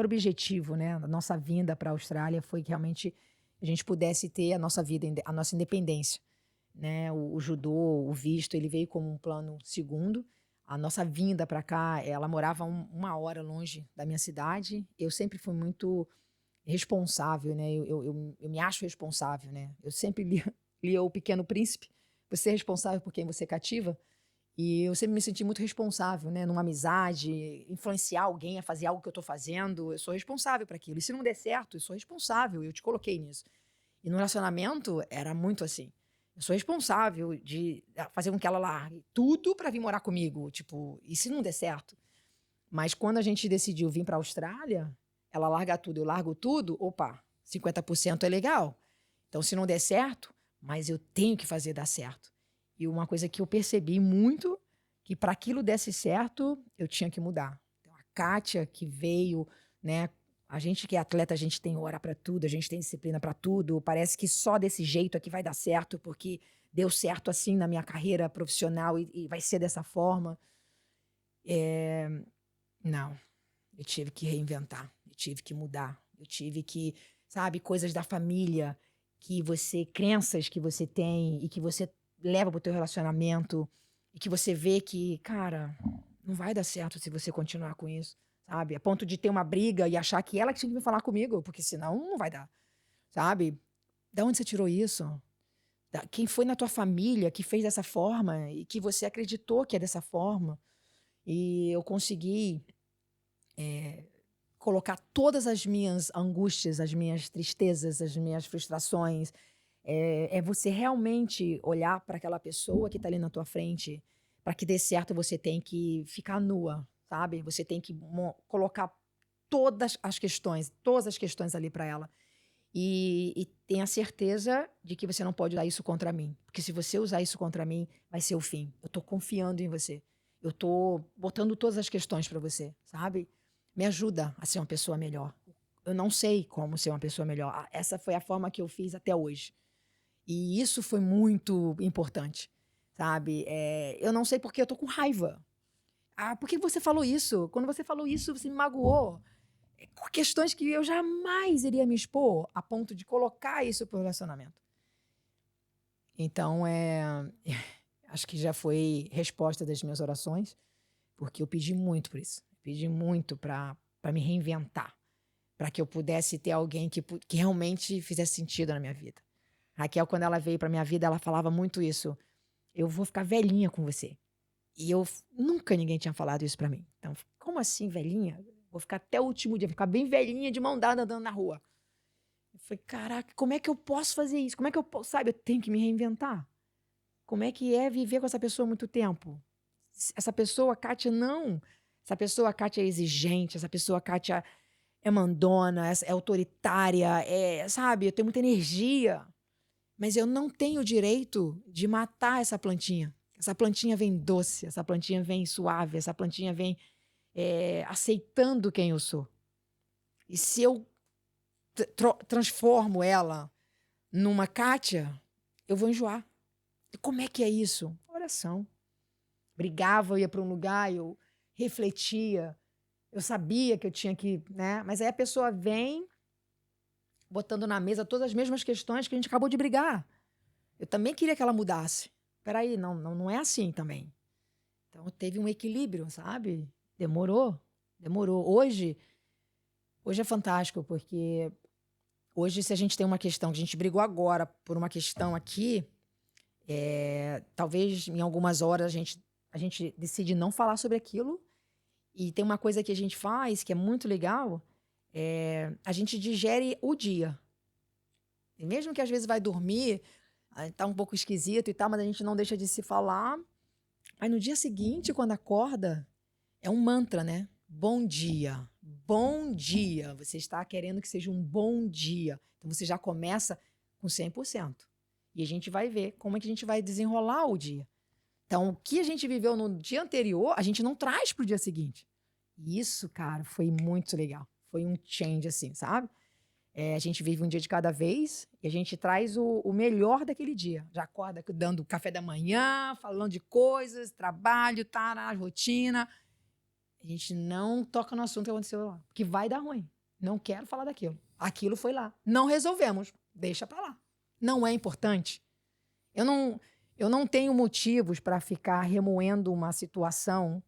objetivo, né, da nossa vinda para a Austrália foi que realmente a gente pudesse ter a nossa vida, a nossa independência, né? O judô, o visto, ele veio como um plano segundo. A nossa vinda para cá, ela morava uma hora longe da minha cidade. Eu sempre fui muito responsável, né? Eu me acho responsável, né? Eu sempre li O Pequeno Príncipe. Você é responsável por quem você cativa. E eu sempre me senti muito responsável, né? Numa amizade, influenciar alguém a fazer algo que eu estou fazendo. Eu sou responsável para aquilo. E se não der certo, eu sou responsável. Eu te coloquei nisso. E no relacionamento era muito assim. Eu sou responsável de fazer com que ela largue tudo para vir morar comigo. Tipo, e se não der certo? Mas quando a gente decidiu vir para a Austrália, ela larga tudo, eu largo tudo, opa, 50% é legal. Então, se não der certo, mas eu tenho que fazer dar certo. E uma coisa que eu percebi muito, que para aquilo desse certo, eu tinha que mudar. Então, a Kátia, que veio, né? A gente que é atleta, a gente tem hora para tudo, a gente tem disciplina para tudo. Parece que só desse jeito aqui vai dar certo, porque deu certo assim na minha carreira profissional e vai ser dessa forma. Não, eu tive que reinventar, eu tive que mudar, eu tive que, sabe, coisas da família crenças que você tem e que você leva pro teu relacionamento e que você vê que, cara, não vai dar certo se você continuar com isso, sabe? A ponto de ter uma briga e achar que ela que tinha que vir falar comigo, porque senão não vai dar, sabe? Da onde você tirou isso? Quem foi na tua família que fez dessa forma e que você acreditou que é dessa forma? E eu consegui colocar todas as minhas angústias, as minhas tristezas, as minhas frustrações, É você realmente olhar para aquela pessoa que está ali na tua frente. Para que dê certo, você tem que ficar nua, sabe? Você tem que colocar todas as questões ali para ela. E tenha certeza de que você não pode usar isso contra mim. Porque se você usar isso contra mim, vai ser o fim. Eu tô confiando em você. Eu tô botando todas as questões para você, sabe? Me ajuda a ser uma pessoa melhor. Eu não sei como ser uma pessoa melhor. Essa foi a forma que eu fiz até hoje. E isso foi muito importante, sabe? Eu não sei porque eu tô com raiva. Por que você falou isso? Quando você falou isso, você me magoou. Questões que eu jamais iria me expor a ponto de colocar isso pro relacionamento. Então, acho que já foi resposta das minhas orações, porque eu pedi muito por isso. Pedi muito para me reinventar, para que eu pudesse ter alguém que realmente fizesse sentido na minha vida. Raquel, quando ela veio para minha vida, ela falava muito isso. Eu vou ficar velhinha com você. E nunca ninguém tinha falado isso para mim. Então, como assim, velhinha? Vou ficar até o último dia, vou ficar bem velhinha de mão dada andando na rua. Eu falei, caraca, como é que eu posso fazer isso? Como é que eu posso, sabe? Eu tenho que me reinventar. Como é que é viver com essa pessoa muito tempo? Essa pessoa, Kátia, não. Essa pessoa, Kátia, é exigente. Essa pessoa, Kátia, é mandona, é autoritária, sabe? Eu tenho muita energia. Mas eu não tenho o direito de matar essa plantinha. Essa plantinha vem doce, essa plantinha vem suave, essa plantinha vem aceitando quem eu sou. E se eu transformo ela numa Kátia, eu vou enjoar. E como é que é isso? Oração. Brigava, eu ia para um lugar, eu refletia, eu sabia que eu tinha que, né? Mas aí a pessoa vem botando na mesa todas as mesmas questões que a gente acabou de brigar. Eu também queria que ela mudasse. Peraí, não é assim também. Então teve um equilíbrio, sabe? Demorou. Hoje é fantástico, porque hoje, se a gente tem uma questão, que a gente brigou agora por uma questão aqui, talvez em algumas horas a gente decide não falar sobre aquilo. E tem uma coisa que a gente faz, que é muito legal, a gente digere o dia. E mesmo que às vezes vai dormir, tá um pouco esquisito e tal, mas a gente não deixa de se falar. Aí no dia seguinte, quando acorda, é um mantra, né? Bom dia. Bom dia. Você está querendo que seja um bom dia. Então você já começa com 100%. E a gente vai ver como é que a gente vai desenrolar o dia. Então, o que a gente viveu no dia anterior, a gente não traz para o dia seguinte. E isso, cara, foi muito legal. Foi um change, assim, sabe? A gente vive um dia de cada vez e a gente traz o melhor daquele dia. Já acorda dando café da manhã, falando de coisas, trabalho, tá na rotina. A gente não toca no assunto que aconteceu lá, porque vai dar ruim. Não quero falar daquilo. Aquilo foi lá. Não resolvemos. Deixa pra lá. Não é importante. Eu não tenho motivos para ficar remoendo uma situação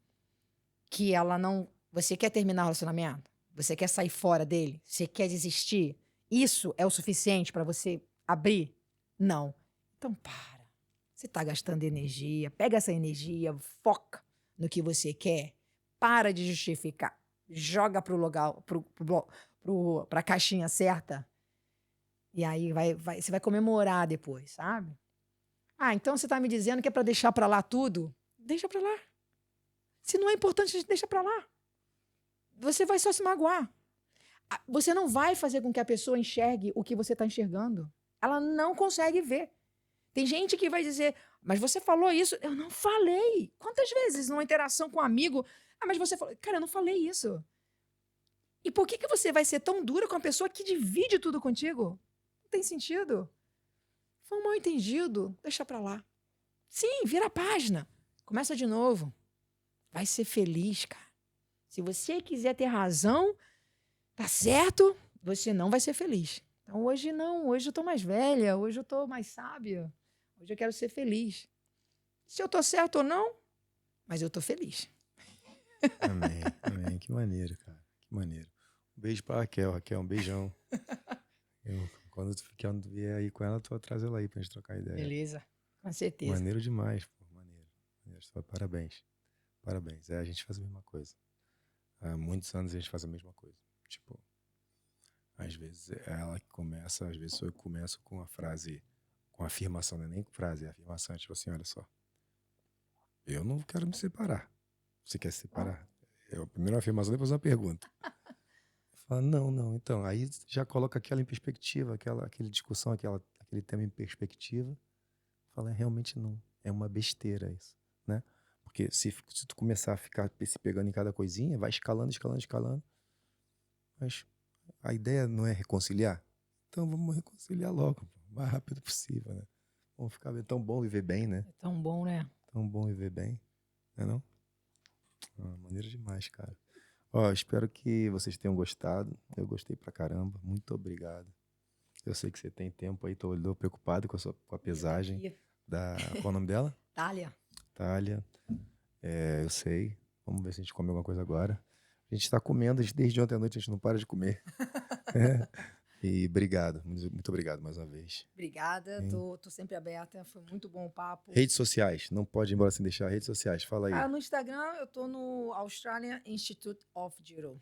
que ela não. Você quer terminar o relacionamento? Você quer sair fora dele? Você quer desistir? Isso é o suficiente para você abrir? Não. Então para. Você está gastando energia. Pega essa energia, foca no que você quer. Para de justificar. Joga para o lugar, para a caixinha certa. E aí você vai comemorar depois, sabe? Então você está me dizendo que é para deixar para lá tudo? Deixa para lá. Se não é importante, deixa para lá. Você vai só se magoar. Você não vai fazer com que a pessoa enxergue o que você está enxergando. Ela não consegue ver. Tem gente que vai dizer, mas você falou isso. Eu não falei. Quantas vezes numa interação com um amigo, mas você falou. Cara, eu não falei isso. E por que você vai ser tão dura com a pessoa que divide tudo contigo? Não tem sentido. Foi um mal entendido. Deixa pra lá. Sim, vira a página. Começa de novo. Vai ser feliz, cara. Se você quiser ter razão, tá certo, você não vai ser feliz. Então hoje não, hoje eu tô mais velha, hoje eu tô mais sábia. Hoje eu quero ser feliz. Se eu tô certo ou não, mas eu tô feliz. Amém, amém. Que maneiro, cara. Que maneiro. Um beijo pra Raquel. Raquel, um beijão. Quando tu vier aí com ela, tu traz ela aí pra gente trocar ideia. Beleza, com certeza. Maneiro demais, pô. Maneiro. Parabéns. Parabéns. A gente faz a mesma coisa. Há muitos anos a gente faz a mesma coisa. Tipo, às vezes é ela que começa, às vezes eu começo com a frase com afirmação, não é nem com frase, é afirmação. Tipo assim, olha só, eu não quero me separar. Você quer se separar? É a primeira afirmação, depois uma pergunta. Fala, não. Então, aí já coloca aquela em perspectiva, aquela discussão, aquele tema em perspectiva. Fala, realmente não. É uma besteira isso, né? Porque se tu começar a ficar se pegando em cada coisinha, vai escalando. Mas a ideia não é reconciliar? Então vamos reconciliar logo, o mais rápido possível, né? Vamos ficar bem. É tão bom viver bem, né? É tão bom, né? Tão bom viver bem, não é não? Maneiro demais, cara. Ó, espero que vocês tenham gostado. Eu gostei pra caramba. Muito obrigado. Eu sei que você tem tempo aí, tô preocupado com a pesagem qual é o nome dela? Thalia. Thalia. Eu sei. Vamos ver se a gente come alguma coisa agora. A gente tá comendo desde ontem à noite, a gente não para de comer. E obrigado, muito obrigado mais uma vez. Obrigada, tô sempre aberta, foi muito bom o papo. Redes sociais, não pode ir embora sem deixar redes sociais, fala aí. No Instagram eu tô no Australian Institute of Judo.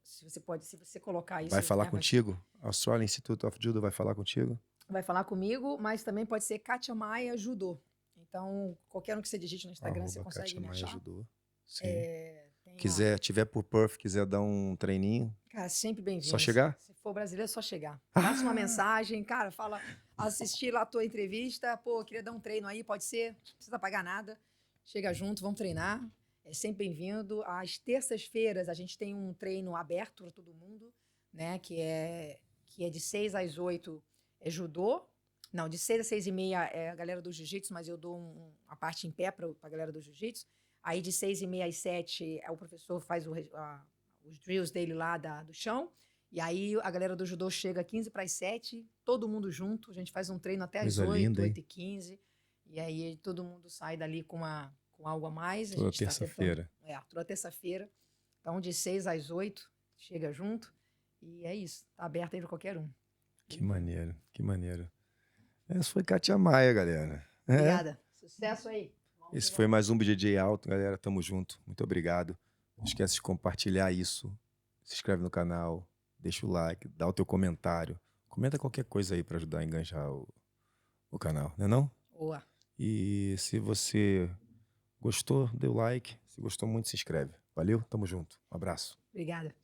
Se você colocar isso... Vai falar né, contigo? Australian Institute of Judo vai falar contigo? Vai falar comigo, mas também pode ser Katia Maia Judô. Então, qualquer um que você digite no Instagram, você consegue Katia me Maia achar. Judô. Sim. Tiver por Perth, quiser dar um treininho. Cara, sempre bem-vindo. Só chegar? Se for brasileiro, é só chegar. Passa uma mensagem, cara, fala, assisti lá a tua entrevista, pô, queria dar um treino aí, pode ser, não precisa pagar nada. Chega junto, vamos treinar. É sempre bem-vindo. Às terças-feiras, a gente tem um treino aberto para todo mundo, né, que é de 6 às 8 é judô. Não, de 6 às 6h30 é a galera do jiu-jitsu, mas eu dou a parte em pé para a galera do jiu-jitsu. Aí de 6h30 às 7 o professor faz os drills dele lá do chão. E aí a galera do judô chega 15 para as 7, todo mundo junto. A gente faz um treino até às 8, 8h15. E aí todo mundo sai dali com algo a mais. Toda terça-feira. Toda terça-feira. Então de 6 às 8, chega junto. E é isso, tá aberto aí para qualquer um. Que maneiro, que maneiro. Essa foi Katia Maia, galera. Obrigada. Sucesso aí. Esse foi mais um BJJ Alto, galera. Tamo junto. Muito obrigado. Não esquece de compartilhar isso. Se inscreve no canal. Deixa o like. Dá o teu comentário. Comenta qualquer coisa aí pra ajudar a enganjar o canal. Não é não? Boa. E se você gostou, dê o like. Se gostou muito, se inscreve. Valeu? Tamo junto. Um abraço. Obrigada.